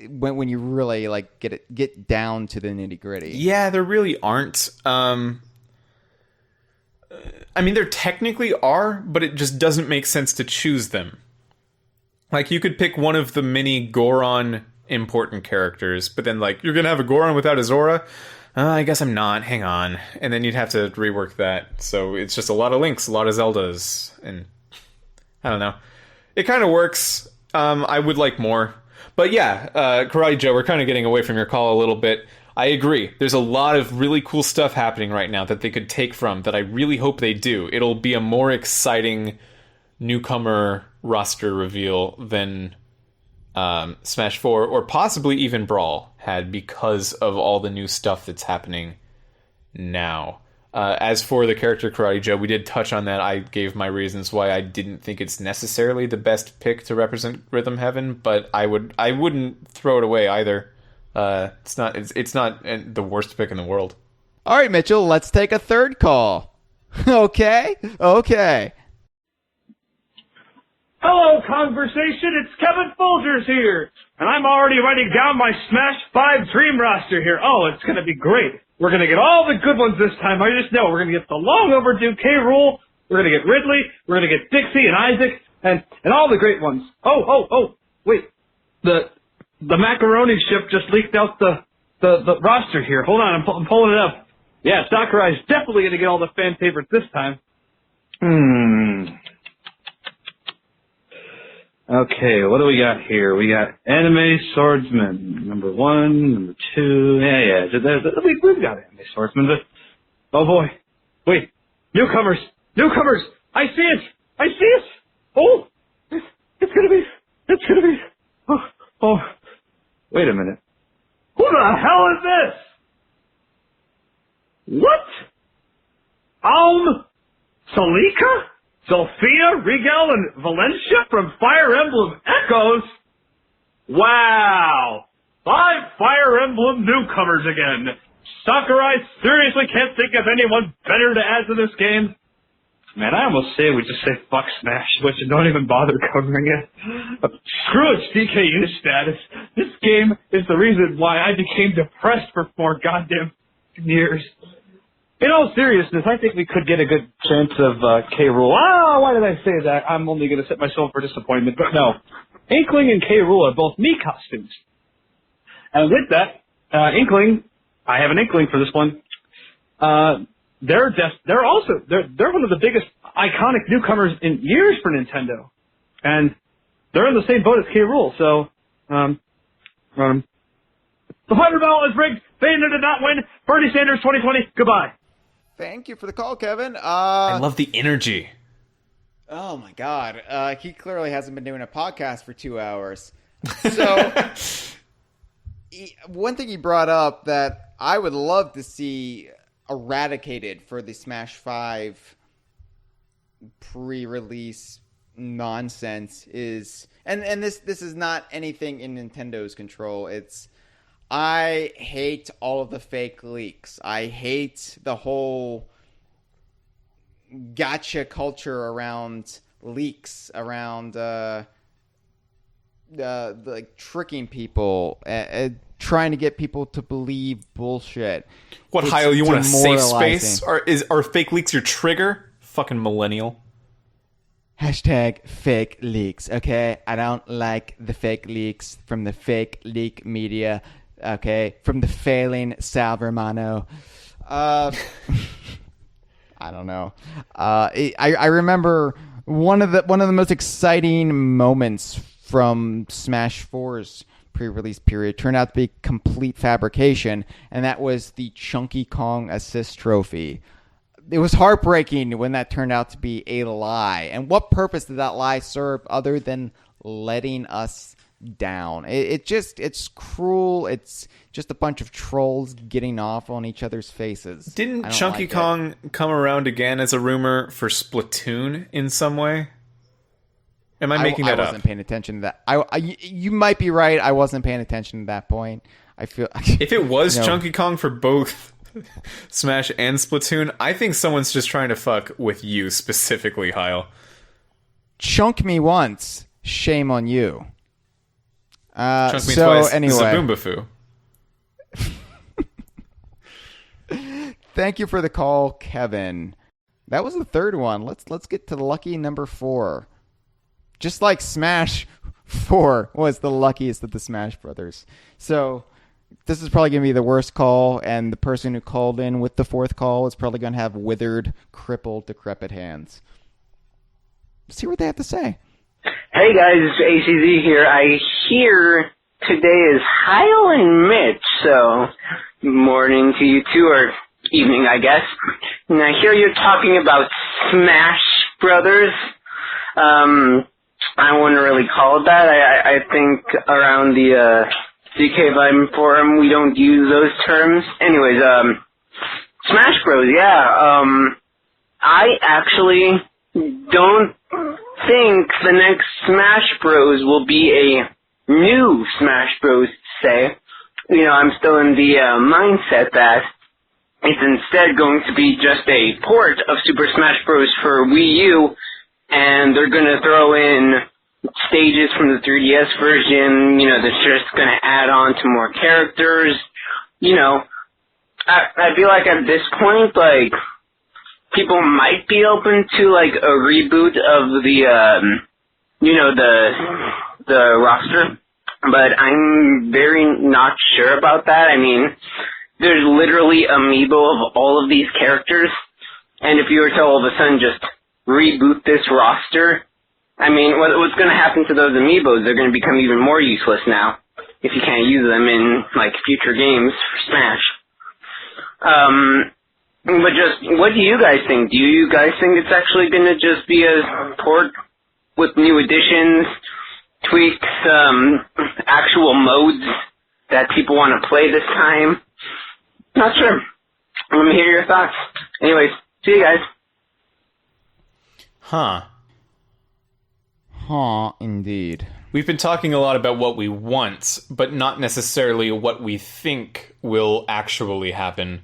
when you really like get down to the nitty gritty. Yeah, there really aren't. I mean, there technically are, but it just doesn't make sense to choose them. Like, you could pick one of the many Goron important characters, but then, like, you're gonna have a Goron without a Zora? I guess I'm not. Hang on. And then you'd have to rework that. So it's just a lot of Links, a lot of Zeldas, and I don't know. It kind of works. I would like more. But yeah, Karate Joe, we're kind of getting away from your call a little bit. I agree. There's a lot of really cool stuff happening right now that they could take from that I really hope they do. It'll be a more exciting newcomer roster reveal than Smash 4 or possibly even Brawl had because of all the new stuff that's happening now. As for the character Karate Joe, we did touch on that. I gave my reasons why I didn't think it's necessarily the best pick to represent Rhythm Heaven, but I wouldn't throw it away either. It's not the worst pick in the world. All right, Mitchell, let's take a third call. Okay. Hello, Kongversation. It's Kevin Folgers here, and I'm already writing down my Smash 5 dream roster here. Oh, it's going to be great. We're going to get all the good ones this time. I just know we're going to get the long overdue K. Rool. We're going to get Ridley. We're going to get Dixie and Isaac and all the great ones. Oh, wait. The macaroni ship just leaked out the roster here. Hold on, I'm pulling it up. Yeah, Sakurai's definitely going to get all the fan favorites this time. Okay, what do we got here? We got Anime Swordsman, number 1, number 2. Yeah. We've got Anime Swordsman. Oh boy. Wait. Newcomers! I see it! Oh! It's gonna be. Oh. Wait a minute. Who the hell is this? What? Salika? Sophia, Rigel, and Valencia from Fire Emblem Echoes? Wow! 5 Fire Emblem newcomers again. Sakurai seriously can't think of anyone better to add to this game. Man, I almost say we just say fuck Smash Switch and don't even bother covering it. Screw its DKU status. This game is the reason why I became depressed for 4 goddamn years. In all seriousness, I think we could get a good chance of K. Rool. Why did I say that? I'm only going to set myself for disappointment. But no, Inkling and K. Rool are both Mii costumes. And with that, Inkling, I have an Inkling for this one. They're one of the biggest iconic newcomers in years for Nintendo, and they're in the same boat as K. Rool. So, the $100 is rigged. Bayonetta did not win. Bernie Sanders 2020. Goodbye. Thank you for the call, Kevin. I love the energy. Oh my God, he clearly hasn't been doing a podcast for 2 hours. So, one thing he brought up that I would love to see eradicated for the Smash 5 pre-release nonsense is, and this is not anything in Nintendo's control. I hate all of the fake leaks. I hate the whole gotcha culture around leaks, around like tricking people, trying to get people to believe bullshit. What, Hyle, you want a safe space? Are fake leaks your trigger? Fucking millennial. Hashtag fake leaks, okay? I don't like the fake leaks from the fake leak media, okay? From the failing Sal Romano. I don't know. I remember one of the most exciting moments from Smash 4's pre-release period turned out to be complete fabrication, and that was the Chunky Kong assist trophy. It was heartbreaking when that turned out to be a lie. And what purpose did that lie serve other than letting us down? It's cruel. It's just a bunch of trolls getting off on each other's faces. Didn't Chunky Kong come around again as a rumor for Splatoon in some way? Am I making that up? I wasn't paying attention to that. You might be right. I wasn't paying attention at that point. I feel if it was Chunky Kong for both Smash and Splatoon, I think someone's just trying to fuck with you specifically, Hyle. Chunk me once, shame on you. Chunk me twice, anyway. Zaboomba Foo. Thank you for the call, Kevin. That was the third one. Let's get to lucky number 4. Just like Smash 4 was the luckiest of the Smash Brothers. So this is probably going to be the worst call, and the person who called in with the 4th call is probably going to have withered, crippled, decrepit hands. see what they have to say. Hey guys, it's ACZ here. I hear today is Hyle and Mitch, so morning to you two, or evening, I guess. And I hear you're talking about Smash Brothers. I wouldn't really call it that. I think around the DK Vibe forum we don't use those terms. Anyways, Smash Bros, yeah. I actually don't think the next Smash Bros will be a new Smash Bros, say. You know, I'm still in the mindset that it's instead going to be just a port of Super Smash Bros for Wii U, and they're going to throw in stages from the 3DS version, you know, that's just going to add on to more characters. You know, I feel like at this point, like, people might be open to, like, a reboot of the, you know, the roster, but I'm very not sure about that. I mean, there's literally amiibo of all of these characters, and if you were to all of a sudden just reboot this roster, I mean, what's going to happen to those amiibos? They're going to become even more useless now if you can't use them in, like, future games for Smash. But just, what do you guys think? Do you guys think it's actually going to just be a port with new additions, tweaks, actual modes that people want to play this time? Not sure. Let me hear your thoughts. Anyways, see you guys. Huh. Huh, indeed. We've been talking a lot about what we want, but not necessarily what we think will actually happen.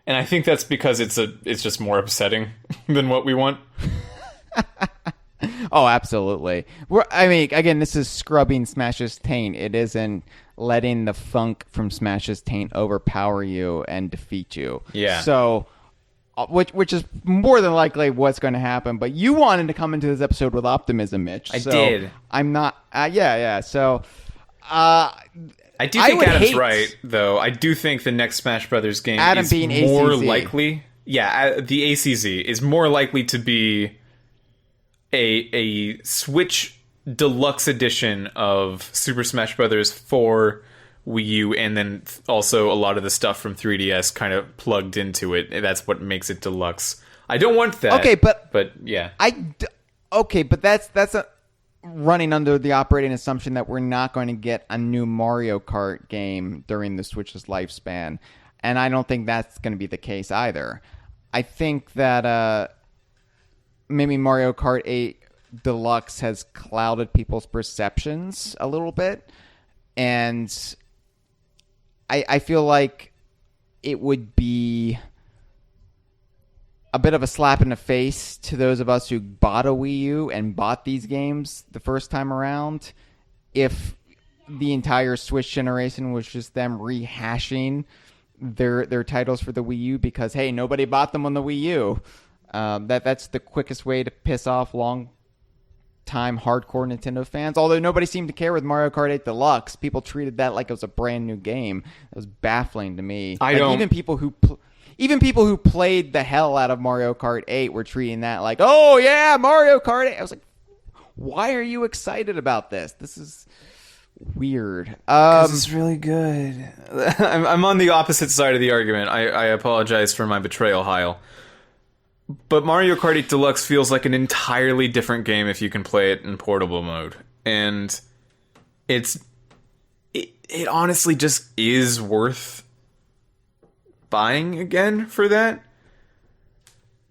And I think that's because it's just more upsetting than what we want. Oh, absolutely. I mean, again, this is scrubbing Smash's taint. It isn't letting the funk from Smash's taint overpower you and defeat you. Yeah. So, which is more than likely what's going to happen. But you wanted to come into this episode with optimism, Mitch. I did. I'm not. Yeah. So, I do think Adam's right, though. I do think the next Smash Brothers game is more ACZ. likely. Yeah, the ACZ is more likely to be a Switch Deluxe edition of Super Smash Brothers for Wii U, and then also a lot of the stuff from 3DS kind of plugged into it. That's what makes it deluxe. I don't want that. Okay, but yeah. But that's a running under the operating assumption that we're not going to get a new Mario Kart game during the Switch's lifespan. And I don't think that's going to be the case either. I think that maybe Mario Kart 8 Deluxe has clouded people's perceptions a little bit. And I feel like it would be a bit of a slap in the face to those of us who bought a Wii U and bought these games the first time around if the entire Switch generation was just them rehashing their titles for the Wii U because, hey, nobody bought them on the Wii U. That's the quickest way to piss off long-time hardcore Nintendo fans, although nobody seemed to care with Mario Kart 8 Deluxe. People treated that like it was a brand new game. It was baffling to me. Even people who played the hell out of Mario Kart 8 were treating that like, oh yeah, Mario Kart 8. I was like, why are you excited about this? This is weird. Because it's really good. I'm on the opposite side of the argument. I apologize for my betrayal, Hyle. But Mario Kart 8 Deluxe feels like an entirely different game if you can play it in portable mode. And it honestly just is worth buying again for that,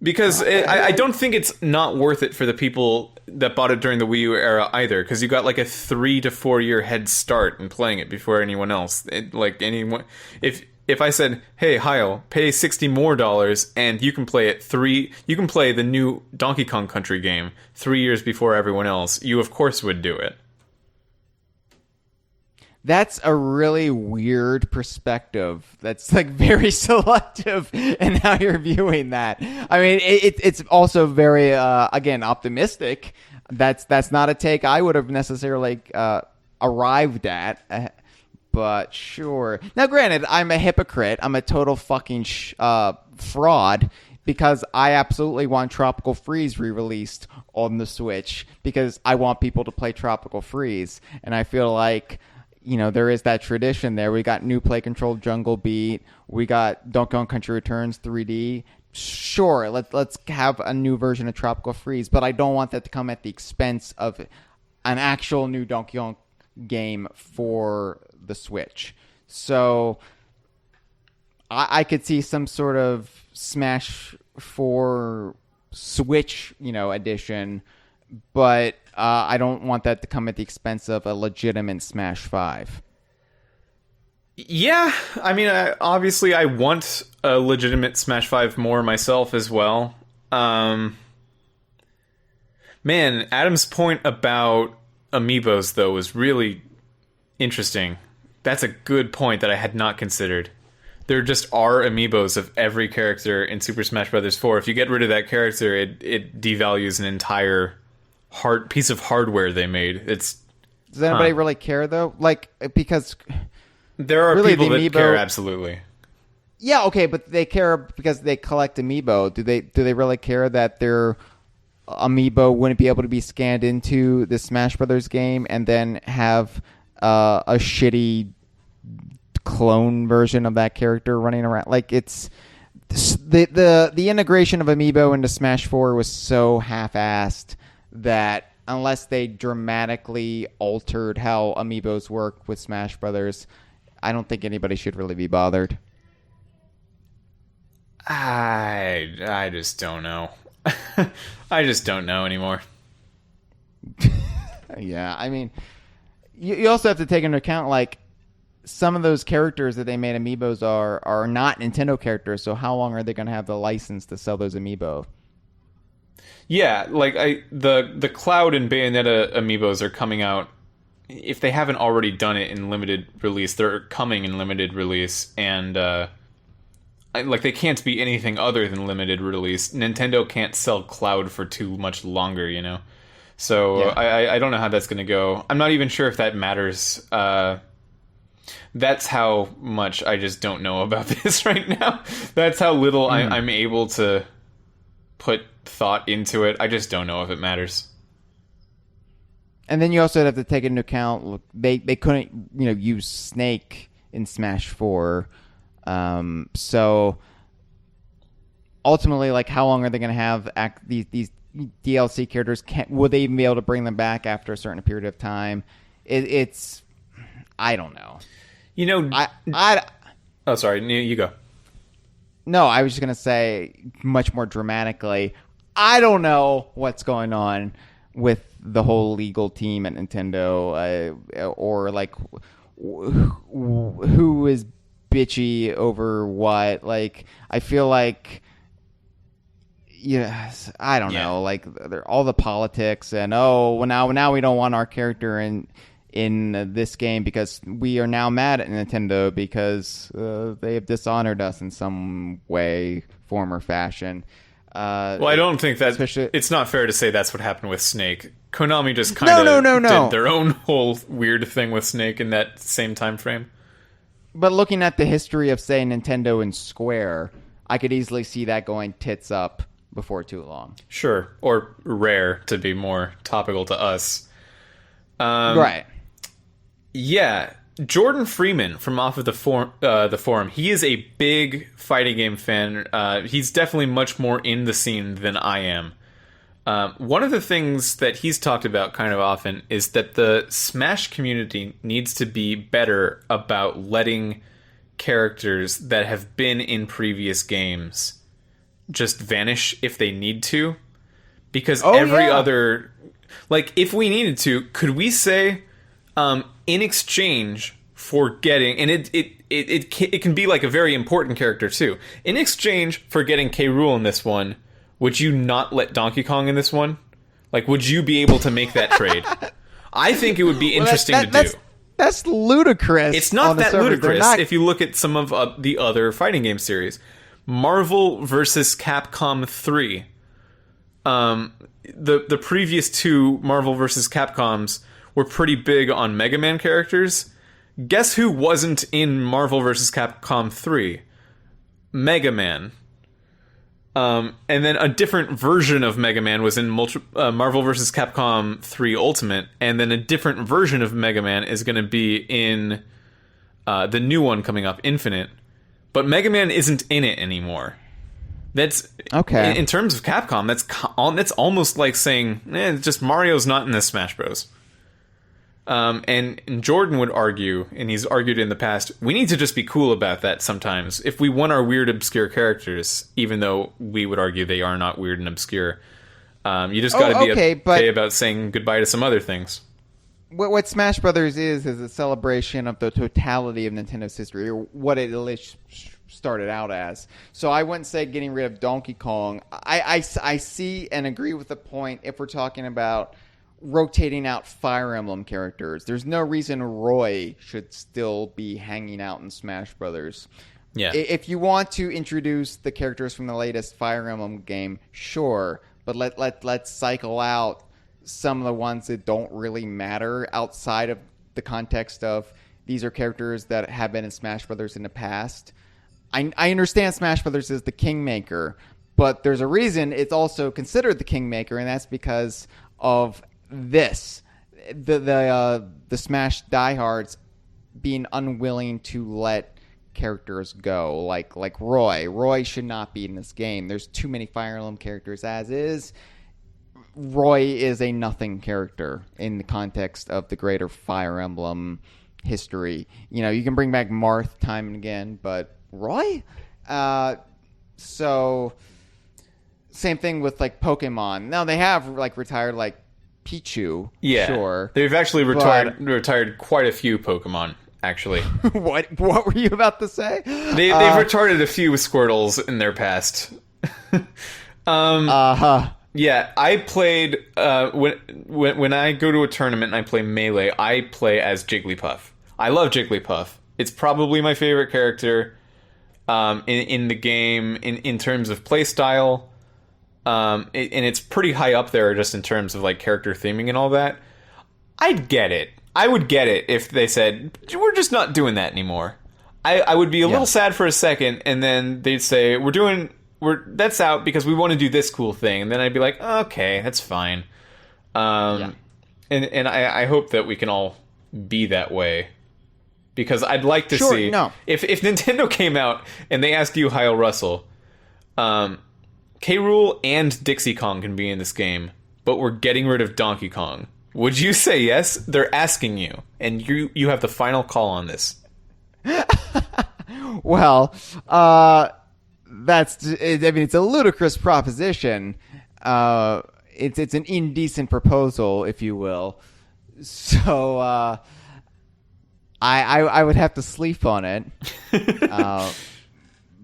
because I don't think it's not worth it for the people that bought it during the Wii U era either, because you got like a 3 to 4 year head start in playing it before anyone else. If I said, hey Hyle, pay $60 more and you can play the new Donkey Kong Country game 3 years before everyone else, you of course would do it. That's a really weird perspective. That's like very selective in how you're viewing that. I mean, it's also very, again, optimistic. That's not a take I would have necessarily arrived at. But sure. Now, granted, I'm a hypocrite. I'm a total fucking fraud because I absolutely want Tropical Freeze re-released on the Switch because I want people to play Tropical Freeze. And I feel like, there is that tradition there. We got new play controlled Jungle Beat. We got Donkey Kong Country Returns 3D. Sure, let's have a new version of Tropical Freeze, but I don't want that to come at the expense of an actual new Donkey Kong game for the Switch. So I could see some sort of Smash 4 Switch, edition, but I don't want that to come at the expense of a legitimate Smash 5. Yeah, I mean, obviously I want a legitimate Smash 5 more myself as well. Man, Adam's point about amiibos, though, was really interesting. That's a good point that I had not considered. There just are amiibos of every character in Super Smash Bros. 4. If you get rid of that character, it devalues an entire piece of hardware they made. Does anybody really care, though? Because there are really, people that care, absolutely. Yeah, okay, but they care because they collect amiibo. Do they really care that their amiibo wouldn't be able to be scanned into the Smash Brothers game and then have a shitty clone version of that character running around? It's the integration of amiibo into Smash 4 was so half-assed that unless they dramatically altered how amiibos work with Smash Brothers, I don't think anybody should really be bothered. I just don't know. I just don't know anymore. Yeah, I mean, you also have to take into account, some of those characters that they made amiibos are not Nintendo characters, so how long are they going to have the license to sell those amiibo? Yeah, the Cloud and Bayonetta amiibos are coming out. If they haven't already done it in limited release, they're coming in limited release, and they can't be anything other than limited release. Nintendo can't sell Cloud for too much longer, So yeah. I don't know how that's going to go. I'm not even sure if that matters. That's how much I just don't know about this right now. That's how little I'm able to put thought into it. I just don't know if it matters. And then you also have to take into account they couldn't use Snake in Smash 4, so ultimately, how long are they going to have these DLC characters? Will they even be able to bring them back after a certain period of time? It's I don't know. Oh, sorry, you go. No, I was just going to say much more dramatically, I don't know what's going on with the whole legal team at Nintendo, or who is bitchy over what. I feel like, yes, I don't know. All the politics and now we don't want our character in this game because we are now mad at Nintendo because they have dishonored us in some way, form, or fashion. Well, I don't think that it's not fair to say that's what happened with Snake. Konami just kind of did their own whole weird thing with Snake in that same time frame. But looking at the history of, say, Nintendo and Square, I could easily see that going tits up before too long. Sure, or Rare to be more topical to us. Right. Yeah, Jordan Freeman from off of the forum, he is a big fighting game fan. He's definitely much more in the scene than I am. One of the things that he's talked about kind of often is that the Smash community needs to be better about letting characters that have been in previous games just vanish if they need to. Because other... if we needed to, could we say... in exchange for getting, and it can be a very important character too. In exchange for getting K. Rool in this one, would you not let Donkey Kong in this one? Would you be able to make that trade? I think it would be interesting to do. That's ludicrous. It's not that ludicrous if you look at some of the other fighting game series. Marvel vs. Capcom 3. The previous two Marvel vs. Capcoms were pretty big on Mega Man characters. Guess who wasn't in Marvel vs. Capcom 3? Mega Man. And then a different version of Mega Man was in Marvel vs. Capcom 3 Ultimate, and then a different version of Mega Man is going to be in the new one coming up, Infinite. But Mega Man isn't in it anymore. That's okay. In terms of Capcom, that's almost like saying, just Mario's not in this Smash Bros. And Jordan would argue, and he's argued in the past, we need to just be cool about that sometimes. If we want our weird, obscure characters, even though we would argue they are not weird and obscure, you just got to be okay about saying goodbye to some other things. What Smash Brothers is a celebration of the totality of Nintendo's history, or what it started out as. So I wouldn't say getting rid of Donkey Kong. I see and agree with the point if we're talking about rotating out Fire Emblem characters. There's no reason Roy should still be hanging out in Smash Brothers. Yeah. If you want to introduce the characters from the latest Fire Emblem game, sure, but let's cycle out some of the ones that don't really matter outside of the context of these are characters that have been in Smash Brothers in the past. I understand Smash Brothers is the kingmaker, but there's a reason it's also considered the kingmaker, and that's because of this, the Smash diehards being unwilling to let characters go, like Roy. Roy should not be in this game. There's too many Fire Emblem characters as is. Roy is a nothing character in the context of the greater Fire Emblem history. You know, you can bring back Marth time and again, but Roy? So same thing with like Pokemon. Now they have like retired like Pichu, yeah, sure. They've actually retired quite a few Pokemon, actually. What were you about to say? They've retired a few Squirtles in their past. Yeah, I played when I go to a tournament and I play Melee, I play as Jigglypuff. I love Jigglypuff. It's probably my favorite character in the game in terms of playstyle. And it's pretty high up there just in terms of like character theming and all that. I'd get it. I would get it if they said, we're just not doing that anymore. I would be a little sad for a second, and then they'd say, that's out because we want to do this cool thing. And then I'd be like, okay, that's fine. And I hope that we can all be that way. Because I'd like to see... No. If Nintendo came out and they asked you, Hyle Russell... K. Rool and Dixie Kong can be in this game, but we're getting rid of Donkey Kong. Would you say yes? They're asking you, and you have the final call on this. Well, it's a ludicrous proposition. It's an indecent proposal, if you will. So, I would have to sleep on it.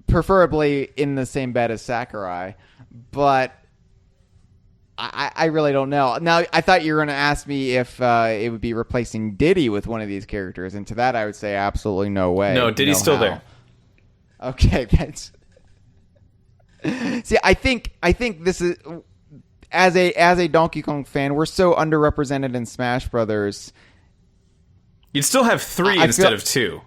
Preferably in the same bed as Sakurai, but I really don't know. Now, I thought you were going to ask me if it would be replacing Diddy with one of these characters, and to that I would say absolutely no way. No, Diddy's still there. Okay, that's... See, I think this is... As a Donkey Kong fan, we're so underrepresented in Smash Brothers. You'd still have 3 instead of 2.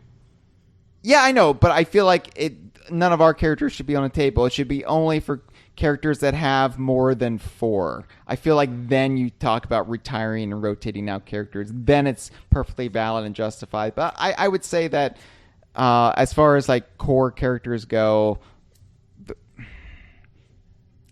Yeah, I know, but I feel like none of our characters should be on the table. It should be only for characters that have more than 4. I feel like then you talk about retiring and rotating out characters. Then it's perfectly valid and justified. But I would say that as far as like core characters go,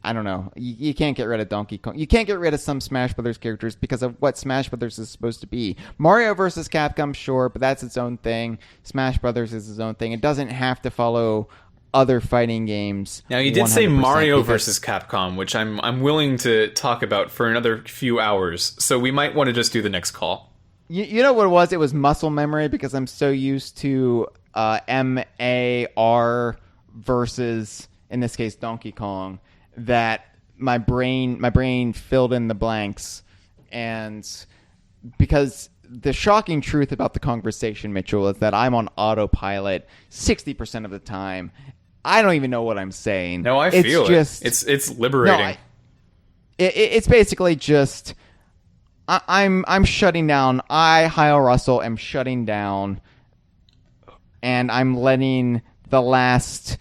I don't know. You can't get rid of Donkey Kong. You can't get rid of some Smash Brothers characters because of what Smash Brothers is supposed to be. Mario vs. Capcom, sure, but that's its own thing. Smash Brothers is its own thing. It doesn't have to follow other fighting games. Now, you did say Mario vs. Capcom, which I'm willing to talk about for another few hours, so we might want to just do the next call. You know what it was? It was muscle memory because I'm so used to MAR versus, in this case, Donkey Kong, that my brain filled in the blanks. And because the shocking truth about the Kongversation, Mitchell, is that I'm on autopilot 60% of the time. I don't even know what I'm saying. No, I feel it. It's liberating. It's basically just I'm shutting down. Hyle Russell, am shutting down, and I'm letting the last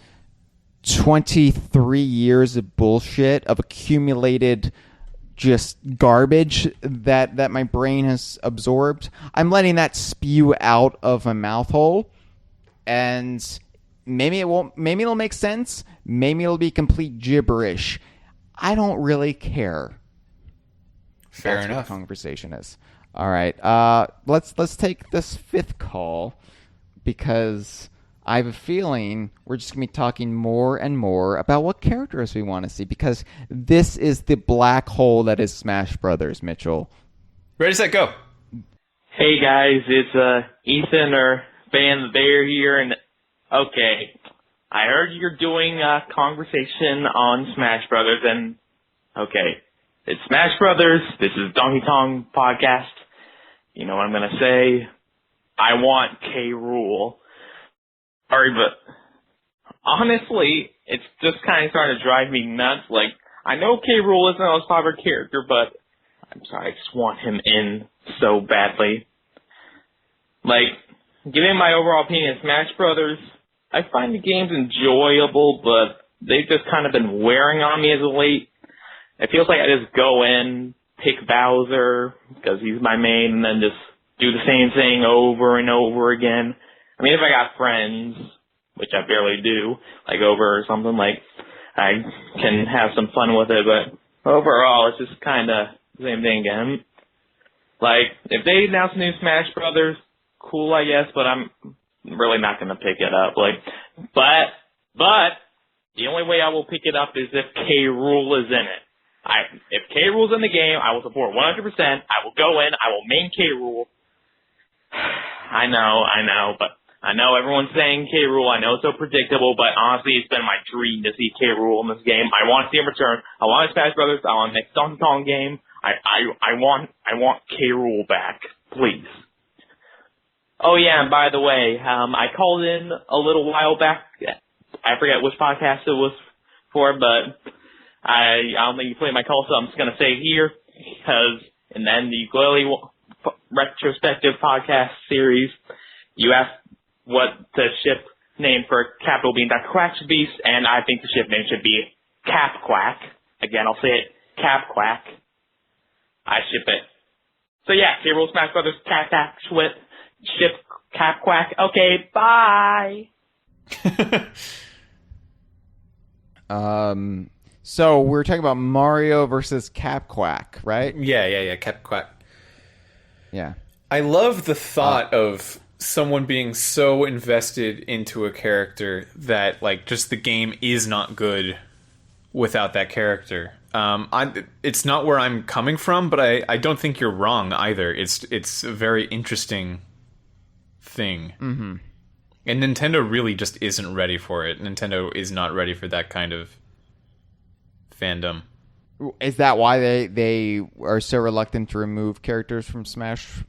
23 years of bullshit, of accumulated just garbage that my brain has absorbed. I'm letting that spew out of my mouth hole, and maybe it won't. Maybe it'll make sense. Maybe it'll be complete gibberish. I don't really care. Fair That's enough. What Kongversation is. All right. Let's take this fifth call, because I have a feeling we're just going to be talking more and more about what characters we want to see, because this is the black hole that is Smash Brothers, Mitchell. Ready, set, go. Hey guys, it's Ethan or Van the Bear here, and okay, I heard you're doing a conversation on Smash Brothers, and okay, it's Smash Brothers. This is Donkey Kong podcast. You know what I'm gonna say? I want K. Rool. Sorry, but honestly, it's just kind of starting to drive me nuts. Like, I know K. Rool isn't a favorite character, but I'm sorry, I just want him in so badly. Like, giving my overall opinion of Smash Brothers, I find the games enjoyable, but they've just kind of been wearing on me as of late. It feels like I just go in, pick Bowser, because he's my main, and then just do the same thing over and over again. I mean, if I got friends, which I barely do, like over or something, like, I can have some fun with it, but overall, it's just kind of the same thing again. Like, if they announce a new Smash Brothers, cool, I guess, but I'm really not going to pick it up. Like, but the only way I will pick it up is if K. Rool is in it. If K. Rool's in the game, I will support 100%. I will go in. I will main K. Rool. I know, but I know everyone's saying K. Rool. I know it's so predictable, but honestly, it's been my dream to see K. Rool in this game. I want to see him return. I want Smash Brothers. I want the next Donkey Kong game. I want K. Rool back, please. Oh yeah, and by the way, I called in a little while back. I forget which podcast it was for, but I don't think you played my call, so I'm just gonna say here, because in the end, the Ukulele retrospective podcast series, you asked what the ship name for capital being that Quack should be, and I think the ship name should be Cap Quack. Again, I'll say it, Cap Quack. I ship it. So yeah, K. Rool Smash Brothers, Cap Quack, ship Cap Quack. Okay, bye! So we're talking about Mario versus Cap Quack, right? Yeah, Cap Quack. Yeah. I love the thought of someone being so invested into a character that, like, just the game is not good without that character. It's not where I'm coming from, but I don't think you're wrong either. It's a very interesting thing. Mm-hmm. And Nintendo really just isn't ready for it. Nintendo is not ready for that kind of fandom. Is that why they are so reluctant to remove characters from Smash?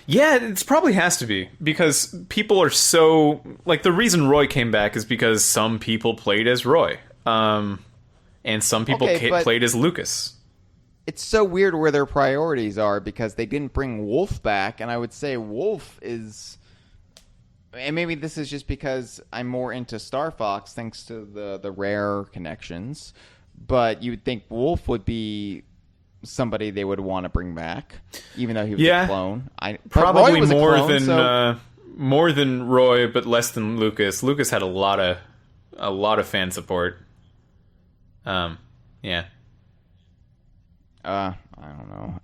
Yeah, it probably has to be, because people are so... Like, the reason Roy came back is because some people played as Roy. And some people played as Lucas. It's so weird where their priorities are, because they didn't bring Wolfe back, and I would say Wolfe is... And maybe this is just because I'm more into Star Fox, thanks to the Rare connections. But you would think Wolfe would be somebody they would want to bring back, even though he was a clone. Probably more clone, more than Roy, but less than Lucas. Lucas had a lot of fan support. Yeah. I don't know.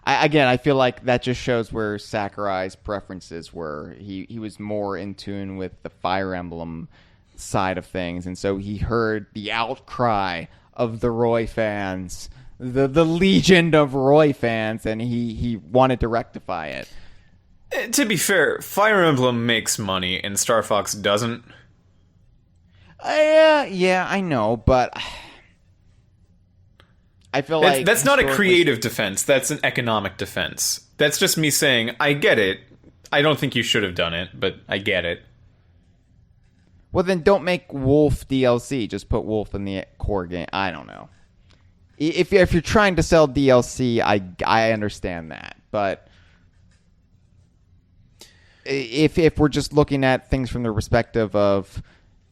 I feel like that just shows where Sakurai's preferences were. He was more in tune with the Fire Emblem side of things, and so he heard the outcry of the Roy fans, the legion of Roy fans, and he wanted to rectify it. To be fair, Fire Emblem makes money and Star Fox doesn't. Yeah, I know, but I feel like that's not a creative defense. That's an economic defense. That's just me saying, I get it. I don't think you should have done it, but I get it. Well, then don't make Wolfe DLC. Just put Wolfe in the core game. I don't know. If you're trying to sell DLC, I understand that. But if we're just looking at things from the perspective of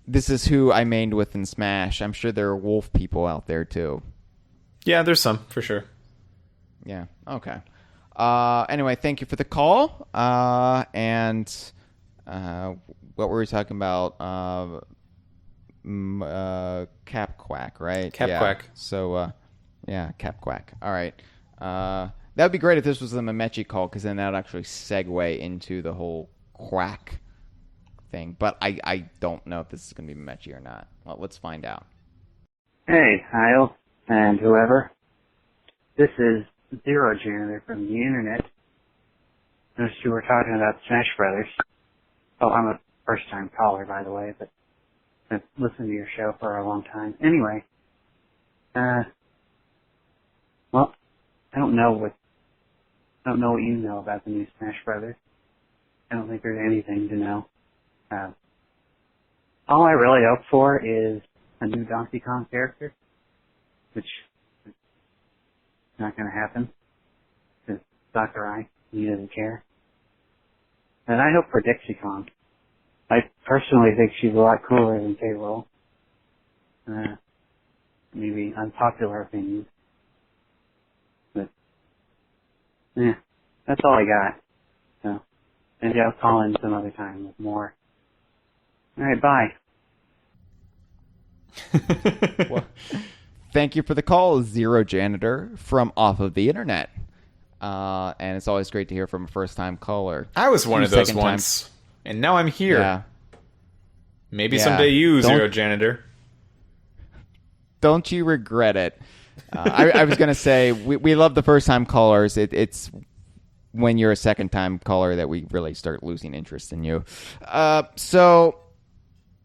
this is who I mained with in Smash. I'm sure there are Wolfe people out there too. Yeah, there's some for sure. Yeah. Okay. Anyway, thank you for the call. And what were we talking about? Cap Quack, right? Cap Quack. So, Cap Quack. All right. That would be great if this was the Memechi call, because then that would actually segue into the whole Quack thing. But I don't know if this is going to be Memechi or not. Well, let's find out. Hey, Hyle, and whoever. This is Zero Janitor from the internet. Noticed you were talking about Smash Brothers. Oh, I'm a first-time caller, by the way, but I've listened to your show for a long time. Anyway, well, I don't know what you know about the new Smash Brothers. I don't think there's anything to know. All I really hope for is a new Donkey Kong character, which is not going to happen, because Sakurai, he doesn't care. And I hope for Dixie Kong. I personally think she's a lot cooler than K-Roll. Maybe unpopular opinions. But, yeah, that's all I got. So, maybe I'll call in some other time with more. Alright, bye. Well, thank you for the call, Zero Janitor from Off of the Internet. And it's always great to hear from a first-time caller. I was one of those once, and now I'm here. Yeah. Maybe someday you, Zero Janitor. Don't you regret it. I was going to say, we love the first-time callers. It's when you're a second-time caller that we really start losing interest in you. So,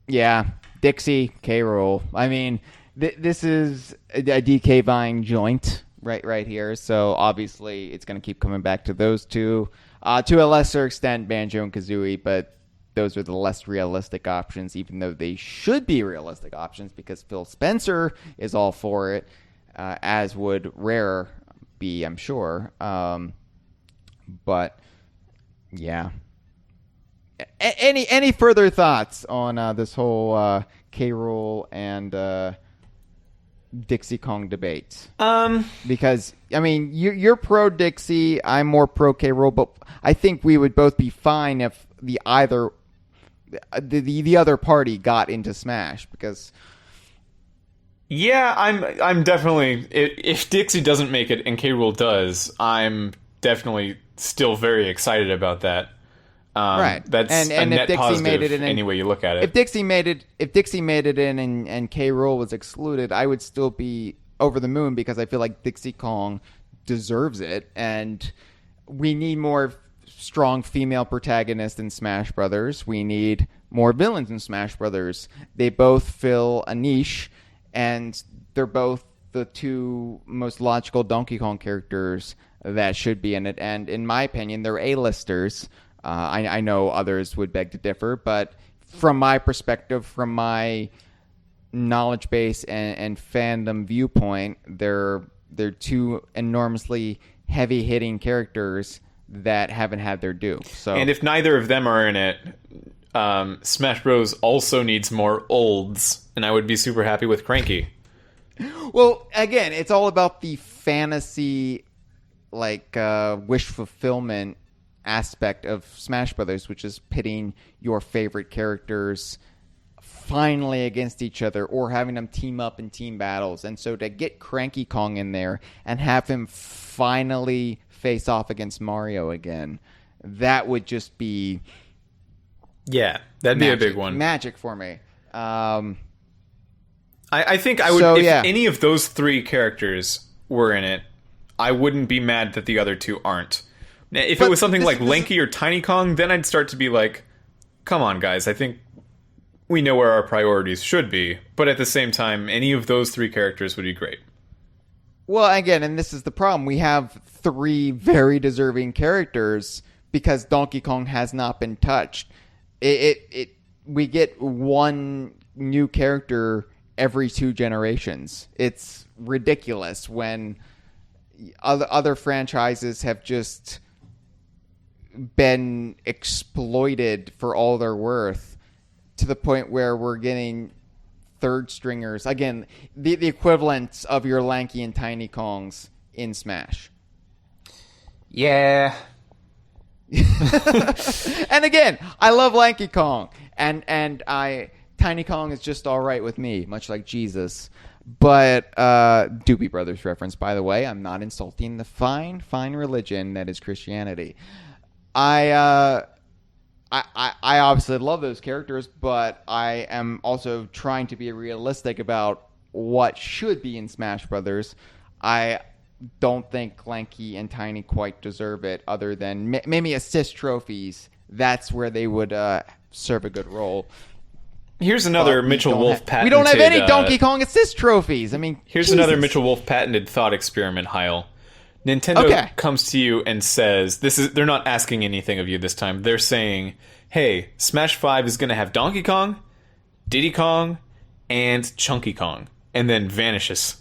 yeah, Dixie, K-Roll. I mean, this is a DK Vine joint right here. So, obviously, it's going to keep coming back to those two. To a lesser extent, Banjo and Kazooie, but those are the less realistic options, even though they should be realistic options because Phil Spencer is all for it, as would Rare be, I'm sure. But yeah. Any further thoughts on this whole K-Rool and Dixie Kong debate? Because I mean, you're pro Dixie, I'm more pro K-Rool, but I think we would both be fine if the other party got into Smash, because I'm definitely, if Dixie doesn't make it and K-Rool does, I'm definitely still very excited about that. Right. That's and a net if Dixie positive made it in, any way you look at it. If Dixie made it in and K-Rool was excluded, I would still be over the moon, because I feel like Dixie Kong deserves it, and we need more strong female protagonists in Smash Brothers. We need more villains in Smash Brothers. They both fill a niche, and they're both the two most logical Donkey Kong characters that should be in it. And in my opinion, they're A-listers. I know others would beg to differ, but from my perspective, from my knowledge base and fandom viewpoint, they're two enormously heavy-hitting characters that haven't had their due. So, and if neither of them are in it, Smash Bros. Also needs more olds, and I would be super happy with Cranky. Well, again, it's all about the fantasy, wish fulfillment aspect of Smash Brothers, which is pitting your favorite characters finally against each other, or having them team up in team battles. And so to get Cranky Kong in there and have him finally face off against Mario again, that would just be that'd be a big one. Magic for me. I think I would, if any of those three characters were in it, I wouldn't be mad that the other two aren't. Now, if it was something like Lanky or Tiny Kong, then I'd start to be like, come on guys, I think we know where our priorities should be. But at the same time, any of those three characters would be great. Well, again, and this is the problem. We have three very deserving characters because Donkey Kong has not been touched. We get one new character every 2 generations. It's ridiculous when other franchises have just been exploited for all they're worth to the point where we're getting third stringers. Again, the equivalents of your lanky and tiny Kongs in Smash. Yeah. And again, I love Lanky Kong, and Tiny Kong is just all right with me, much like Jesus. But Doobie Brothers reference, by the way. I'm not insulting the fine religion that is Christianity. I obviously love those characters, but I am also trying to be realistic about what should be in Smash Brothers. I don't think Lanky and Tiny quite deserve it, other than maybe assist trophies. That's where they would serve a good role. Here's another Mitchell Wolfe patented... We don't have any Donkey Kong assist trophies. I mean, here's Jesus. another Mitchell Wolfe patented thought experiment, Hyle. Nintendo comes to you and says, they're not asking anything of you this time. They're saying, hey, Smash 5 is going to have Donkey Kong, Diddy Kong, and Chunky Kong, and then vanishes.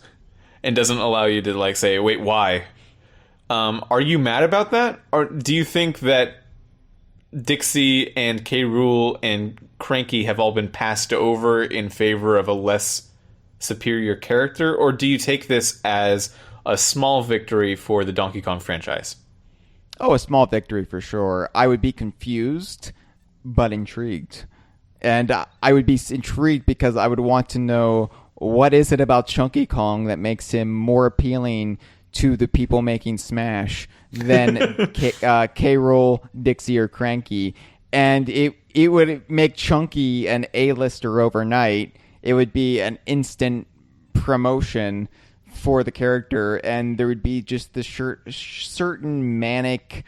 And doesn't allow you to, like, say, wait, why? Are you mad about that? Or do you think that Dixie and K. Rool and Cranky have all been passed over in favor of a less superior character? Or do you take this as a small victory for the Donkey Kong franchise? Oh, a small victory for sure. I would be confused, but intrigued. And I would be intrigued because I would want to know, what is it about Chunky Kong that makes him more appealing to the people making Smash than K. Rool, Dixie, or Cranky? And it would make Chunky an A-lister overnight. It would be an instant promotion for the character, and there would be just the certain manic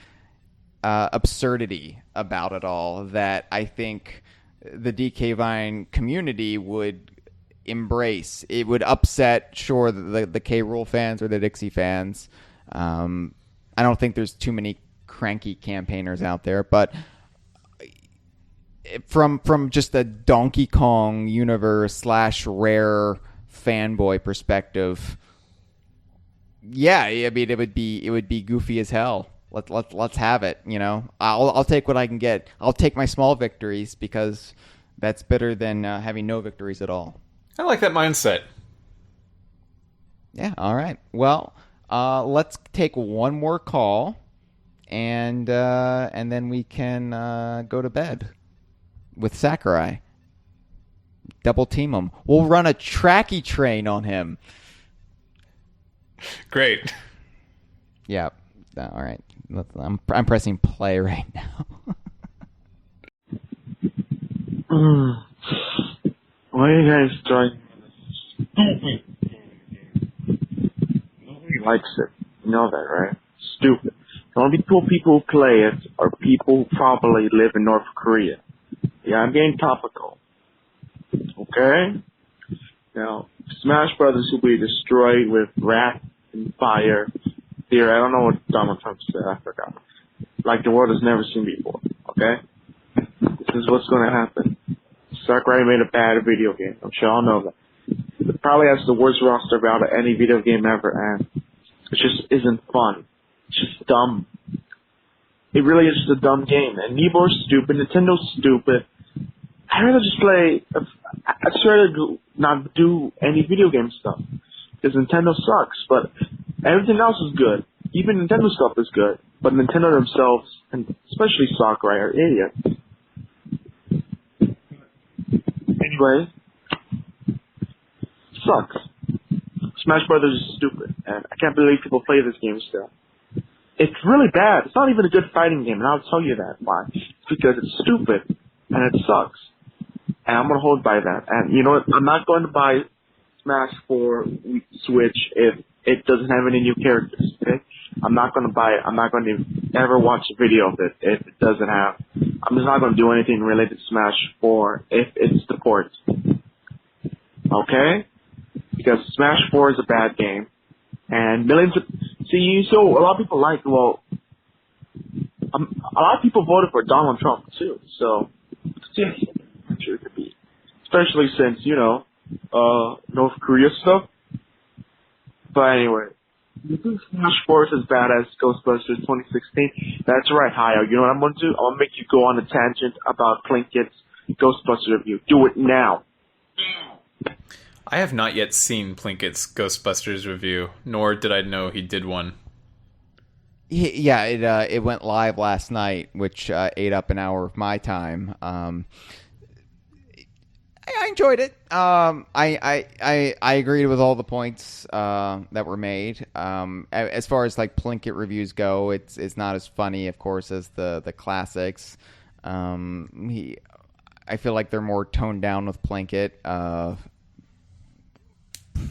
absurdity about it all that I think the DK Vine community would embrace. It would upset, sure, the K. Rool fans or the Dixie fans. I don't think there's too many Cranky campaigners out there, but from just a Donkey Kong universe / rare fanboy perspective, yeah, I mean, it would be goofy as hell. Let's have it. You know, I'll take what I can get. I'll take my small victories because that's better than having no victories at all. I like that mindset. Yeah. All right. Well, let's take one more call, and then we can go to bed with Sakurai. Double team him. We'll run a tracky train on him. Great. Yeah. All right. I'm pressing play right now. Why are you guys trying this stupid game? Nobody likes it. You know that, right? Stupid. The only people who play it are people who probably live in North Korea. Yeah, I'm getting topical. Okay? Now, Smash Brothers will be destroyed with wrath and fire. Here, I don't know what Donald Trump said. I forgot. Like the world has never seen before. Okay? This is what's going to happen. Sakurai made a bad video game. I'm sure I'll know that. It probably has the worst roster out of any video game ever, and it just isn't fun. It's just dumb. It really is just a dumb game. And Neebo's stupid. Nintendo's stupid. I'd rather just play. I'd rather not do any video game stuff because Nintendo sucks. But everything else is good. Even Nintendo stuff is good. But Nintendo themselves, and especially Sakurai, are idiots. Anyway, sucks. Smash Brothers is stupid, and I can't believe people play this game still. It's really bad. It's not even a good fighting game, and I'll tell you that. Why? It's because it's stupid, and it sucks. And I'm going to hold by that. And you know what? I'm not going to buy Smash for Switch if it doesn't have any new characters, okay? I'm not going to buy it. I'm not going to ever watch a video of it if it doesn't have... I'm just not going to do anything related to Smash 4 if it's the port. Okay? Because Smash 4 is a bad game. And millions of... See, so a lot of people like... Well, a lot of people voted for Donald Trump, too. So, yeah, I'm sure it could be. Especially since, you know, North Korea stuff. But anyway... You think Smash 4 is as bad as Ghostbusters 2016? That's right, Hyle. You know what I'm going to do? I'm going to make you go on a tangent about Plinket's Ghostbusters review. Do it now. I have not yet seen Plinkett's Ghostbusters review, nor did I know he did one. Yeah, it went live last night, which ate up an hour of my time. I enjoyed it. I agreed with all the points that were made. As far as like Plinkett reviews go, it's not as funny, of course, as the classics. I feel like they're more toned down with Plinkett.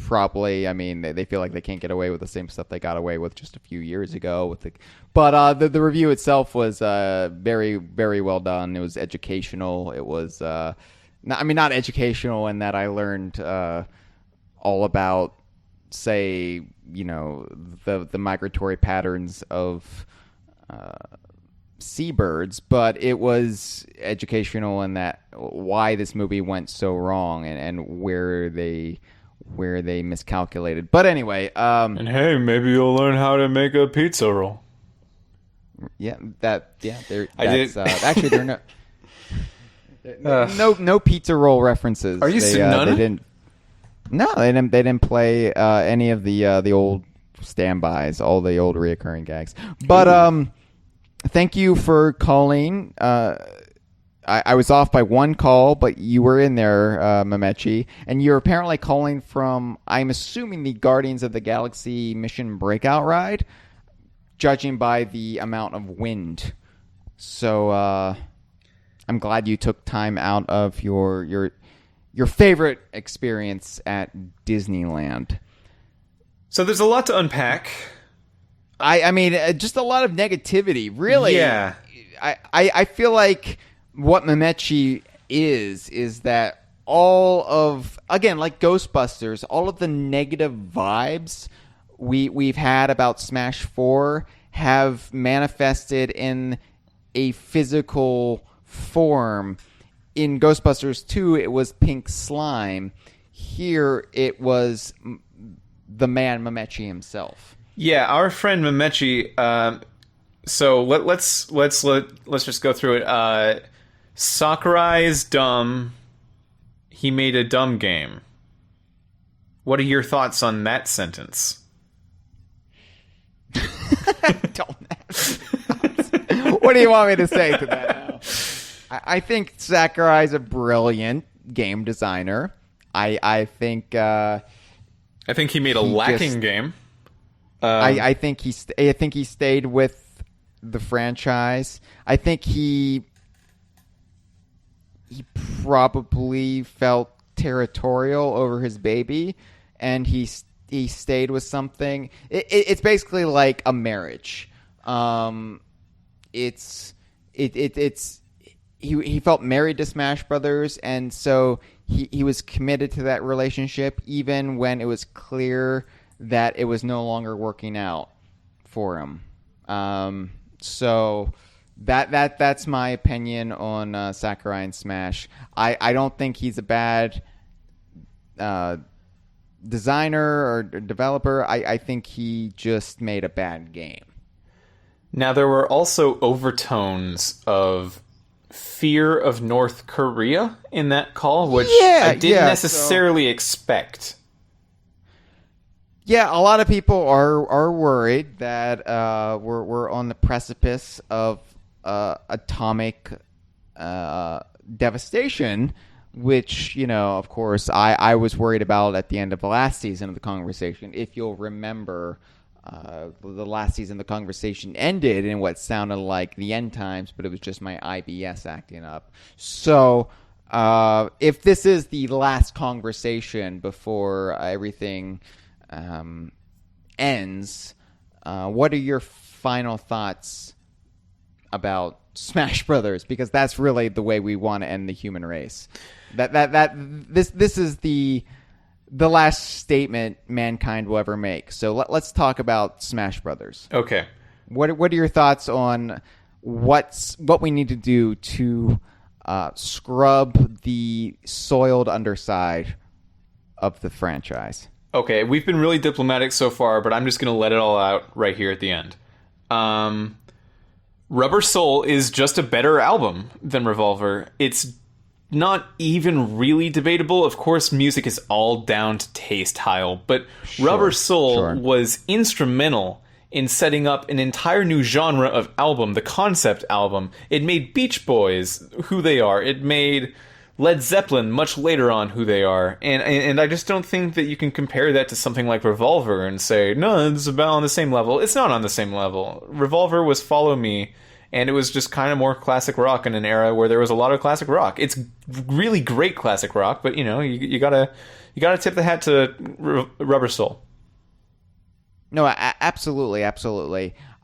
Probably, I mean, they feel like they can't get away with the same stuff they got away with just a few years ago. But the review itself was very, very well done. It was educational. It was, not educational in that I learned all about, say, the migratory patterns of seabirds, but it was educational in that why this movie went so wrong and where they miscalculated. But anyway, and hey, maybe you'll learn how to make a pizza roll. Actually there are no pizza roll references. Are you none? They didn't play any of the old standbys, all the old reoccurring gags. But thank you for calling. I was off by one call, but you were in there, Mamechi, and you're apparently calling from, I'm assuming, the Guardians of the Galaxy Mission Breakout ride, judging by the amount of wind. So I'm glad you took time out of your favorite experience at Disneyland. So there's a lot to unpack. I mean, just a lot of negativity, really. Yeah. I feel like what Mamechi is that all of, again, like Ghostbusters, all of the negative vibes we've had about Smash 4 have manifested in a physical form. In Ghostbusters 2, it was pink slime. Here, it was the man Mamechi himself. Yeah, our friend Mamechi. So let's just go through it. Sakurai's dumb. He made a dumb game. What are your thoughts on that sentence? What do you want me to say to that now? I think Sakurai's a brilliant game designer. I think he made a lacking game. I think he stayed with the franchise. I think he probably felt territorial over his baby, and he stayed with something. It's basically like a marriage. He felt married to Smash Brothers, and so he was committed to that relationship even when it was clear that it was no longer working out for him. So that's my opinion on Sakurai and Smash. I don't think he's a bad designer or developer. I think he just made a bad game. Now, there were also overtones of fear of North Korea in that call, which I didn't necessarily expect. Yeah, a lot of people are worried that we're on the precipice of atomic devastation, which, of course, I was worried about at the end of the last season of the Kongversation. If you'll remember, the last season of the Kongversation ended in what sounded like the end times, but it was just my IBS acting up. So if this is the last Kongversation before everything ends, what are your final thoughts about Smash Brothers? Because that's really the way we want to end the human race. This is the last statement mankind will ever make. So let's talk about Smash Brothers. Okay. What are your thoughts on what we need to do to scrub the soiled underside of the franchise? Okay, we've been really diplomatic so far, but I'm just going to let it all out right here at the end. Rubber Soul is just a better album than Revolver. It's not even really debatable. Of course, music is all down to taste, Hyle, but Rubber Soul was instrumental in setting up an entire new genre of album, the concept album. It made Beach Boys who they are. It made Led Zeppelin much later on who they are. And I just don't think that you can compare that to something like Revolver and say, no, it's about on the same level. It's not on the same level. Revolver was Follow Me, and it was just kind of more classic rock in an era where there was a lot of classic rock. It's really great classic rock, but you gotta tip the hat to Rubber Soul. No, absolutely.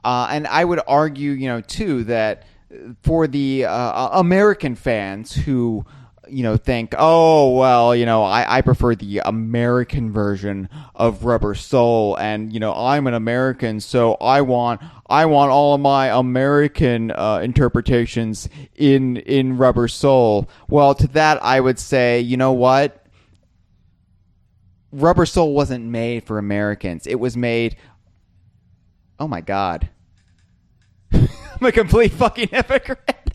And I would argue, too, that for the American fans who, think, oh, well, I prefer the American version of Rubber Soul, and, I'm an American, so I want all of my American interpretations in Rubber Soul. Well, to that, I would say, you know what? Rubber Soul wasn't made for Americans. It was made... Oh my god. I'm a complete fucking hypocrite.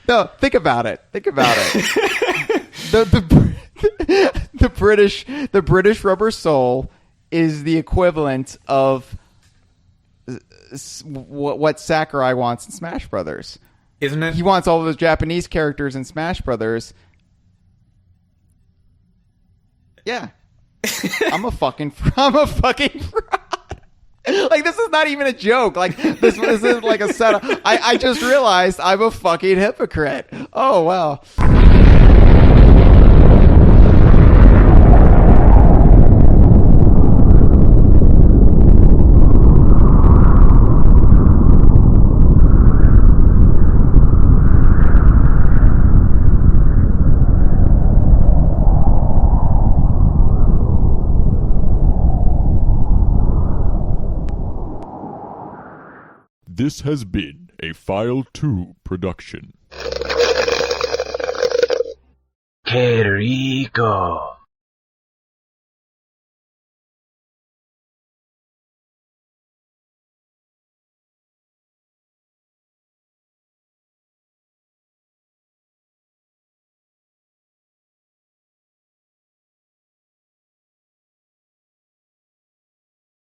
No, think about it. The British Rubber Soul is the equivalent of what Sakurai wants in Smash Brothers. Isn't it? He wants all those Japanese characters in Smash Brothers. Yeah. I'm a fucking fraud. Like, this is not even a joke. Like, this is like a setup. I just realized I'm a fucking hypocrite. Oh, wow. This has been a File 2 production. Que rico.